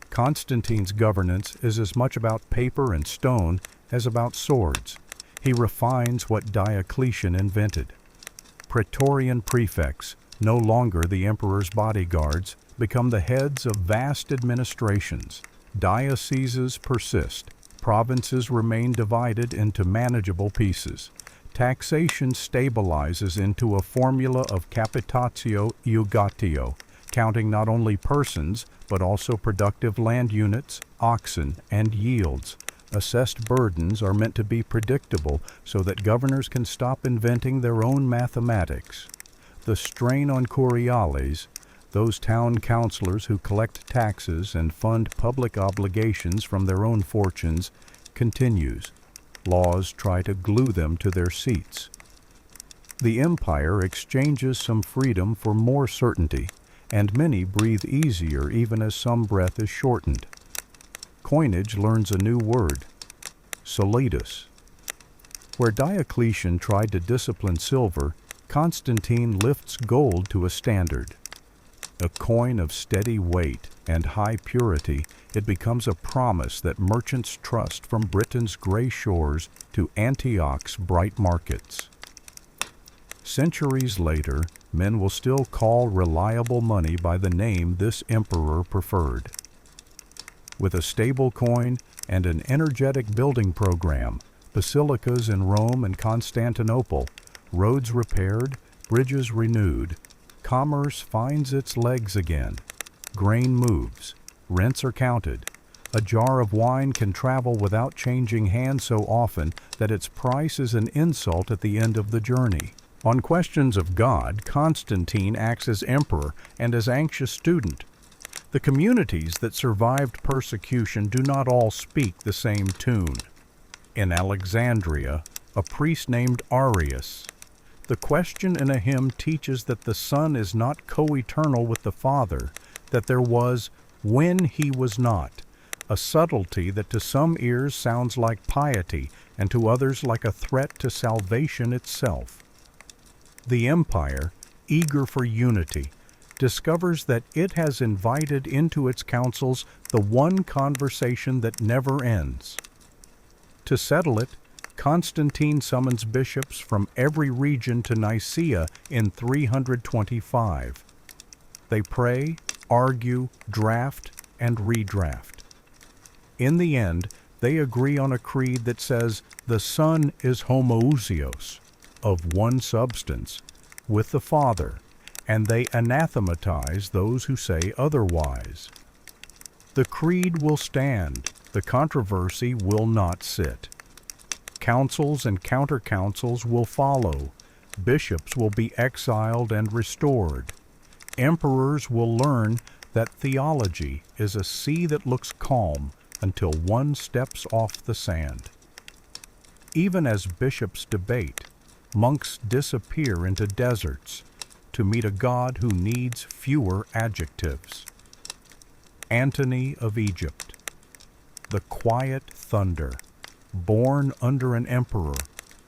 Speaker 1: Constantine's governance is as much about paper and stone as about swords. He refines what Diocletian invented. Praetorian prefects, no longer the emperor's bodyguards, become the heads of vast administrations. Dioceses persist. Provinces remain divided into manageable pieces. Taxation stabilizes into a formula of capitatio iugatio, counting not only persons, but also productive land units, oxen, and yields. Assessed burdens are meant to be predictable so that governors can stop inventing their own mathematics. The strain on curiales, those town councilors who collect taxes and fund public obligations from their own fortunes, continues. Laws try to glue them to their seats. The empire exchanges some freedom for more certainty, and many breathe easier even as some breath is shortened. coinage learns a new word, solidus. Where Diocletian tried to discipline silver, Constantine lifts gold to a standard. A coin of steady weight and high purity, it becomes a promise that merchants trust from Britain's gray shores to Antioch's bright markets. Centuries later, men will still call reliable money by the name this emperor preferred. With a stable coin and an energetic building program, basilicas in Rome and Constantinople, roads repaired, bridges renewed, commerce finds its legs again, grain moves, rents are counted, a jar of wine can travel without changing hands so often that its price is an insult at the end of the journey. On questions of God, Constantine acts as emperor and as anxious student. The communities that survived persecution do not all speak the same tune. In Alexandria, a priest named Arius. The question in a hymn teaches that the Son is not co-eternal with the Father, that there was when he was not, a subtlety that to some ears sounds like piety and to others like a threat to salvation itself. The empire, eager for unity, discovers that it has invited into its councils the one conversation that never ends. To settle it, Constantine summons bishops from every region to Nicaea in 325. They pray, argue, draft, and redraft. In the end, they agree on a creed that says the Son is homoousios, of one substance, with the Father, and they anathematize those who say otherwise. The creed will stand, the controversy will not sit. Councils and counter-councils will follow, bishops will be exiled and restored. Emperors will learn that theology is a sea that looks calm until one steps off the sand. Even as bishops debate, monks disappear into deserts to meet a God who needs fewer adjectives. Antony of Egypt, the quiet thunder, born under an emperor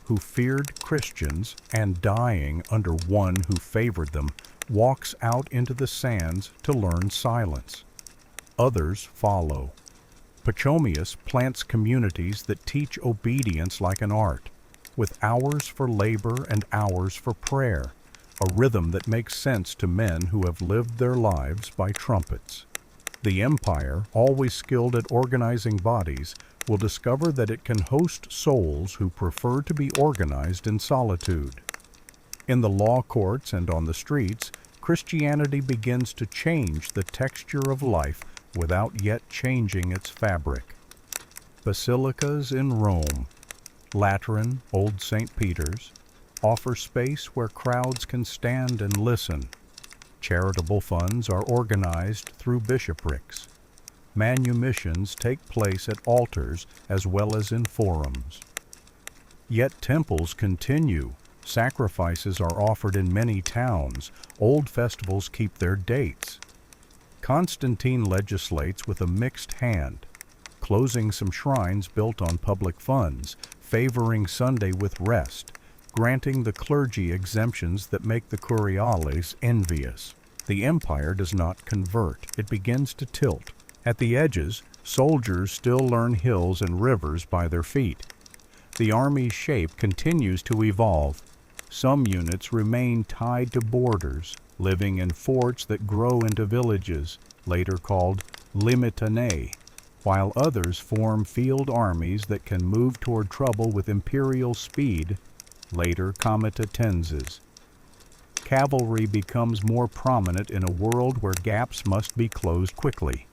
Speaker 1: who feared Christians and dying under one who favored them, walks out into the sands to learn silence. Others follow. Pachomius plants communities that teach obedience like an art, with hours for labor and hours for prayer, a rhythm that makes sense to men who have lived their lives by trumpets. The empire, always skilled at organizing bodies, will discover that it can host souls who prefer to be organized in solitude. In the law courts and on the streets, Christianity begins to change the texture of life without yet changing its fabric. Basilicas in Rome, Lateran, Old St. Peter's, offer space where crowds can stand and listen. Charitable funds are organized through bishoprics. Manumissions take place at altars as well as in forums. Yet temples continue. Sacrifices are offered in many towns. Old festivals keep their dates. Constantine legislates with a mixed hand, closing some shrines built on public funds, favoring Sunday with rest, granting the clergy exemptions that make the curiales envious. The empire does not convert. It begins to tilt. At the edges, soldiers still learn hills and rivers by their feet. The army's shape continues to evolve. Some units remain tied to borders, living in forts that grow into villages, later called limitanae, while others form field armies that can move toward trouble with imperial speed, later comitatenses. Cavalry becomes more prominent in a world where gaps must be closed quickly.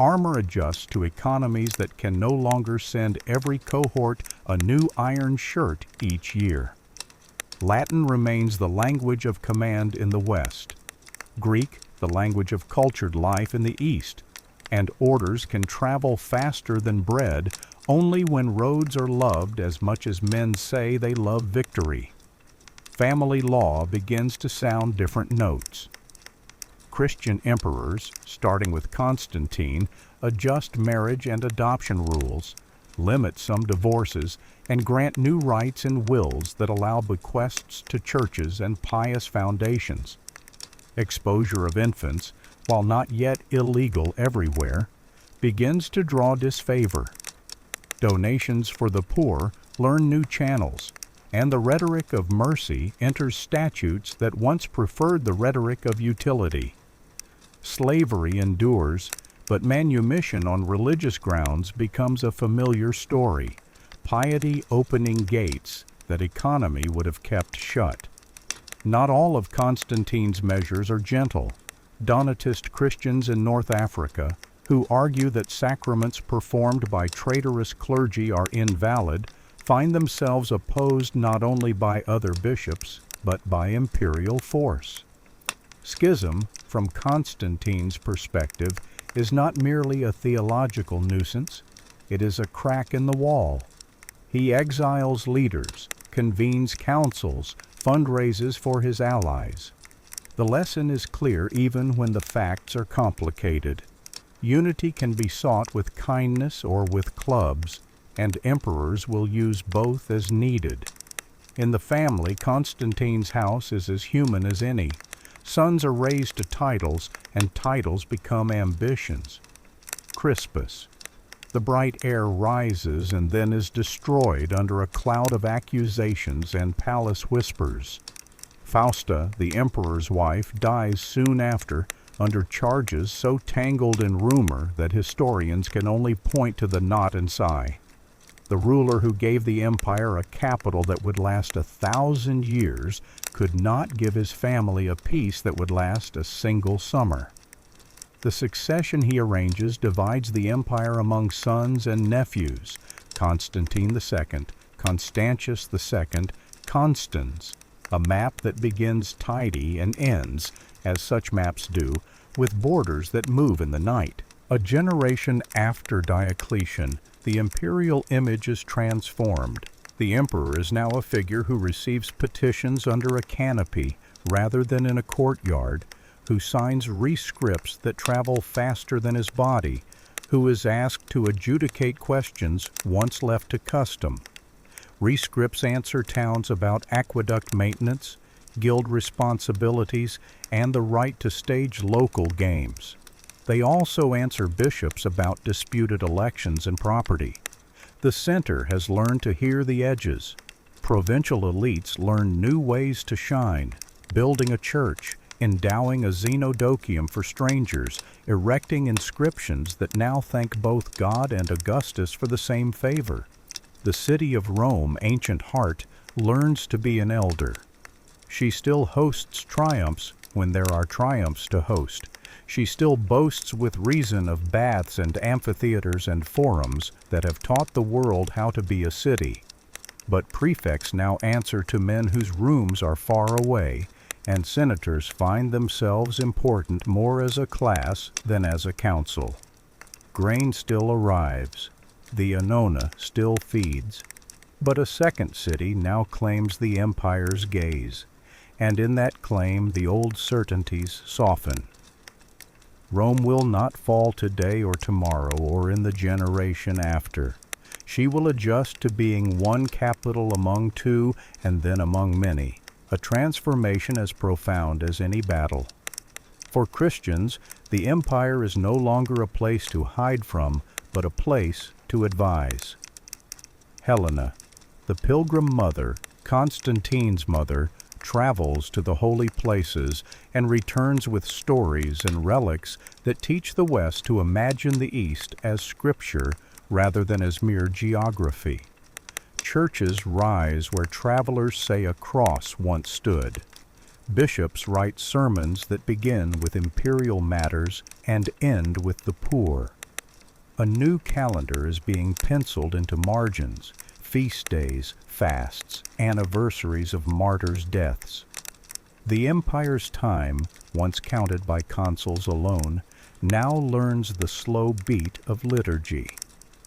Speaker 1: Armor adjusts to economies that can no longer send every cohort a new iron shirt each year. Latin remains the language of command in the West, Greek the language of cultured life in the East, and orders can travel faster than bread only when roads are loved as much as men say they love victory. Family law begins to sound different notes. Christian emperors, starting with Constantine, adjust marriage and adoption rules, limit some divorces, and grant new rights and wills that allow bequests to churches and pious foundations. Exposure of infants, while not yet illegal everywhere, begins to draw disfavor. Donations for the poor learn new channels, and the rhetoric of mercy enters statutes that once preferred the rhetoric of utility. Slavery endures, but manumission on religious grounds becomes a familiar story, piety opening gates that economy would have kept shut. Not all of Constantine's measures are gentle. Donatist Christians in North Africa, who argue that sacraments performed by traitorous clergy are invalid, find themselves opposed not only by other bishops, but by imperial force. Schism, from Constantine's perspective, is not merely a theological nuisance, it is a crack in the wall. He exiles leaders, convenes councils, fundraises for his allies. The lesson is clear even when the facts are complicated. Unity can be sought with kindness or with clubs, and emperors will use both as needed. In the family, Constantine's house is as human as any. Sons are raised to titles, and titles become ambitions. Crispus. The bright air rises and then is destroyed under a cloud of accusations and palace whispers. Fausta, the emperor's wife, dies soon after, under charges so tangled in rumor that historians can only point to the knot and sigh. The ruler who gave the empire a capital that would last 1,000 years could not give his family a peace that would last a single summer. The succession he arranges divides the empire among sons and nephews, Constantine II, Constantius II, Constans, a map that begins tidy and ends, as such maps do, with borders that move in the night. A generation after Diocletian, the imperial image is transformed. The emperor is now a figure who receives petitions under a canopy rather than in a courtyard, who signs rescripts that travel faster than his body, who is asked to adjudicate questions once left to custom. Rescripts answer towns about aqueduct maintenance, guild responsibilities, and the right to stage local games. They also answer bishops about disputed elections and property. The center has learned to hear the edges. Provincial elites learn new ways to shine, building a church, endowing a xenodochium for strangers, erecting inscriptions that now thank both God and Augustus for the same favor. The city of Rome, ancient heart, learns to be an elder. She still hosts triumphs when there are triumphs to host. She still boasts with reason of baths and amphitheaters and forums that have taught the world how to be a city. But prefects now answer to men whose rooms are far away, and senators find themselves important more as a class than as a council. Grain still arrives. The Annona still feeds. But a second city now claims the empire's gaze, and in that claim the old certainties soften. Rome will not fall today or tomorrow or in the generation after. She will adjust to being one capital among two and then among many, a transformation as profound as any battle. For Christians, the empire is no longer a place to hide from, but a place to advise. Helena, the pilgrim mother, Constantine's mother, travels to the holy places and returns with stories and relics that teach the West to imagine the East as scripture rather than as mere geography. Churches rise where travelers say a cross once stood. Bishops write sermons that begin with imperial matters and end with the poor. A new calendar is being penciled into margins, feast days, fasts, anniversaries of martyrs' deaths. The empire's time, once counted by consuls alone, now learns the slow beat of liturgy.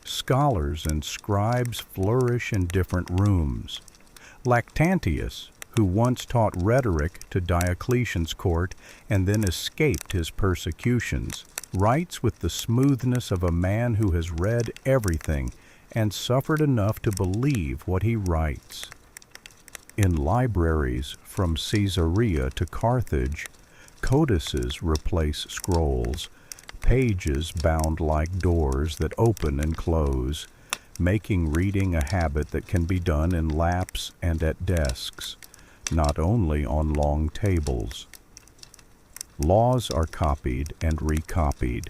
Speaker 1: Scholars and scribes flourish in different rooms. Lactantius, who once taught rhetoric to Diocletian's court and then escaped his persecutions, writes with the smoothness of a man who has read everything and suffered enough to believe what he writes. In libraries from Caesarea to Carthage, codices replace scrolls, pages bound like doors that open and close, making reading a habit that can be done in laps and at desks, not only on long tables. Laws are copied and recopied.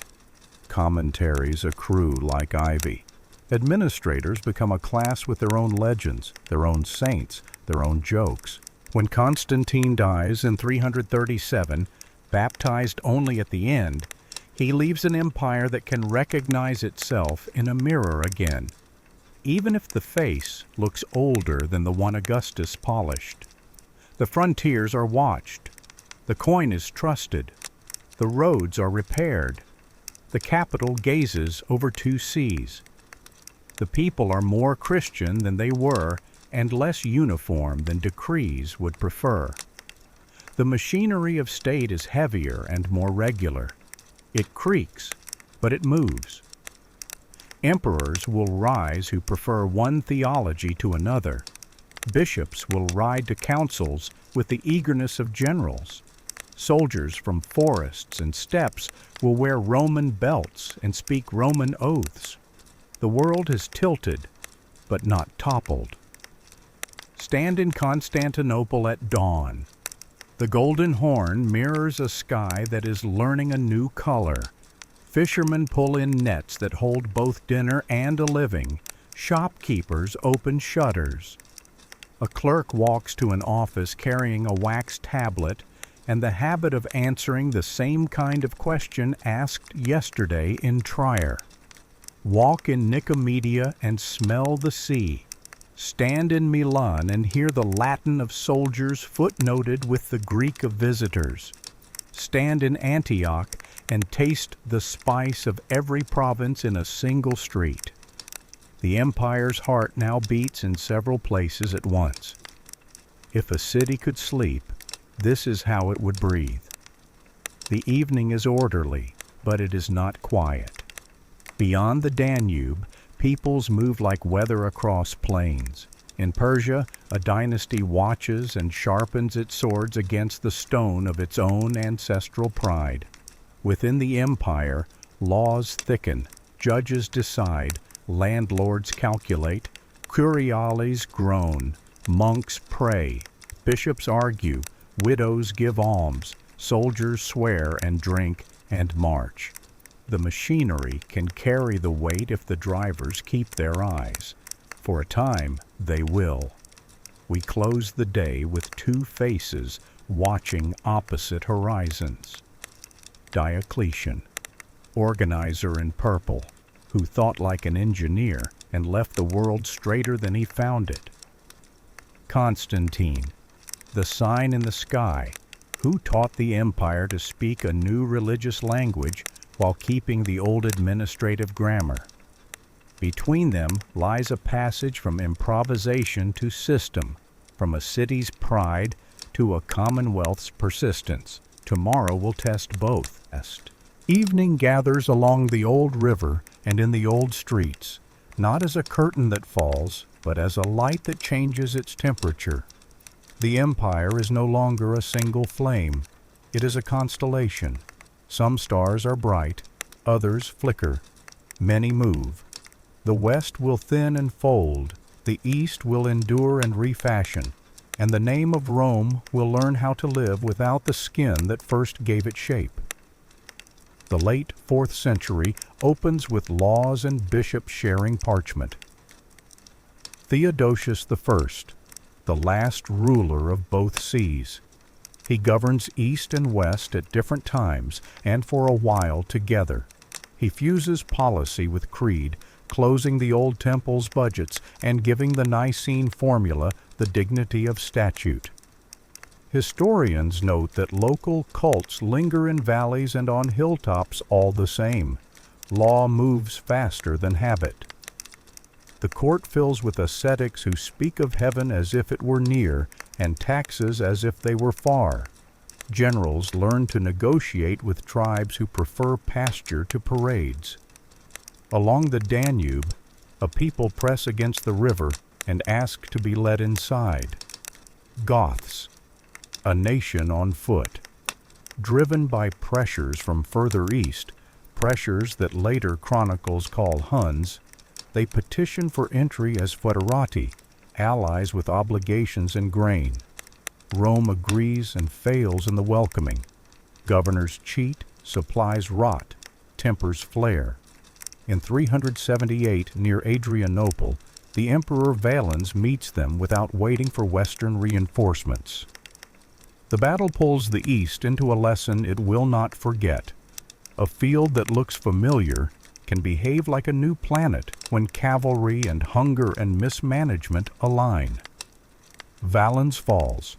Speaker 1: Commentaries accrue like ivy. Administrators become a class with their own legends, their own saints, their own jokes. When Constantine dies in 337, baptized only at the end, he leaves an empire that can recognize itself in a mirror again, even if the face looks older than the one Augustus polished. The frontiers are watched. The coin is trusted. The roads are repaired. The capital gazes over 2 seas. The people are more Christian than they were and less uniform than decrees would prefer. The machinery of state is heavier and more regular. It creaks, but it moves. Emperors will rise who prefer one theology to another. Bishops will ride to councils with the eagerness of generals. Soldiers from forests and steppes will wear Roman belts and speak Roman oaths. The world has tilted, but not toppled. Stand in Constantinople at dawn. The Golden Horn mirrors a sky that is learning a new color. Fishermen pull in nets that hold both dinner and a living. Shopkeepers open shutters. A clerk walks to an office carrying a wax tablet and the habit of answering the same kind of question asked yesterday in Trier. Walk in Nicomedia and smell the sea. Stand in Milan and hear the Latin of soldiers footnoted with the Greek of visitors. Stand in Antioch and taste the spice of every province in a single street. The empire's heart now beats in several places at once. If a city could sleep, this is how it would breathe. The evening is orderly, but it is not quiet. Beyond the Danube, peoples move like weather across plains. In Persia, a dynasty watches and sharpens its swords against the stone of its own ancestral pride. Within the empire, laws thicken, judges decide, landlords calculate, curiales groan, monks pray, bishops argue, widows give alms, soldiers swear and drink and march. The machinery can carry the weight if the drivers keep their eyes. For a time, they will. We close the day with 2 faces watching opposite horizons. Diocletian, organizer in purple, who thought like an engineer and left the world straighter than he found it. Constantine, the sign in the sky, who taught the empire to speak a new religious language while keeping the old administrative grammar. Between them lies a passage from improvisation to system, from a city's pride to a commonwealth's persistence. Tomorrow will test both. Evening gathers along the old river and in the old streets, not as a curtain that falls, but as a light that changes its temperature. The empire is no longer a single flame. It is a constellation. Some stars are bright, others flicker. Many move. The west will thin and fold, the east will endure and refashion, and the name of Rome will learn how to live without the skin that first gave it shape. The late 4th century opens with laws and bishops sharing parchment. Theodosius I, the last ruler of both seas. He governs east and west at different times and for a while together. He fuses policy with creed, closing the old temple's budgets and giving the Nicene formula the dignity of statute. Historians note that local cults linger in valleys and on hilltops all the same. Law moves faster than habit. The court fills with ascetics who speak of heaven as if it were near and taxes as if they were far. Generals learn to negotiate with tribes who prefer pasture to parades. Along the Danube, a people press against the river and ask to be let inside. Goths, a nation on foot. Driven by pressures from further east, pressures that later chronicles call Huns, they petition for entry as foederati, allies with obligations and grain. Rome agrees and fails in the welcoming. Governors cheat, supplies rot, tempers flare. In 378, near Adrianople, the Emperor Valens meets them without waiting for Western reinforcements. The battle pulls the East into a lesson it will not forget. A field that looks familiar can behave like a new planet when cavalry and hunger and mismanagement align. Valens falls.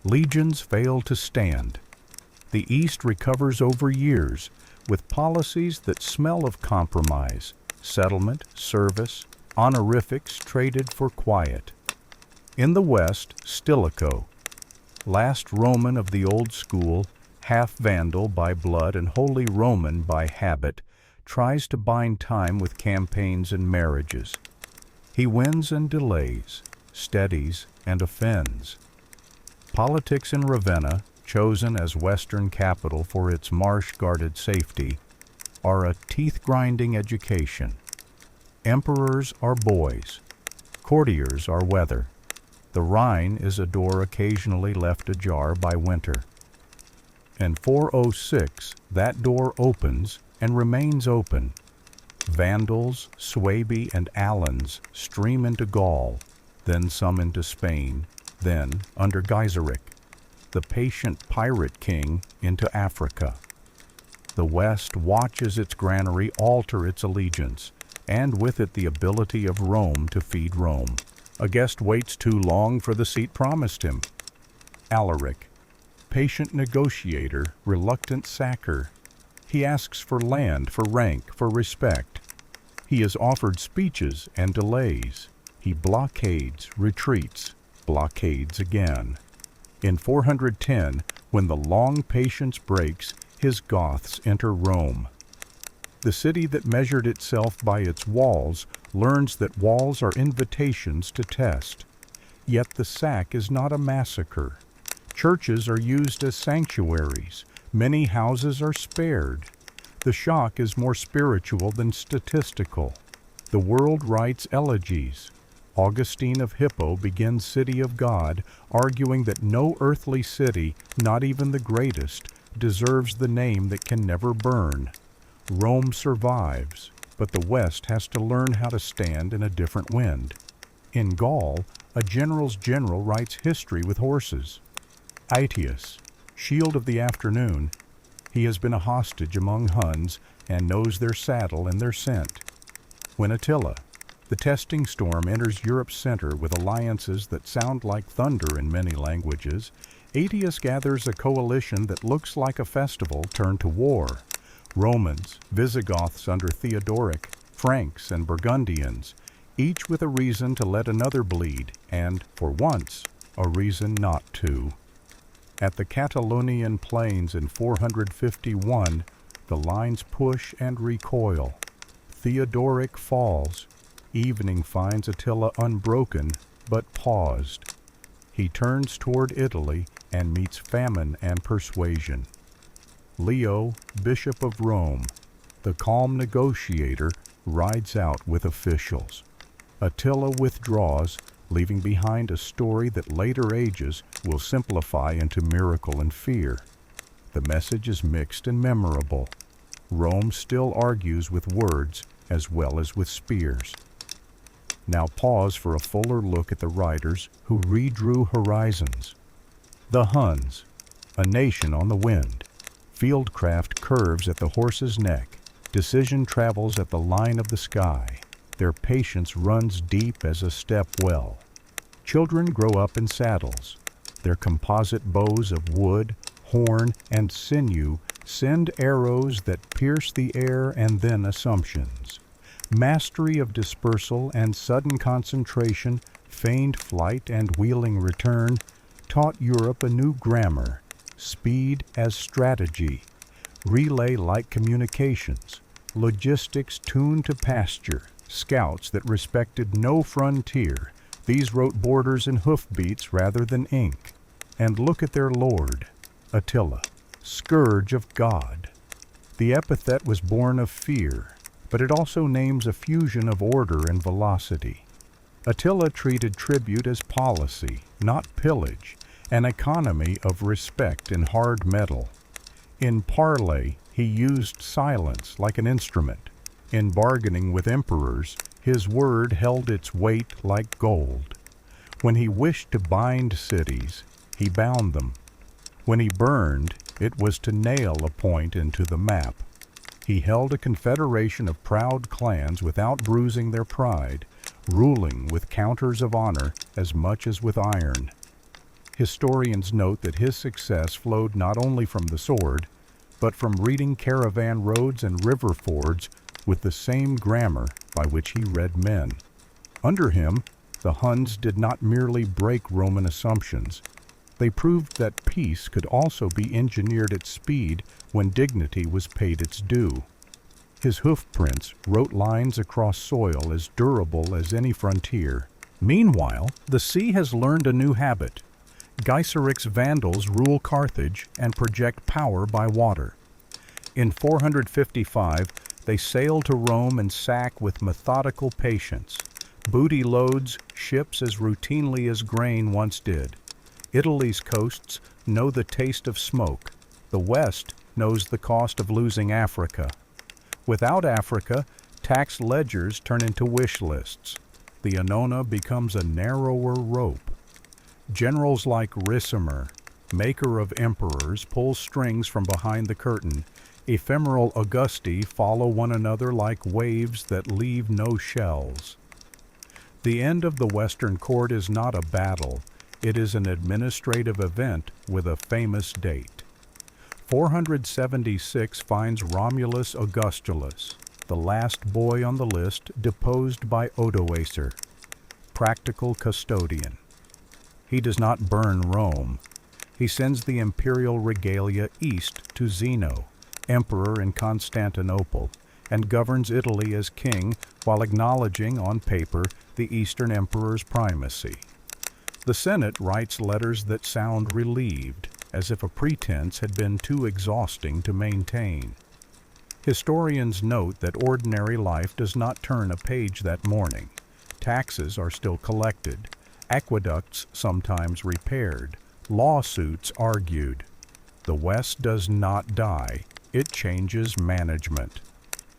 Speaker 1: Legions fail to stand. The East recovers over years with policies that smell of compromise, settlement, service, honorifics traded for quiet. In the West, Stilicho, last Roman of the old school, half Vandal by blood and wholly Roman by habit, tries to bind time with campaigns and marriages. He wins and delays, steadies and offends. Politics in Ravenna, chosen as Western capital for its marsh-guarded safety, are a teeth-grinding education. Emperors are boys. Courtiers are weather. The Rhine is a door occasionally left ajar by winter. In 406, that door opens and remains open. Vandals, Suebi, and Alans stream into Gaul, then some into Spain, then, under Gaiseric, the patient pirate king, into Africa. The West watches its granary alter its allegiance, and with it the ability of Rome to feed Rome. A guest waits too long for the seat promised him. Alaric, patient negotiator, reluctant sacker. He asks for land, for rank, for respect. He is offered speeches and delays. He blockades, retreats, blockades again. In 410, when the long patience breaks, his Goths enter Rome. The city that measured itself by its walls learns that walls are invitations to test. Yet the sack is not a massacre. Churches are used as sanctuaries. Many houses are spared. The shock is more spiritual than statistical. The world writes elegies. Augustine of Hippo begins City of God, arguing that no earthly city, not even the greatest, deserves the name that can never burn. Rome survives, but the West has to learn how to stand in a different wind. In Gaul, a general's general writes history with horses. Aetius, shield of the afternoon, he has been a hostage among Huns and knows their saddle and their scent. When Attila, the testing storm, enters Europe's center with alliances that sound like thunder in many languages, Aetius gathers a coalition that looks like a festival turned to war. Romans, Visigoths under Theodoric, Franks and Burgundians, each with a reason to let another bleed, and, for once, a reason not to. At the Catalonian plains in 451, the lines push and recoil. Theodoric falls. Evening finds Attila unbroken, but paused. He turns toward Italy and meets famine and persuasion. Leo, Bishop of Rome, the calm negotiator, rides out with officials. Attila withdraws, leaving behind a story that later ages will simplify into miracle and fear. The message is mixed and memorable. Rome still argues with words as well as with spears. Now pause for a fuller look at the writers who redrew horizons. The Huns, a nation on the wind. Fieldcraft curves at the horse's neck. Decision travels at the line of the sky. Their patience runs deep as a step well. Children grow up in saddles. Their composite bows of wood, horn, and sinew send arrows that pierce the air and then assumptions. Mastery of dispersal and sudden concentration, feigned flight and wheeling return, taught Europe a new grammar, speed as strategy, relay-like communications, logistics tuned to pasture, scouts that respected no frontier. These wrote borders in hoofbeats rather than ink. And look at their lord, Attila, scourge of God. The epithet was born of fear, but it also names a fusion of order and velocity. Attila treated tribute as policy, not pillage, an economy of respect and hard metal. In parley, he used silence like an instrument. In bargaining with emperors, his word held its weight like gold. When he wished to bind cities, he bound them. When he burned, it was to nail a point into the map. He held a confederation of proud clans without bruising their pride, ruling with counters of honor as much as with iron. Historians note that his success flowed not only from the sword, but from reading caravan roads and river fords with the same grammar by which he read men. Under him, the Huns did not merely break Roman assumptions. They proved that peace could also be engineered at speed when dignity was paid its due. His hoofprints wrote lines across soil as durable as any frontier. Meanwhile, the sea has learned a new habit. Geiseric's Vandals rule Carthage and project power by water. In 455, they sail to Rome and sack with methodical patience. Booty loads ships as routinely as grain once did. Italy's coasts know the taste of smoke. The West knows the cost of losing Africa. Without Africa, tax ledgers turn into wish lists. The Annona becomes a narrower rope. Generals like Ricimer, maker of emperors, pull strings from behind the curtain. Ephemeral Augusti follow one another like waves that leave no shells. The end of the Western Court is not a battle. It is an administrative event with a famous date. 476 finds Romulus Augustulus, the last boy on the list, deposed by Odoacer, practical custodian. He does not burn Rome. He sends the imperial regalia east to Zeno, emperor in Constantinople, and governs Italy as king while acknowledging on paper the Eastern emperor's primacy. The Senate writes letters that sound relieved, as if a pretense had been too exhausting to maintain. Historians note that ordinary life does not turn a page that morning. Taxes are still collected, aqueducts sometimes repaired, lawsuits argued. The West does not die, it changes management.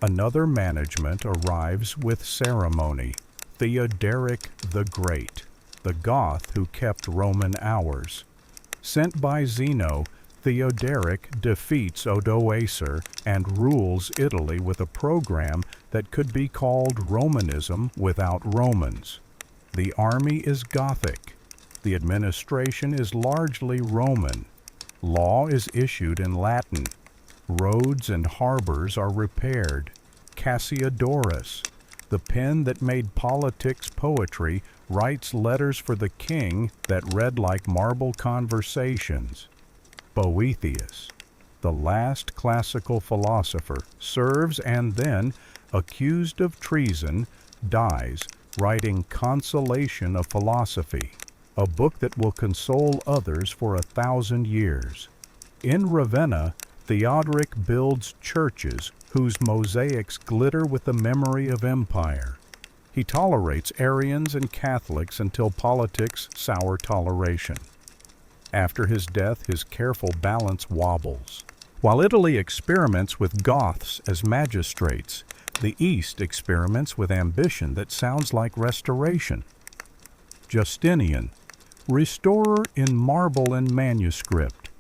Speaker 1: Another management arrives with ceremony, Theoderic the Great, the Goth who kept Roman hours. Sent by Zeno, Theoderic defeats Odoacer and rules Italy with a program that could be called Romanism without Romans. The army is Gothic. The administration is largely Roman. Law is issued in Latin. Roads and harbors are repaired. Cassiodorus, the pen that made politics poetry, writes letters for the king that read like marble conversations. Boethius, the last classical philosopher, serves and then, accused of treason, dies, writing Consolation of Philosophy, a book that will console others for 1,000 years. In Ravenna, Theodoric builds churches whose mosaics glitter with the memory of empire. He tolerates Arians and Catholics until politics sour toleration. After his death, his careful balance wobbles. While Italy experiments with Goths as magistrates, the East experiments with ambition that sounds like restoration. Justinian, restorer in marble and manuscript.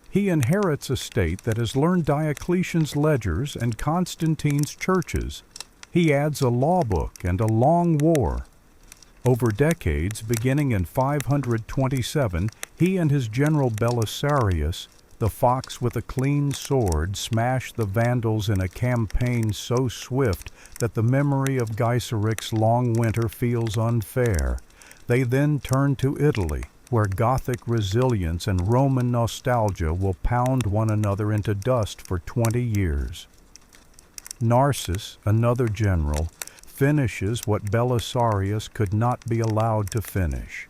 Speaker 1: He inherits a state that has learned Diocletian's ledgers and Constantine's churches. He adds a law book and a long war. Over decades, beginning in 527, he and his general Belisarius, the fox with a clean sword, smash the Vandals in a campaign so swift that the memory of Geiseric's long winter feels unfair. They then turn to Italy, where Gothic resilience and Roman nostalgia will pound one another into dust for 20 years. Narses, another general, finishes what Belisarius could not be allowed to finish.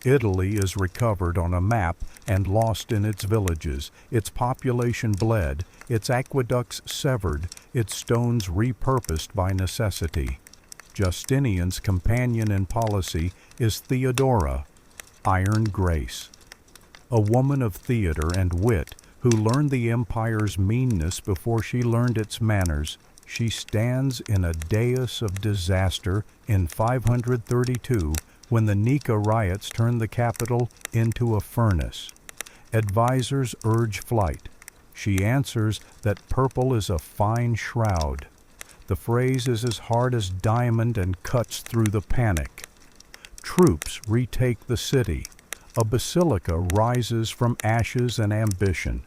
Speaker 1: Italy is recovered on a map and lost in its villages, its population bled, its aqueducts severed, its stones repurposed by necessity. Justinian's companion in policy is Theodora, Iron Grace, a woman of theater and wit who learned the empire's meanness before she learned its manners. She stands in a dais of disaster in 532 when the Nika riots turn the capital into a furnace. Advisors urge flight. She answers that purple is a fine shroud. The phrase is as hard as diamond and cuts through the panic. Troops retake the city. A basilica rises from ashes and ambition.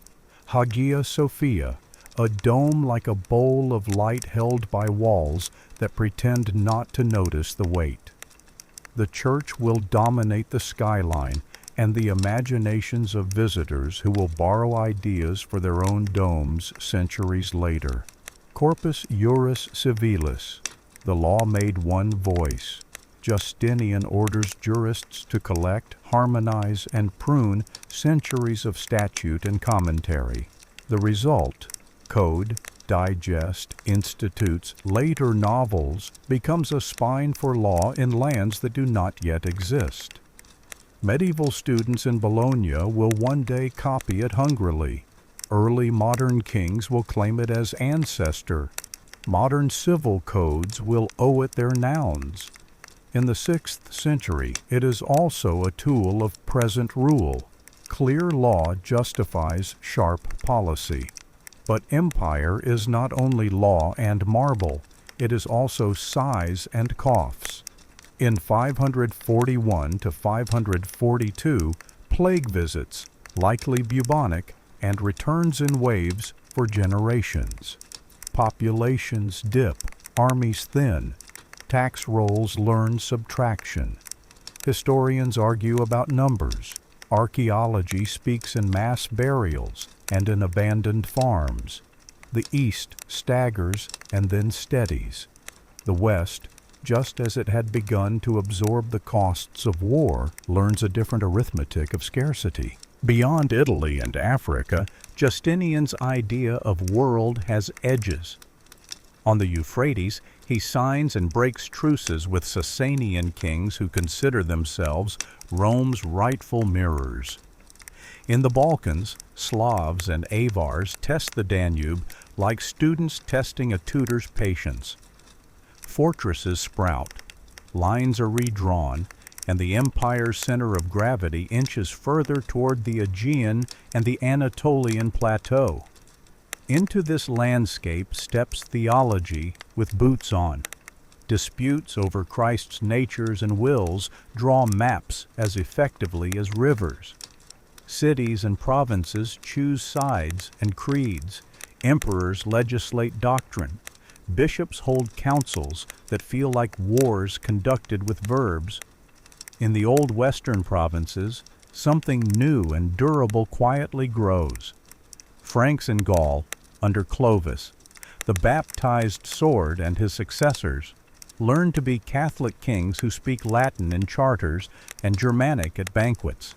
Speaker 1: Hagia Sophia, a dome like a bowl of light held by walls that pretend not to notice the weight. The church will dominate the skyline and the imaginations of visitors who will borrow ideas for their own domes centuries later. Corpus Juris Civilis, the law made one voice. Justinian orders jurists to collect, harmonize, and prune centuries of statute and commentary. The result, code, digest, institutes, later novels, becomes a spine for law in lands that do not yet exist. Medieval students in Bologna will one day copy it hungrily. Early modern kings will claim it as ancestor. Modern civil codes will owe it their nouns. In the 6th century, it is also a tool of present rule. Clear law justifies sharp policy. But empire is not only law and marble, it is also sighs and coughs. In 541 to 542, plague visits, likely bubonic, and returns in waves for generations. Populations dip, armies thin, tax rolls learn subtraction. Historians argue about numbers. Archaeology speaks in mass burials and in abandoned farms. The East staggers and then steadies. The West, just as it had begun to absorb the costs of war, learns a different arithmetic of scarcity. Beyond Italy and Africa, Justinian's idea of world has edges. On the Euphrates, he signs and breaks truces with Sasanian kings who consider themselves Rome's rightful mirrors. In the Balkans, Slavs and Avars test the Danube like students testing a tutor's patience. Fortresses sprout, lines are redrawn, and the empire's center of gravity inches further toward the Aegean and the Anatolian plateau. Into this landscape steps theology with boots on. Disputes over Christ's natures and wills draw maps as effectively as rivers. Cities and provinces choose sides and creeds. Emperors legislate doctrine. Bishops hold councils that feel like wars conducted with verbs. In the old western provinces, something new and durable quietly grows. Franks in Gaul, under Clovis, the baptized sword and his successors, learn to be Catholic kings who speak Latin in charters and Germanic at banquets.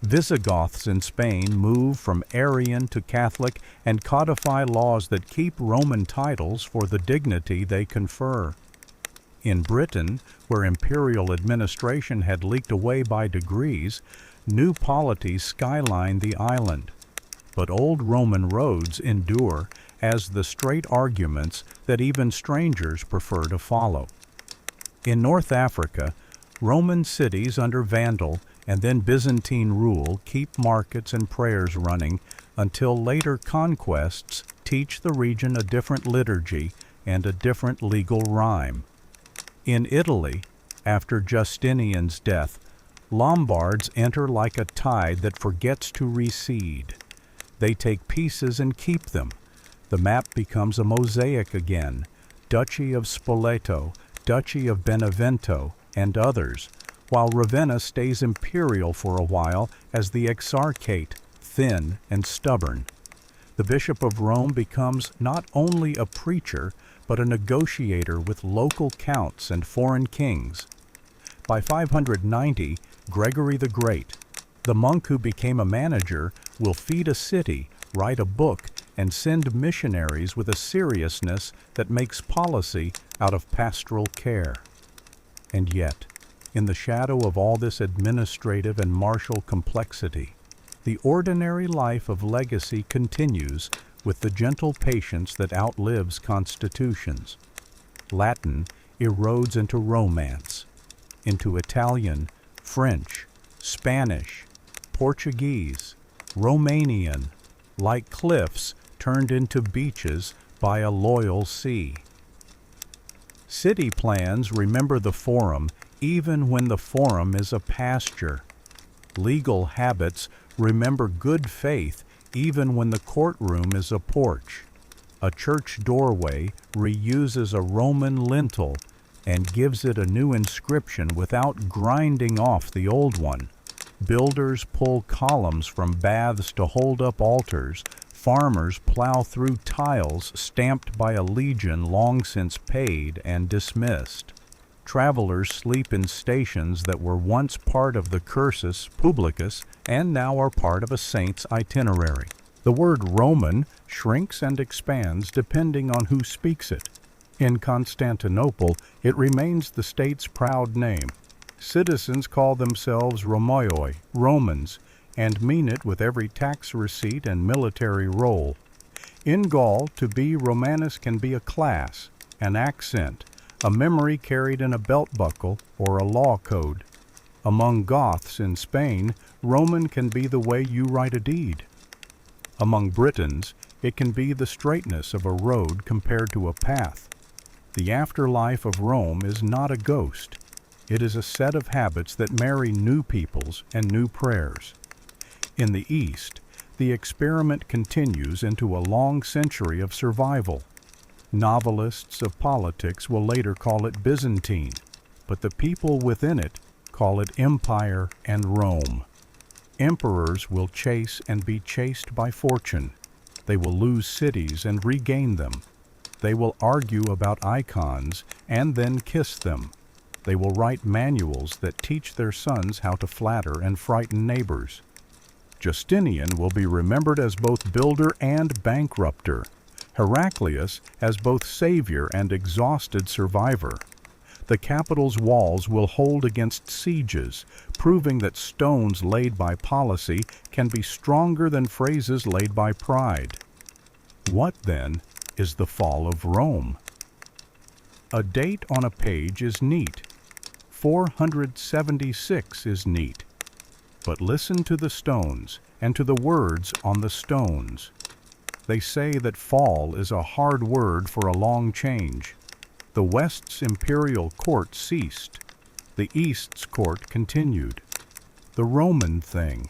Speaker 1: Visigoths in Spain move from Arian to Catholic and codify laws that keep Roman titles for the dignity they confer. In Britain, where imperial administration had leaked away by degrees, new polities skyline the island. But old Roman roads endure as the straight arguments that even strangers prefer to follow. In North Africa, Roman cities under Vandal and then Byzantine rule keep markets and prayers running until later conquests teach the region a different liturgy and a different legal rhyme. In Italy, after Justinian's death, Lombards enter like a tide that forgets to recede. They take pieces and keep them. The map becomes a mosaic again, Duchy of Spoleto, Duchy of Benevento, and others, while Ravenna stays imperial for a while as the exarchate, thin and stubborn. The Bishop of Rome becomes not only a preacher, but a negotiator with local counts and foreign kings. By 590, Gregory the Great, the monk who became a manager, will feed a city, write a book, and send missionaries with a seriousness that makes policy out of pastoral care. And yet, in the shadow of all this administrative and martial complexity, the ordinary life of legacy continues with the gentle patience that outlives constitutions. Latin erodes into Romance, into Italian, French, Spanish, Portuguese, Romanian, like cliffs turned into beaches by a loyal sea. City plans remember the forum even when the forum is a pasture. Legal habits remember good faith even when the courtroom is a porch. A church doorway reuses a Roman lintel and gives it a new inscription without grinding off the old one. Builders pull columns from baths to hold up altars. Farmers plow through tiles stamped by a legion long since paid and dismissed. Travelers sleep in stations that were once part of the cursus publicus and now are part of a saint's itinerary. The word Roman shrinks and expands depending on who speaks it. In Constantinople, it remains the state's proud name. Citizens call themselves Romaoi, Romans, and mean it with every tax receipt and military roll. In Gaul, to be Romanus can be a class, an accent, a memory carried in a belt buckle, or a law code. Among Goths in Spain, Roman can be the way you write a deed. Among Britons, it can be the straightness of a road compared to a path. The afterlife of Rome is not a ghost. It is a set of habits that marry new peoples and new prayers. In the East, the experiment continues into a long century of survival. Novelists of politics will later call it Byzantine, but the people within it call it Empire and Rome. Emperors will chase and be chased by fortune. They will lose cities and regain them. They will argue about icons and then kiss them. They will write manuals that teach their sons how to flatter and frighten neighbors. Justinian will be remembered as both builder and bankrupter. Heraclius as both savior and exhausted survivor. The capital's walls will hold against sieges, proving that stones laid by policy can be stronger than phrases laid by pride. What, then, is the fall of Rome? A date on a page is neat. 476 is neat. But listen to the stones and to the words on the stones. They say that fall is a hard word for a long change. The West's imperial court ceased. The East's court continued. The Roman thing,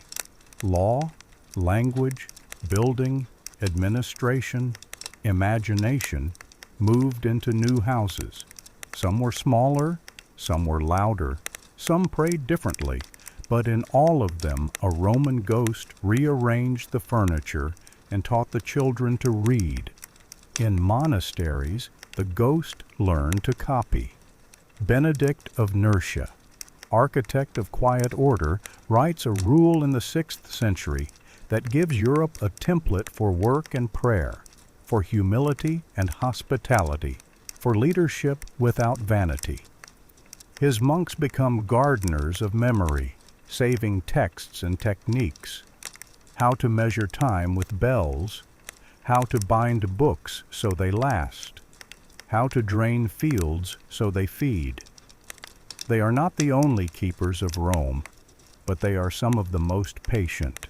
Speaker 1: law, language, building, administration, imagination, moved into new houses. Some were smaller, some were louder, some prayed differently, but in all of them a Roman ghost rearranged the furniture and taught the children to read. In monasteries, the ghost learned to copy. Benedict of Nursia, architect of quiet order, writes a rule in the 6th century that gives Europe a template for work and prayer, for humility and hospitality, for leadership without vanity. His monks become gardeners of memory, saving texts and techniques. How to measure time with bells, how to bind books so they last, how to drain fields so they feed. They are not the only keepers of Rome, but they are some of the most patient.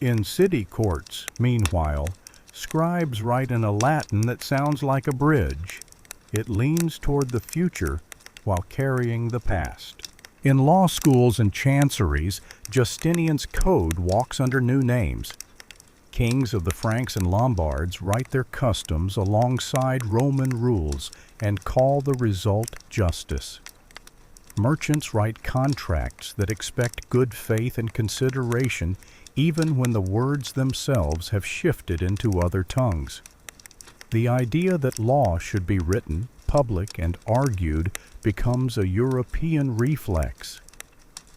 Speaker 1: In city courts, meanwhile, scribes write in a Latin that sounds like a bridge. It leans toward the future while carrying the past. In law schools and chanceries, Justinian's code walks under new names. Kings of the Franks and Lombards write their customs alongside Roman rules and call the result justice. Merchants write contracts that expect good faith and consideration even when the words themselves have shifted into other tongues. The idea that law should be written, public, and argued becomes a European reflex.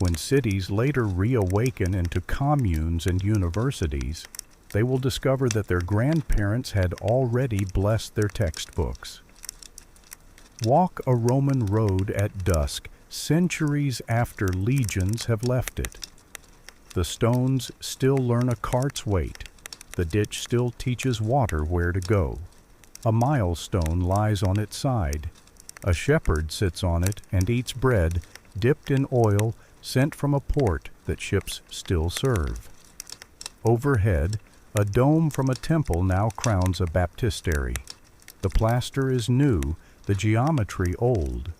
Speaker 1: When cities later reawaken into communes and universities, they will discover that their grandparents had already blessed their textbooks. Walk a Roman road at dusk, centuries after legions have left it. The stones still learn a cart's weight. The ditch still teaches water where to go. A milestone lies on its side. A shepherd sits on it and eats bread dipped in oil sent from a port that ships still serve. Overhead, a dome from a temple now crowns a baptistery. The plaster is new, the geometry old.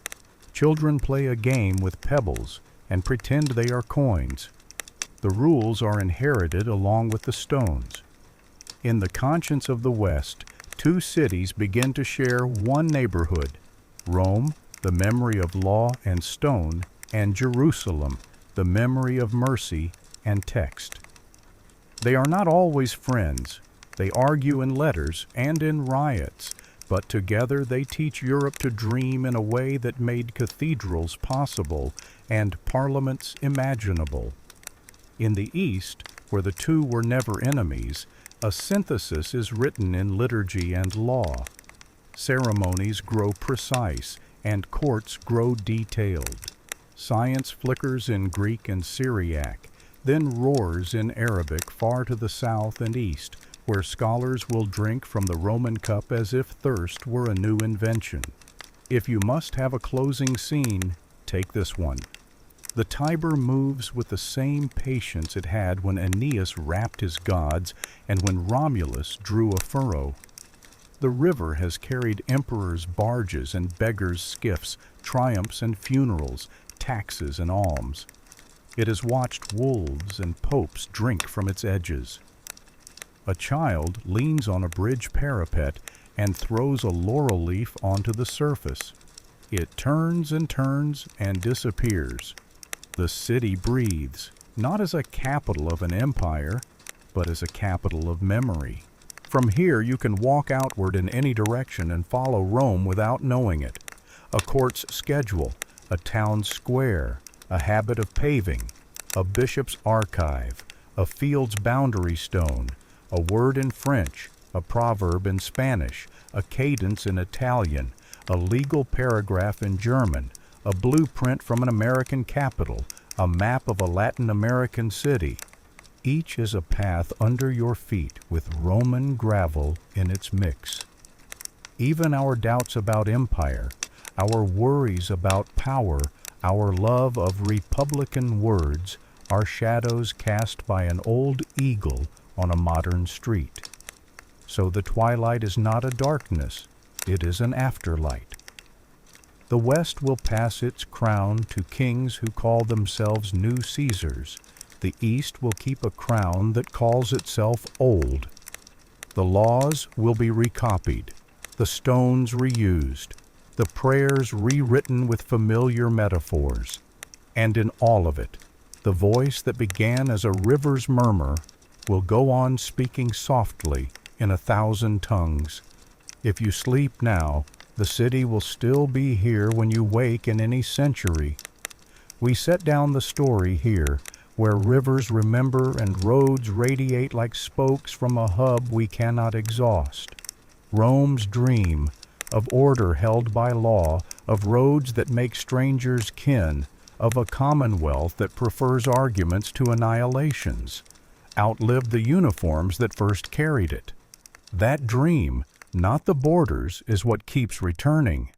Speaker 1: Children play a game with pebbles and pretend they are coins. The rules are inherited along with the stones. In the conscience of the West, two cities begin to share one neighborhood: Rome, the memory of law and stone, and Jerusalem, the memory of mercy and text. They are not always friends. They argue in letters and in riots, but together they teach Europe to dream in a way that made cathedrals possible and parliaments imaginable. In the East, where the two were never enemies, a synthesis is written in liturgy and law. Ceremonies grow precise, and courts grow detailed. Science flickers in Greek and Syriac, then roars in Arabic far to the south and east, where scholars will drink from the Roman cup as if thirst were a new invention. If you must have a closing scene, take this one. The Tiber moves with the same patience it had when Aeneas rapped his gods and when Romulus drew a furrow. The river has carried emperors' barges and beggars' skiffs, triumphs and funerals, taxes and alms. It has watched wolves and popes drink from its edges. A child leans on a bridge parapet and throws a laurel leaf onto the surface. It turns and disappears. The city breathes, not as a capital of an empire, but as a capital of memory. From here you can walk outward in any direction and follow Rome without knowing it. A court's schedule, a town square, a habit of paving, a bishop's archive, a field's boundary stone, a word in French, a proverb in Spanish, a cadence in Italian, a legal paragraph in German, a blueprint from an American capital, a map of a Latin American city. Each is a path under your feet with Roman gravel in its mix. Even our doubts about empire, our worries about power, our love of republican words are shadows cast by an old eagle on a modern street. So the twilight is not a darkness, it is an afterlight. The West will pass its crown to kings who call themselves new Caesars. The East will keep a crown that calls itself old. The laws will be recopied, the stones reused, the prayers rewritten with familiar metaphors. And in all of it, the voice that began as a river's murmur will go on speaking softly in 1,000 tongues. If you sleep now, the city will still be here when you wake in any century. We set down the story here, where rivers remember and roads radiate like spokes from a hub we cannot exhaust. Rome's dream, of order held by law, of roads that make strangers kin, of a commonwealth that prefers arguments to annihilations, outlived the uniforms that first carried it. That dream, not the borders, is what keeps returning.